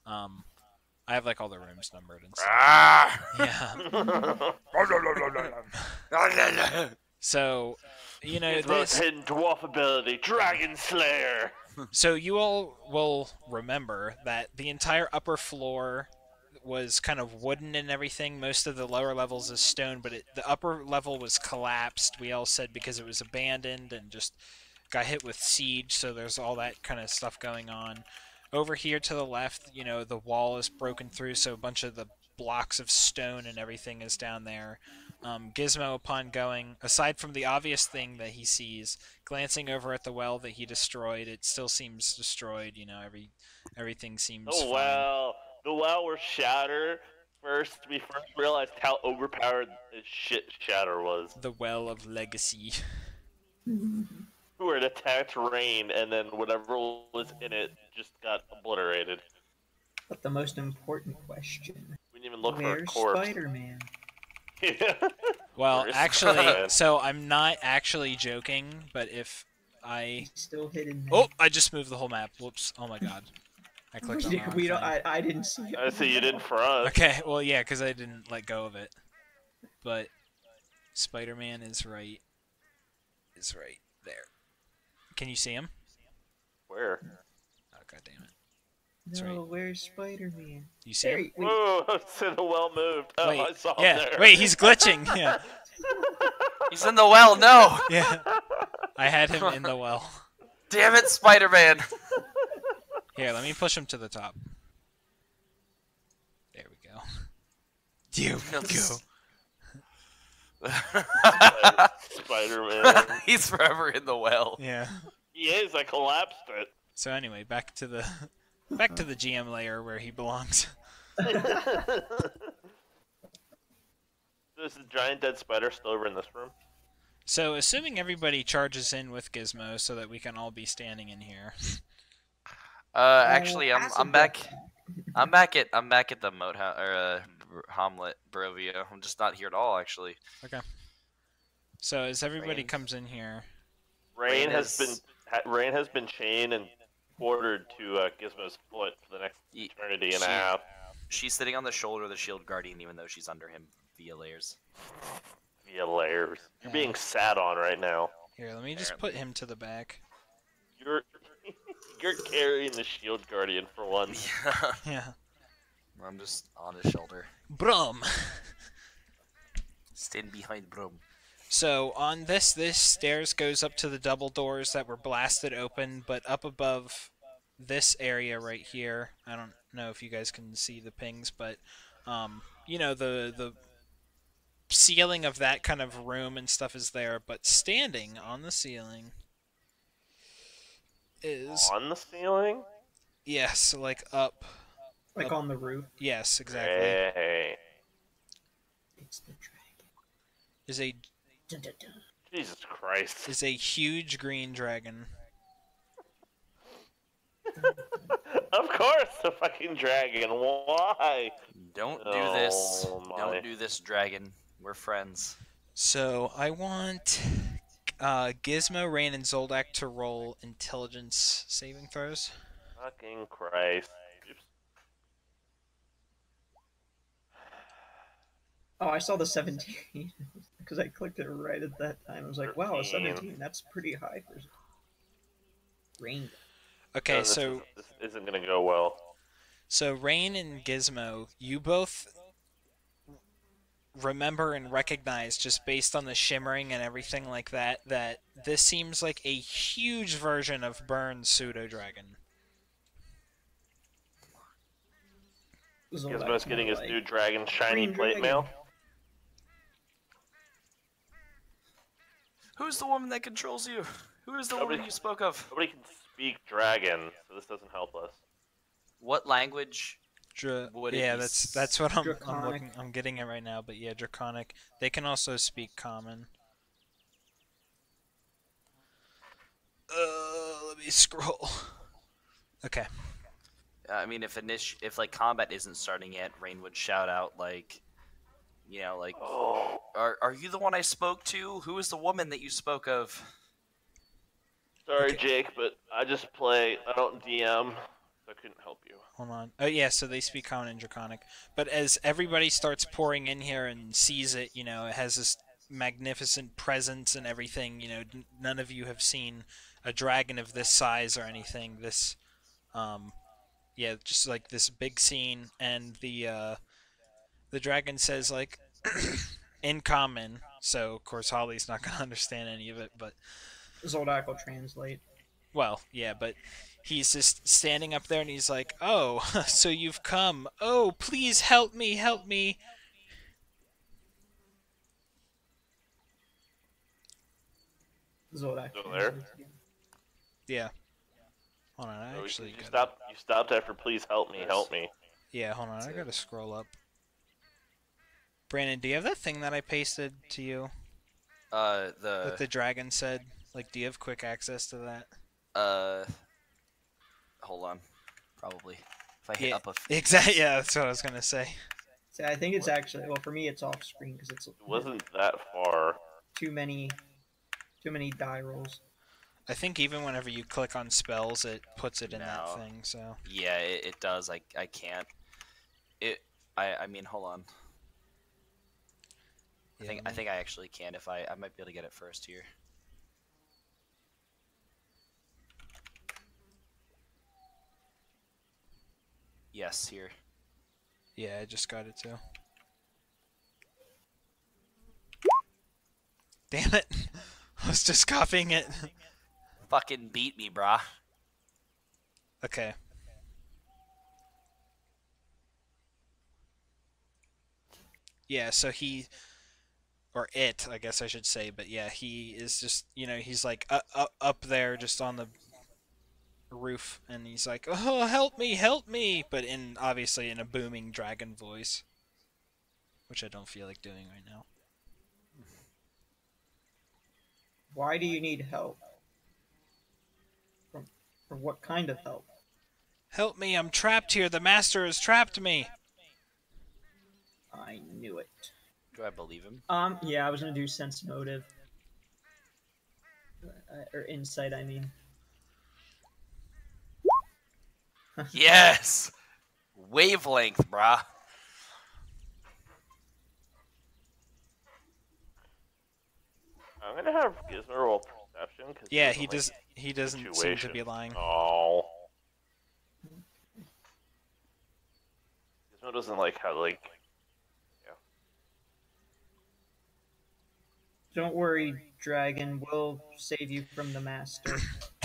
I have like all the rooms numbered and stuff. Yeah. So, this hidden dwarf ability, Dragon Slayer. So you all will remember that the entire upper floor was kind of wooden and everything. Most of the lower levels is stone, but the upper level was collapsed. We all said because it was abandoned and just got hit with siege. So there's all that kind of stuff going on. Over here to the left, the wall is broken through, so a bunch of the blocks of stone and everything is down there. Gizmo, upon going, aside from the obvious thing that he sees, glancing over at the well that he destroyed, it still seems destroyed. Everything seems fine. Wow, the well was Shatter. We first realized how overpowered this shit Shatter was. The Well of Legacy. Who had attacked Rain, and then whatever was in it just got obliterated. But the most important question: we didn't even look where's for a corpse. Spider-Man? Yeah. Well, actually, so I'm not actually joking, but if I... He's still hidden. Oh, I just moved the whole map. Whoops. Oh my god. I clicked on the wrong thing. I didn't see it. I see you didn't for us. Okay, well, yeah, because I didn't let go of it. But Spider-Man is right there. Can you see him? Where? Oh, god damn it. No, right. where's Spider-Man? You see him? Whoa, so the well moved. Oh, Wait, I saw yeah. him there. Wait, he's glitching. Yeah. He's in the well, no! Yeah. I had him in the well. Damn it, Spider-Man! Here, let me push him to the top. There we go. You go. Spider-Man. He's forever in the well. Yeah. He is, I collapsed it. So anyway, back to the GM layer where he belongs. Is the giant dead spider still over in this room? So assuming everybody charges in with Gizmo so that we can all be standing in here. Actually, I'm back at the Moathouse or Hamlet Barovia. I'm just not here at all, actually. Okay. So as everybody comes in here, Rain has been chained and quartered to Gizmo's foot for the next eternity and a half. She's sitting on the shoulder of the shield guardian, even though she's under him via layers. Via layers. You're being sat on right now. Here, let me just put him to the back. You're carrying the shield guardian for once. Yeah. I'm just on his shoulder. Brum. Stand behind Brum. So on this stairs goes up to the double doors that were blasted open, but up above this area right here. I don't know if you guys can see the pings, but the ceiling of that kind of room and stuff is there, but standing on the ceiling is On the ceiling? yes, like up. Like on the roof. Yes, exactly. Hey. It's the dragon. Is a Dun, dun, dun. Jesus Christ. is a huge green dragon. Of course, the fucking dragon. Why? Don't do this. Oh, my. Don't do this, dragon. We're friends. So I want Gizmo, Rain, and Zoldak to roll intelligence saving throws. Fucking Christ. Oops. Oh, I saw the 17 because I clicked it right at that time. I was like, wow, a 17. That's pretty high for rain. Okay, No, so this isn't gonna go well. so Rain and Gizmo, you both remember and recognize, just based on the shimmering and everything like that, that this seems like a huge version of Burn's pseudo dragon. Gizmo's getting his new dragon shiny Green plate dragon. mail. Who's the woman that controls you? Who is the woman you spoke of? Nobody can speak dragon, so this doesn't help us. What language? Would it Yeah, be that's what I'm Draconic. looking. I'm getting it right now, but yeah, Draconic. They can also speak Common. Let me scroll. Okay. I mean, if like combat isn't starting yet, Rain would shout out like, Oh, are you the one I spoke to? Who is the woman that you spoke of? sorry, Okay. Jake, but I just play. I don't DM, so I couldn't help you. Hold on. Oh yeah, so they speak Common and Draconic. But as everybody starts pouring in here and sees it, it has this magnificent presence and everything. None of you have seen a dragon of this size or anything. This, yeah, just like this big scene, and the dragon says like in Common. So of course Holly's not gonna understand any of it, but Zoldak will translate. well, yeah, but he's just standing up there and he's like, "Oh, so you've come. Oh, please help me, help me." Zoldak Still there? translates again. Yeah. Hold on, I So actually you gotta... stopped after please help me, help me. Yeah, hold on, I gotta scroll up. Brandon, do you have that thing that I pasted to you that the dragon said? Like, do you have quick access to that? Hold on, probably. If I hit Yeah, up a exactly. Yeah, that's what I was gonna say. See, I think it's actually for me it's off screen because it's It wasn't that far. too many die rolls. I think even whenever you click on spells, it puts it in that No. thing. So Yeah, it does. I can't. I mean, hold on. yeah, I think I actually can. If I might be able to get it first here. Yes, here. yeah, I just got it too. Damn it! I was just copying it. Fucking beat me, brah. Okay. Yeah, so he, or it, I guess I should say, but yeah, he is just, he's like up there just on the roof, and he's like, "Oh, help me!" But obviously in a booming dragon voice, which I don't feel like doing right now. Why do you need help? For what kind of help? Help me! I'm trapped here. The master has trapped me. I knew it. Do I believe him? Yeah, I was gonna do sense motive. Or insight, I mean. Yes! Wavelength, brah. I'm gonna have Gizmo roll perception. Cause Yeah, he doesn't, like, he doesn't seem to situation. be lying. Oh. Gizmo doesn't like how, like... Yeah. Don't worry, dragon. We'll save you from the master.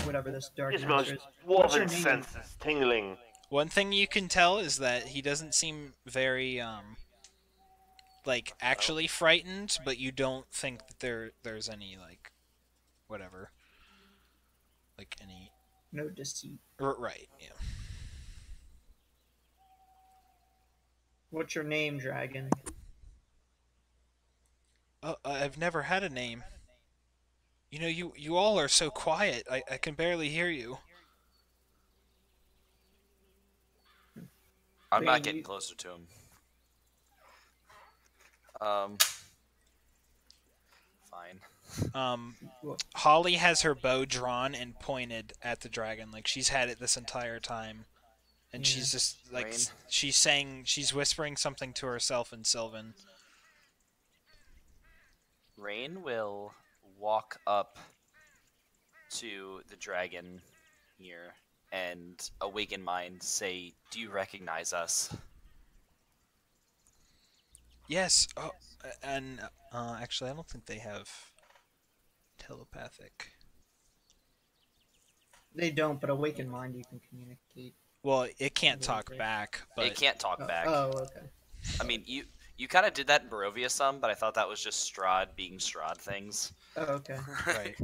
whatever this dark Gizmo's master is. What's your dwarven name? senses tingling. One thing you can tell is that he doesn't seem very like actually frightened, but you don't think that there's any like whatever, like any No deceit. right, yeah. What's your name, dragon? I've never had a name. You know, you all are so quiet. I can barely hear you. I'm not Rain, getting you- closer to him. Fine. What? Holly has her bow drawn and pointed at the dragon, like she's had it this entire time, and Yeah. she's just like Rain. she's whispering something to herself in Sylvan. Rain will walk up to the dragon here and awaken mind say, "Do you recognize us?" Yes. Oh, and actually, I don't think they have telepathic. They don't, but awakened mind you can communicate. Well, it can't Little talk bit. back, but It can't talk back. Oh, okay. I mean, you kind of did that in Barovia some, but I thought that was just Strahd being Strahd things. Oh, okay. right.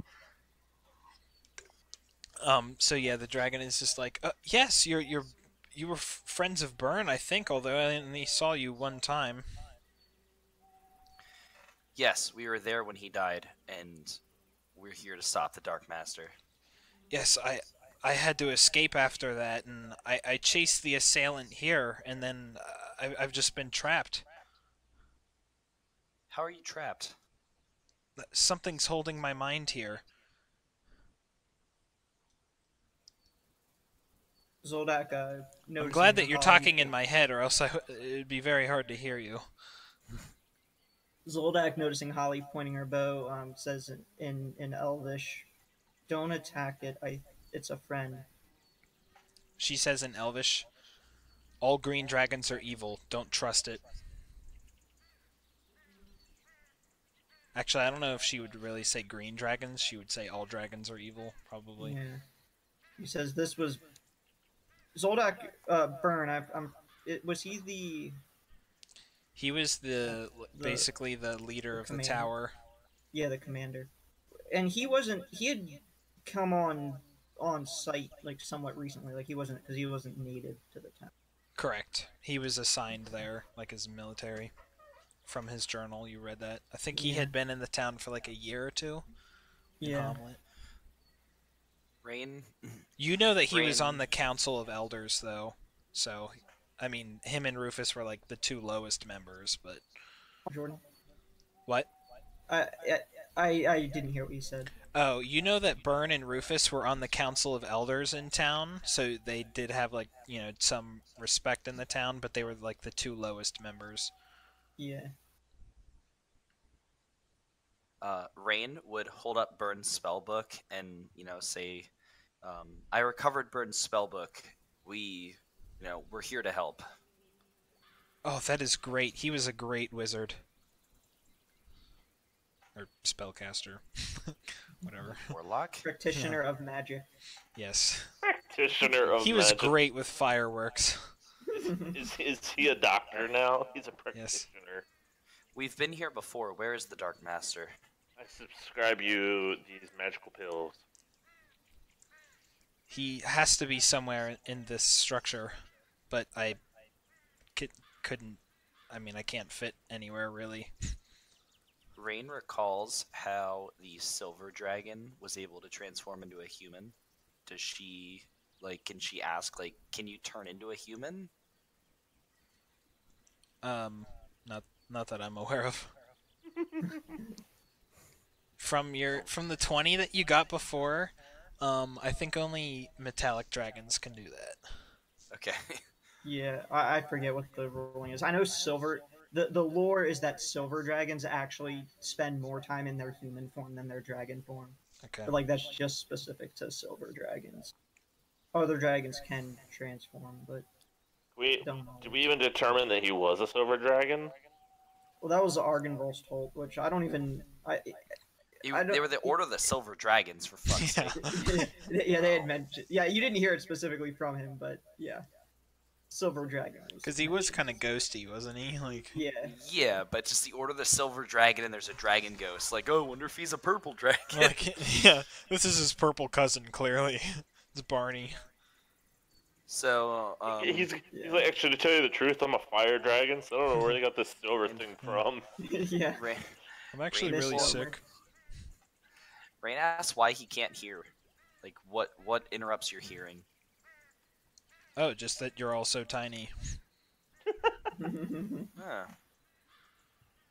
So yeah, the dragon is just like, yes, you were friends of Byrne, I think, although I only saw you one time. Yes, we were there when he died, and we're here to stop the Dark Master. Yes, I had to escape after that, and I chased the assailant here, and then I've just been trapped. How are you trapped? Something's holding my mind here. Zoldak, I'm noticing glad that you're Holly- talking in my head, or else it'd be very hard to hear you. Zoldak, noticing Holly pointing her bow, says in Elvish, "Don't attack it. It's a friend." She says in Elvish, all green dragons are evil. Don't trust it. Actually, I don't know if she would really say green dragons. She would say all dragons are evil, probably. Yeah. He says this was Zoldak. Byrne. Was he the? He was basically the leader of the commander. tower. Yeah, the commander. And he wasn't. He had come on site like somewhat recently. Like he wasn't because he wasn't native to the town. Correct. He was assigned there, like as military. From his journal, you read that. I think he Yeah. had been in the town for like a year or two. In Yeah. Hamlet. Rain? You know that he was Rain. on the Council of Elders, though. So, I mean, him and Rufus were like the two lowest members, but... Jordan. What? I didn't hear what you said. Oh, you know that Byrne and Rufus were on the Council of Elders in town, so they did have, like, you know, some respect in the town, but they were, like, the two lowest members. Yeah. Rain would hold up Byrne's spellbook and, say, I recovered Byrne's spellbook. We're here to help. Oh, that is great. He was a great wizard. Or spellcaster. Whatever. Warlock? Practitioner of magic. Yes. Practitioner of He was magic. great with fireworks. Is he a doctor now? He's a Yes. practitioner. We've been here before. Where is the Dark Master? I subscribe you these magical pills. He has to be somewhere in this structure, but I couldn't. I mean, I can't fit anywhere really. Rain recalls how the silver dragon was able to transform into a human. Does she, can she ask, can you turn into a human? Not that I'm aware of. From the 20 that you got before, I think only metallic dragons can do that. Okay. Yeah, I forget what the ruling is. I know silver. The lore is that silver dragons actually spend more time in their human form than their dragon form. Okay. But that's just specific to silver dragons. Other dragons can transform, but don't know. Did we even determine that he was a silver dragon? Well, that was Argenvol's told, which I don't even. They were the Order of the Silver Dragons, for fuck's Yeah. sake. Yeah, they had mentioned. Yeah, you didn't hear it specifically from him, but yeah, Silver Dragon. Because he was kind of ghosty, wasn't he? Like, Yeah. Yeah, but just the Order of the Silver Dragon, and there's a dragon ghost. Like, oh, wonder if he's a purple dragon. yeah, this is his purple cousin, clearly. It's Barney. So, he's like, actually, to tell you the truth, I'm a fire dragon, so I don't know where they got this silver thing from. Yeah. Rain, I'm actually Rain really is sick. Rain asks why he can't hear. Like, what interrupts your hearing? Oh, just that you're all so tiny. Huh.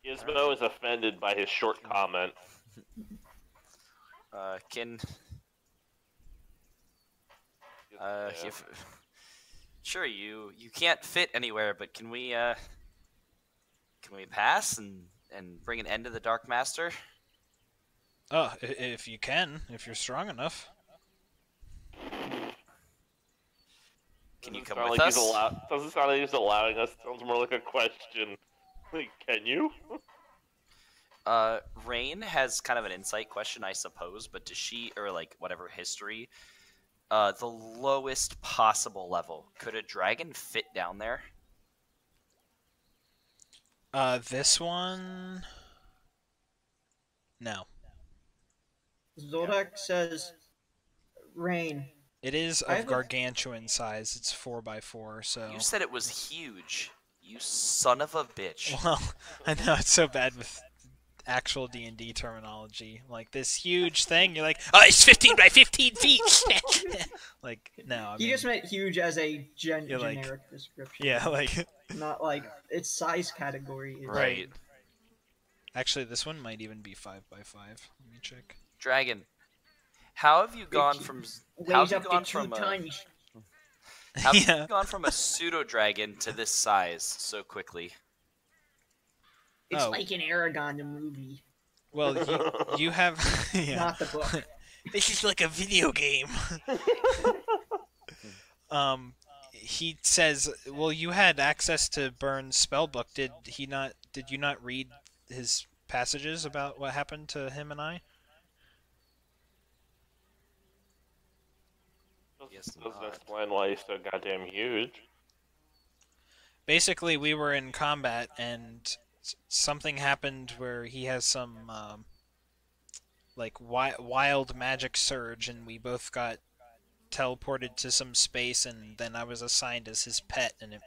Gizmo is offended by his short comment. Can if sure you can't fit anywhere, but can we pass and bring an end to the Dark Master? Oh, if you can, if you're strong enough. Can you Doesn't come sound with like us? Doesn't sound like he's allowing us. Sounds more like a question. Like, can you? Rain has kind of an insight question, I suppose, but does she, or like whatever history, the lowest possible level, could a dragon fit down there? This one... No. Zoldak says, Rain. It is I of have a- gargantuan size. It's 4x4, so... You said it was huge. You son of a bitch. Well, I know, it's so bad with actual D&D terminology. Like, this huge thing, you're like, oh, it's 15 by 15 feet! Like, no, I He mean... just meant huge as a Yeah, like- generic description. Yeah, like... Not like its size category is. Right. Actually, this one might even be 5x5. Let me check. Dragon, how have you gone from how Weighs have you up gone to 2 from a, tons. how have Yeah. you gone from a pseudo dragon to this size so quickly? It's Oh. like an Aragon the movie, Well, you have... yeah. not the book. This is like a video game. He says, well, you had access to Byrne's spellbook. Did you not read his passages about what happened to him and I? Yes, Doesn't not. explain why he's so goddamn huge. Basically, we were in combat, and something happened where he has some, like, wild magic surge, and we both got teleported to some space, and then I was assigned as his pet, and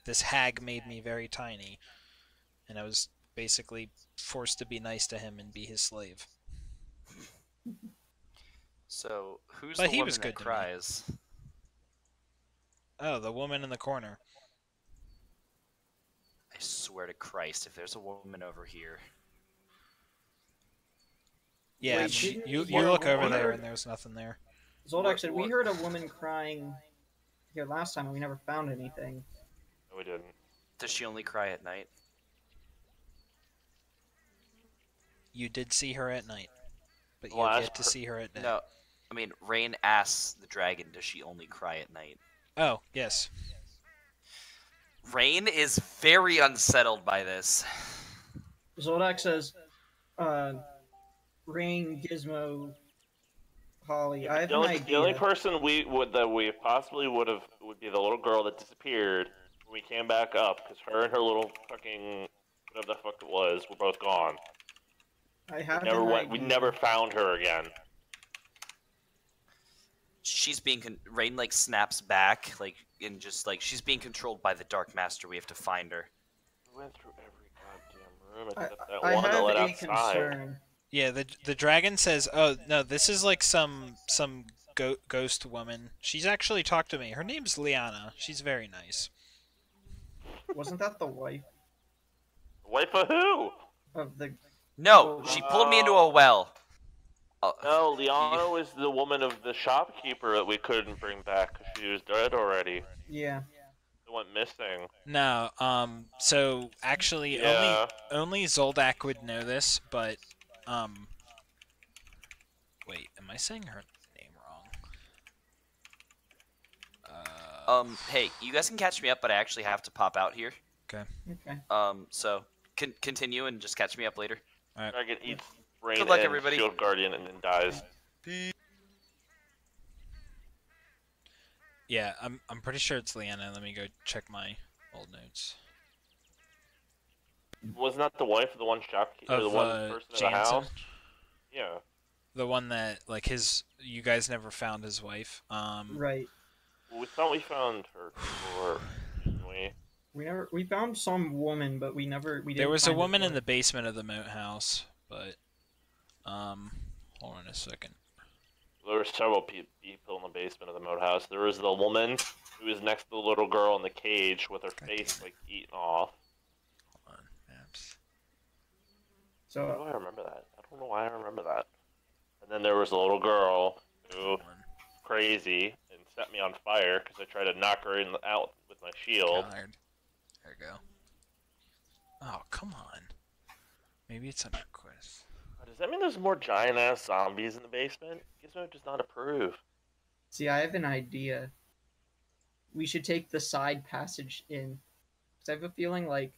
this hag made me very tiny, and I was basically forced to be nice to him and be his slave. So who's But the he woman was that good to me. cries? Oh, the woman in the corner. I swear to Christ, if there's a woman over here. Yeah, Wait, didn't you we hear look a over there, woman? and there's nothing there. Zoldak said, What- we heard a woman crying here last time and we never found anything. No, we didn't. Does she only cry at night? You did see her at night, but you Well, have as yet to per- see her at day. No. I mean, Rain asks the dragon, does she only cry at night? Oh, yes. Rain is very unsettled by this. Zoldak says, Rain, Gizmo, Holly. I have The an only idea. person that we possibly would be the little girl that disappeared when we came back up, because her and her little fucking whatever the fuck it was were both gone. I have Never an went. We idea. never found her again. She's being Rain like snaps back, like and just like she's being controlled by the Dark Master. We have to find her. We went through every goddamn room I, except that I one that have led a outside. concern. Yeah, the dragon says, "Oh no, this is like some ghost woman. She's actually talked to me. Her name's Liana. She's very nice." Wasn't that the wife Wife of who? of the? No, she pulled me into a well. No, Liana was the woman of the shopkeeper that we couldn't bring back because she was dead already. Yeah. It went missing. No, so actually Yeah. only Zoldak would know this, but wait, am I saying her name wrong? Hey, you guys can catch me up, but I actually have to pop out here. Okay. So continue and just catch me up later. Dragon eats Rain Good luck, and everybody. Shield Guardian and then dies. Yeah, I'm pretty sure it's Leanna. Let me go check my old notes. Wasn't that the wife of the one shopkeeper, or the Of one person in the Jansen, house? Yeah. the one that like you guys never found his wife. Right. Well, we thought we found her before, didn't we? We found some woman, but we didn't. There was a find his woman in wife. the basement of the Moathouse, but hold on a second. There were several people in the basement of the Moathouse. There was the woman who was next to the little girl in the cage with her face like eaten off. Hold on, maps. Why do So I remember that? I don't know why I remember that. And then there was a little girl who Hold on. crazy and set me on fire because I tried to knock her out with my shield. Callard. There we go. Oh, come on. Maybe it's under quest. Does that mean there's more giant ass zombies in the basement? Gizmo does not approve. see, I have an idea. We should take the side passage in. Cause I have a feeling like,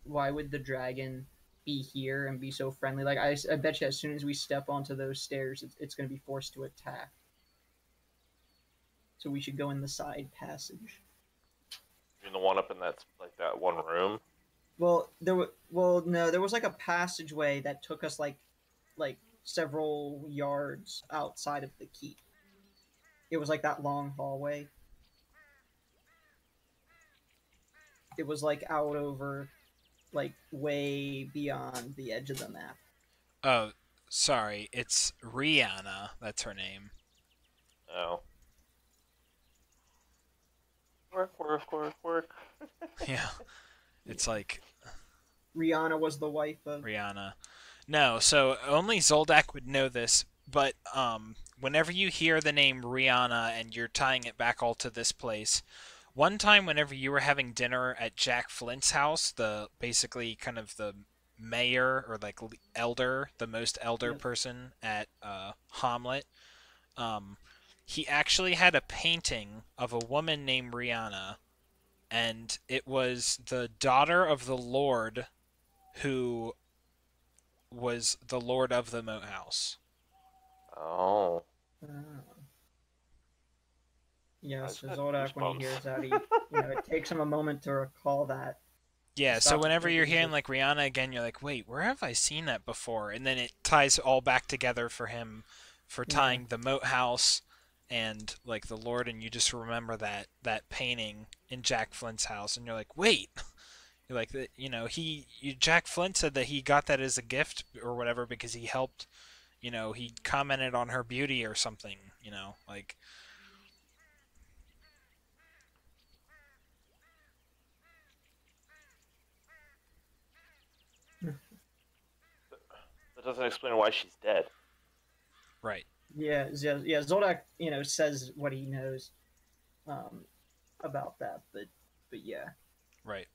why would the dragon be here and be so friendly? Like I bet you, as soon as we step onto those stairs, it's going to be forced to attack. So we should go in the side passage. You mean the one up in that one room? Well, no, there was like a passageway that took us like several yards outside of the keep. It was like that long hallway. It was like out over, like way beyond the edge of the map. Oh, sorry. It's Rihanna. That's her name. Oh. Work. Yeah. It's like Rihanna was the wife of. Rihanna. No, so only Zoldak would know this, but whenever you hear the name Rihanna and you're tying it back all to this place, one time whenever you were having dinner at Jack Flint's house, the basically kind of the mayor or like elder, the most elder Yep. person at Hamlet, he actually had a painting of a woman named Rihanna, and it was the daughter of the Lord who was the Lord of the Moathouse. Oh. Yeah, I so just had Zoldak, when he goosebumps. hears that, it takes him a moment to recall that. Yeah, so Stop whenever you're thinking hearing that- like Rihanna again, you're like, wait, where have I seen that before? And then it ties all back together for him for tying the Moathouse and like the Lord, and you just remember that painting in Jack Flint's house, and you're like, wait. You're like, Jack Flint said that he got that as a gift or whatever because he helped, he commented on her beauty or something, like. That doesn't explain why she's dead. Right. Yeah, Zoldak, says what he knows about that, but yeah. Right.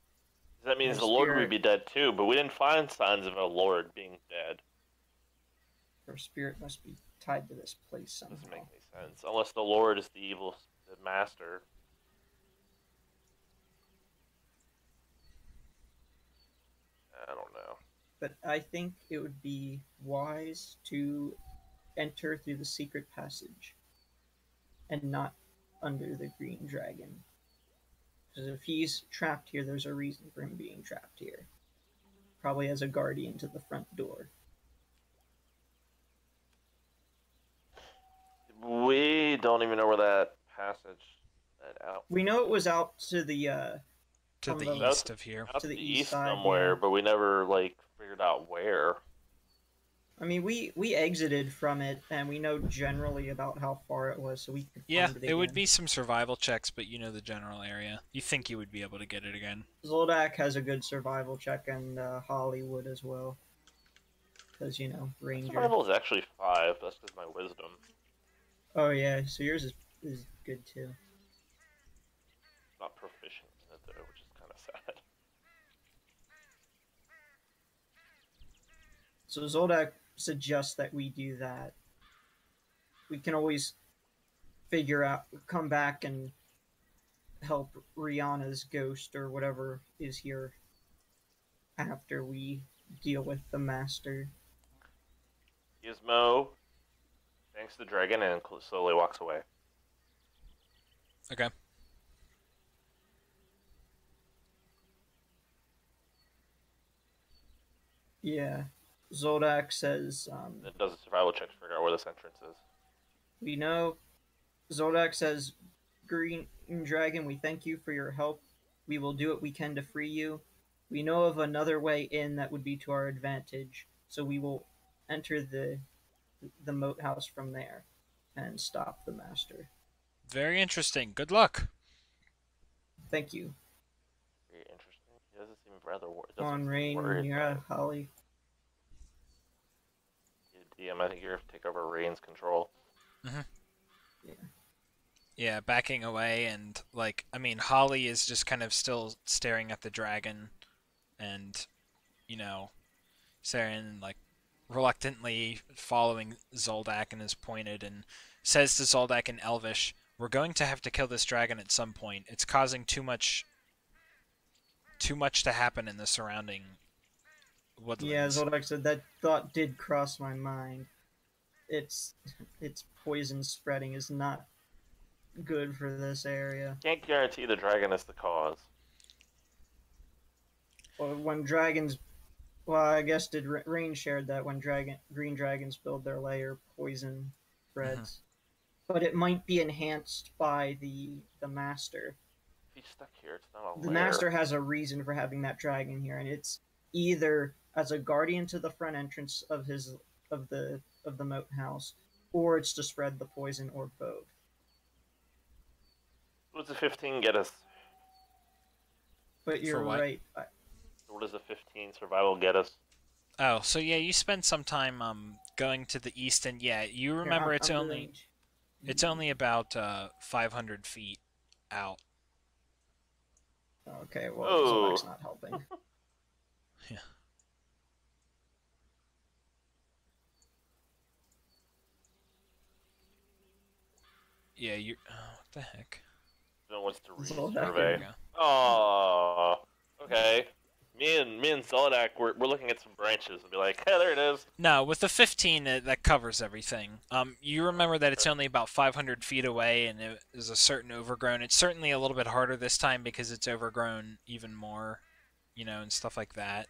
That means Her the Lord spirit- would be dead too, but we didn't find signs of a Lord being dead. Her spirit must be tied to this place somehow. Doesn't make any sense. Unless the Lord is the the master. I don't know. But I think it would be wise to enter through the secret passage and not under the green dragon. Because if he's trapped here, there's a reason for him being trapped here. Probably as a guardian to the front door. We don't even know where that passage that out. We know it was out to the To On the the- east of here. Out to to the the east east side, somewhere, yeah. but we never figured out where. I mean, we exited from it, and we know generally about how far it was, so we could Yeah, find it it would again. be some survival checks, but you know the general area. You think you would be able to get it again. Zoldak has a good survival check, and Hollywood as well. Because, Ranger. Survival is actually 5. That's because my wisdom. Oh, yeah, so yours is good, too. Not proficient in it though, which is kind of sad. So Zoldak suggests that we do that. We can always come back and help Rihanna's ghost or whatever is here after we deal with the master. Gizmo thanks the dragon and slowly walks away. Okay. Yeah. Zoldak says, It does a survival check to figure out where this entrance is. we know. Zoldak says, Green Dragon, we thank you for your help. We will do what we can to free you. We know of another way in that would be to our advantage, so we will enter the Moathouse from there and stop the Master. Very interesting. Good luck. Thank you. Very interesting. He doesn't seem rather On Rain, worried. yeah, Holly. DM, I think you're take over Rain's control. Mm-hmm. Yeah. Yeah, backing away, and like, I mean, Holly is just kind of still staring at the dragon, and Saren like reluctantly following Zoldak and is pointed and says to Zoldak in Elvish, "We're going to have to kill this dragon at some point. It's causing too much to happen in the surrounding woodlands." Yeah, Zoldak said that thought did cross my mind. Its poison spreading is not good for this area. Can't guarantee the dragon is the cause. Well, when dragons, well, I guess did Rain shared that when green dragons build their lair, poison spreads, but it might be enhanced by the master. If he's stuck here, it's not a The lair. master has a reason for having that dragon here, and it's either as a guardian to the front entrance of the Moathouse, or it's to spread the poison, or both. What does a 15 get us? But you're right. What does a 15 survival get us? Oh, so yeah, you spend some time going to the east, and yeah, you remember it's only about 500 feet out. Okay, well, Zoldak's not helping. Yeah. Yeah, you. Oh, what the heck? No one's to Zoldak. survey. Oh, okay. Me and Zoldak, we're looking at some branches and be like, hey, there it is. No, with the 15, that covers everything. You remember that it's only about 500 feet away, and it is a certain overgrown. It's certainly a little bit harder this time because it's overgrown even more, and stuff like that.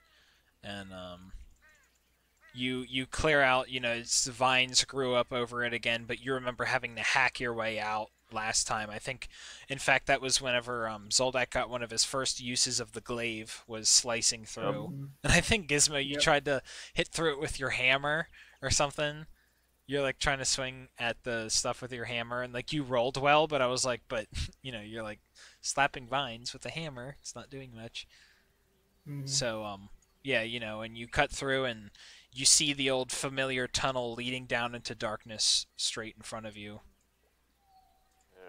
And you clear out, its vines grew up over it again, but you remember having to hack your way out last time. I think, in fact, that was whenever Zoldak got one of his first uses of the glaive, was slicing through. And I think, Gizmo, you tried to hit through it with your hammer or something. You're like trying to swing at the stuff with your hammer, and like you rolled well, but I was like, but you're like slapping vines with a hammer. It's not doing much. So yeah, and you cut through and you see the old familiar tunnel leading down into darkness straight in front of you.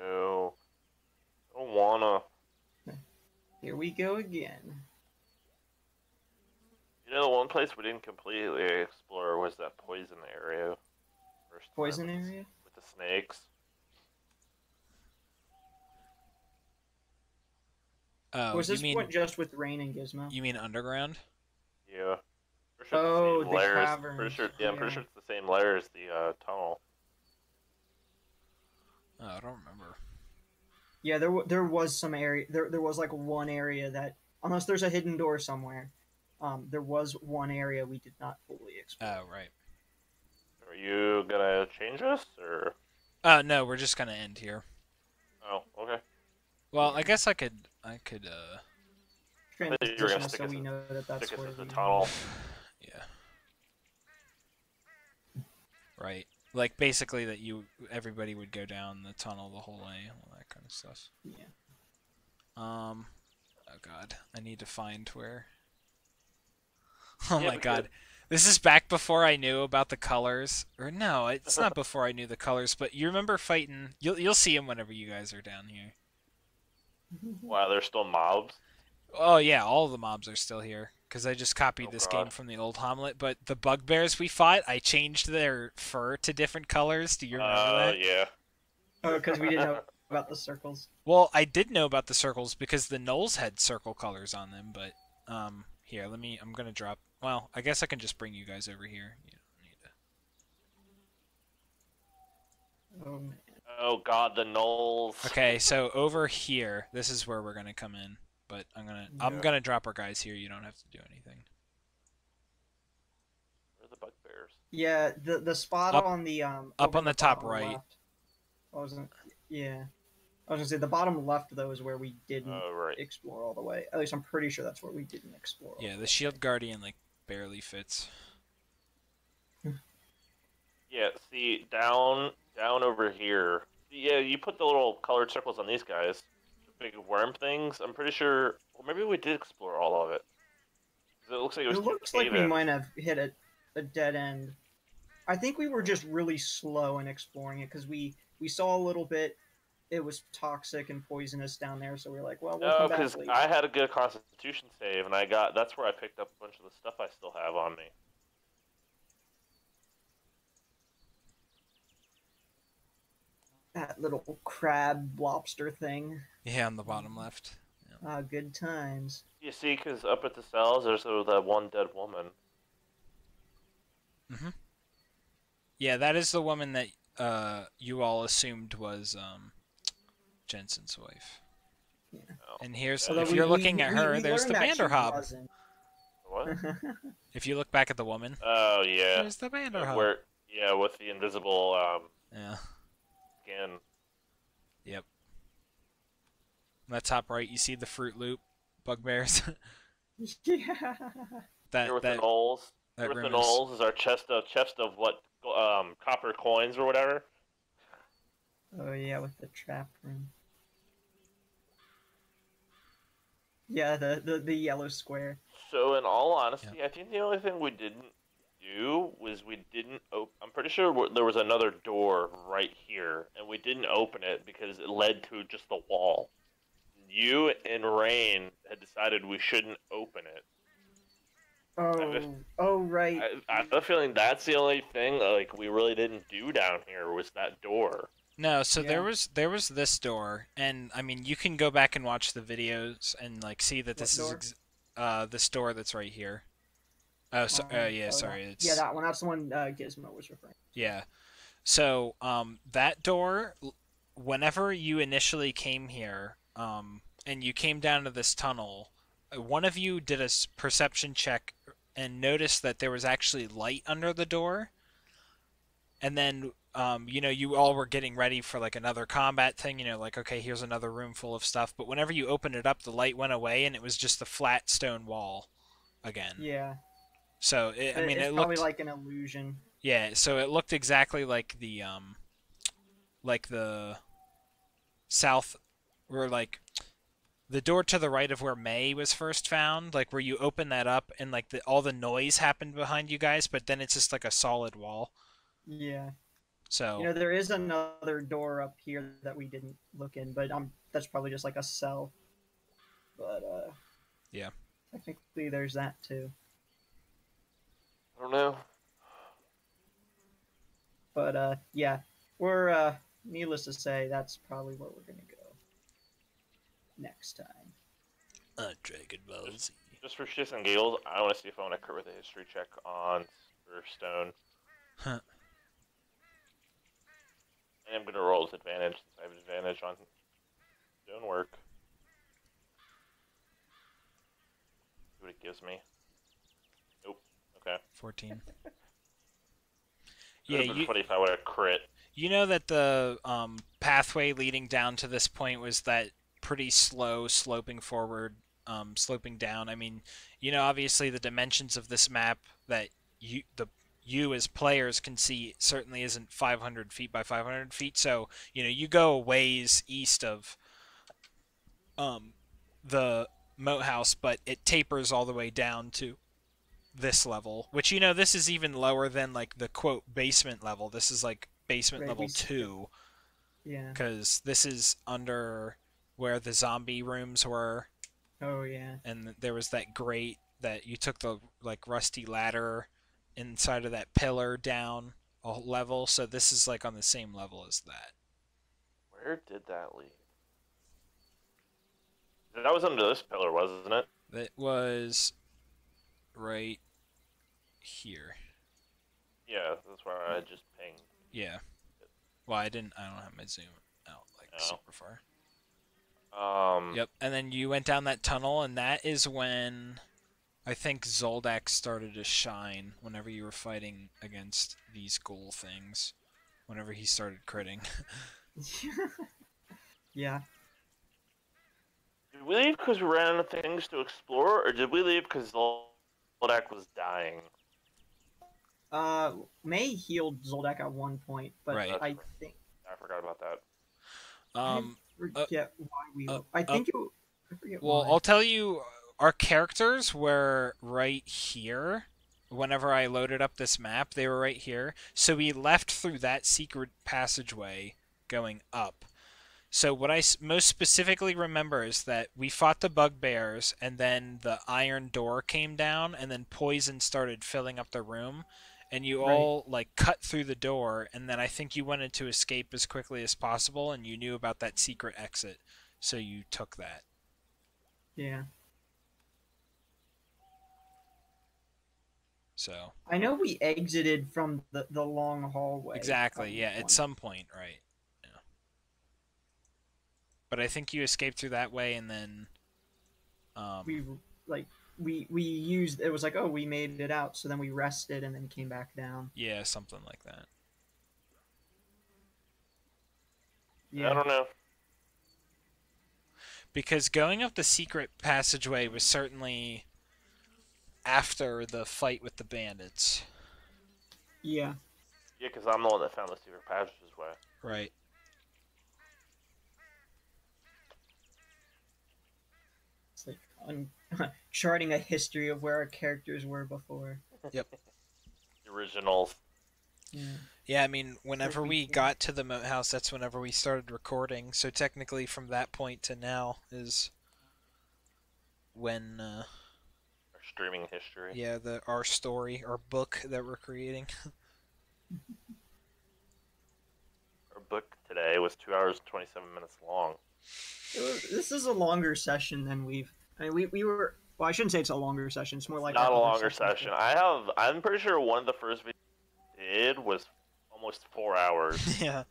No. Don't wanna. Here we go again. The one place we didn't completely explore was that poison area. Poison area? With the snakes. Oh, was this point just with Rain and Gizmo? You mean underground? Yeah. Sure the layers. cavern. I'm pretty sure it's the same layer as the tunnel. Oh, I don't remember. Yeah, there was some area. There was like one area that, unless there's a hidden door somewhere, there was one area we did not fully explore. Oh, right. Are you gonna change us, or? No, we're just gonna end here. Oh, okay. Well, I guess I could. Transition so we know that that's where the tunnel. Yeah. Right. Like basically that everybody would go down the tunnel the whole way, all that kind of stuff. Yeah. Oh god, I need to find where. Oh my god. This is back before I knew about the colors. Or no, it's not before I knew the colors, but you remember fighting. You'll see them whenever you guys are down here. Wow, there's still mobs? Oh yeah, all of the mobs are still here. Because I just copied this game from the old Hamlet. But the bugbears we fought, I changed their fur to different colors. Do you remember that? Yeah. Oh, because we didn't know about the circles. Well, I did know about the circles because the gnolls had circle colors on them. But here, I'm gonna drop. Well, I guess I can just bring you guys over here. You don't need to. Oh man. Oh god, the gnolls. Okay, so over here, this is where we're gonna come in. But I'm Yeah. gonna drop our guys here. You don't have to do anything. Where are the bugbears? Yeah, the spot Up- on the up over on in the the top bottom right. left. I wasn't. Yeah, I was gonna say the bottom left though is where we didn't Oh, right. explore all the way. At least I'm pretty sure that's where we didn't explore. All Yeah, the the shield guardian like barely fits. Yeah, see, down over here. Yeah, you put the little colored circles on these guys. The big worm things. I'm pretty sure. Well, maybe we did explore all of it. 'Cause it looks like it was It two looks like we cave-ins. might have hit a dead end. I think we were just really slow in exploring it because we saw a little bit. It was toxic and poisonous down there, so we were like, well, we'll No, come back because later. I had a good Constitution save, and that's where I picked up a bunch of the stuff I still have on me. That little crab lobster thing. Yeah, on the bottom left. Ah, good times. You see, because up at the cells, there's that one dead woman. Yeah, that is the woman that you all assumed was Jensen's wife. Yeah. Oh, And here's okay. if you're looking at her, we there's the learned that she Vanderhob. wasn't. What? If you look back at the woman, Oh yeah. there's the Vanderhob. Yeah, with the invisible Yeah. skin. Yep. On the top right, you see the Fruit Loop bugbears. Yeah. Here with the that gnolls. that Here with the room is gnolls is our chest of what copper coins or whatever. Oh yeah, with the trap room. Yeah, the yellow square. So in all honesty, I think the only thing we didn't do was we didn't open. I'm pretty sure there was another door right here, and we didn't open it because it led to just the wall. You and Rain had decided we shouldn't open it. Oh right. I have a feeling that's the only thing like we really didn't do down here was that door. No, so Yeah. there was this door, and I mean you can go back and watch the videos and like see that this What is this door that's right here. Oh, so, yeah, sorry, it's Yeah, that one. That's the one Gizmo was referring. yeah. So that door, whenever you initially came here, and you came down to this tunnel, one of you did a perception check and noticed that there was actually light under the door, and then you all were getting ready for like another combat thing, like okay, here's another room full of stuff, but whenever you opened it up, the light went away and it was just the flat stone wall again. Yeah. So It's it probably looked like an illusion. yeah, so it looked exactly like the south, or like the door to the right of where May was first found, like where you open that up and like all the noise happened behind you guys, but then it's just like a solid wall. Yeah. So There is another door up here that we didn't look in, but that's probably just like a cell. But yeah. technically there's that too. I don't know. But yeah, we're needless to say, that's probably where we're gonna go next time. Dragon Ball Z. Just for shits and giggles, I want to see if I want to crit with a history check on Stone. Huh. I am going to roll with advantage since I have advantage on stonework. See what it gives me. Nope. Okay. 14. It would have been funny if I would have crit. You know that the pathway leading down to this point was that pretty slow sloping forward, sloping down. I mean, obviously the dimensions of this map that you as players can see certainly isn't 500 feet by 500 feet. So you go a ways east of the Moathouse, but it tapers all the way down to this level, which this is even lower than like the quote basement level. This is like basement level 2. Yeah. Because this is under where the zombie rooms were. Oh yeah. And there was that grate that you took the like rusty ladder inside of that pillar down a level. So this is like on the same level as that. Where did that lead? That was under this pillar, wasn't it? That was right here. Yeah, that's where I just pinged. Yeah. Well, I don't have my zoom out like No. super far. Um, Yep, and then you went down that tunnel, and that is when I think Zoldak started to shine. Whenever you were fighting against these ghoul things, whenever he started critting. Yeah. Did we leave because we ran out of things to explore, or did we leave because Zoldak was dying? May healed Zoldak at one point, but Right. I think I forgot about that. I forget why we. I think it. I forget Well, why. I'll tell you, our characters were right here. Whenever I loaded up this map, they were right here. So we left through that secret passageway going up. So what I most specifically remember is that we fought the bugbears, and then the iron door came down, and then poison started filling up the room, and you Right. all like cut through the door, and then I think you wanted to escape as quickly as possible, and you knew about that secret exit, so you took that. Yeah. So I know we exited from the long hallway. exactly, yeah, one. at some point, right? Yeah. But I think you escaped through that way, and then We like we used it was like, oh, we made it out, so then we rested and then came back down. yeah, something like that. Yeah. I don't know. Because going up the secret passageway was certainly after the fight with the bandits. Yeah. Yeah, because I'm the one that found the secret passageway. Right. It's like charting a history of where our characters were before. Yep. The originals. Yeah. Yeah, I mean, whenever we got to the Moathouse, that's whenever we started recording. So technically, from that point to now is when, Our streaming history. yeah, our story, our book that we're creating. Our book today was 2 hours and 27 minutes long. This is a longer session than we've. I mean, we were. Well, I shouldn't say it's a longer session. It's more like Not our a other longer sessions. session. I'm pretty sure one of the first videos we did was almost 4 hours. Yeah.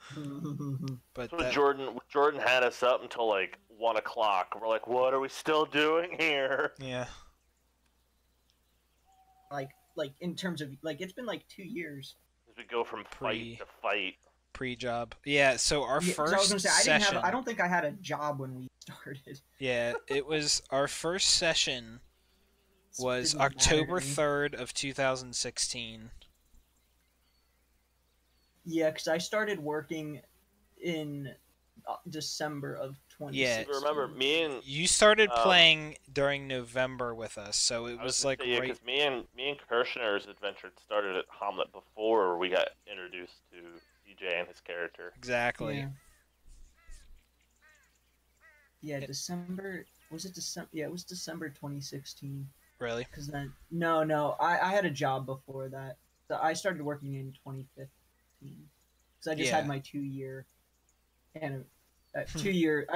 But So that, Jordan had us up until like 1 o'clock. We're like, what are we still doing here? yeah. like in terms of like it's been like 2 years. As we go from fight to fight. Pre-job. Yeah, so our Yeah, 'cause first I was gonna say session. I don't think I had a job when we started. Yeah, it was our first session was Didn't matter October to me. 3rd of 2016. Yeah, because I started working in December of 2016. Yeah. Remember, me and You started Um, playing during November with us, so it I was was like gonna say, yeah, right. because me and Kirshner's adventure started at Hamlet before we got introduced to DJ and his character. Exactly. Yeah. Yeah, It- December. Was it December? Yeah, it was December 2016. Really? Because then, no, I had a job before that. So I started working in 2015. Because I just Yeah. had my 2 year, and 2 year.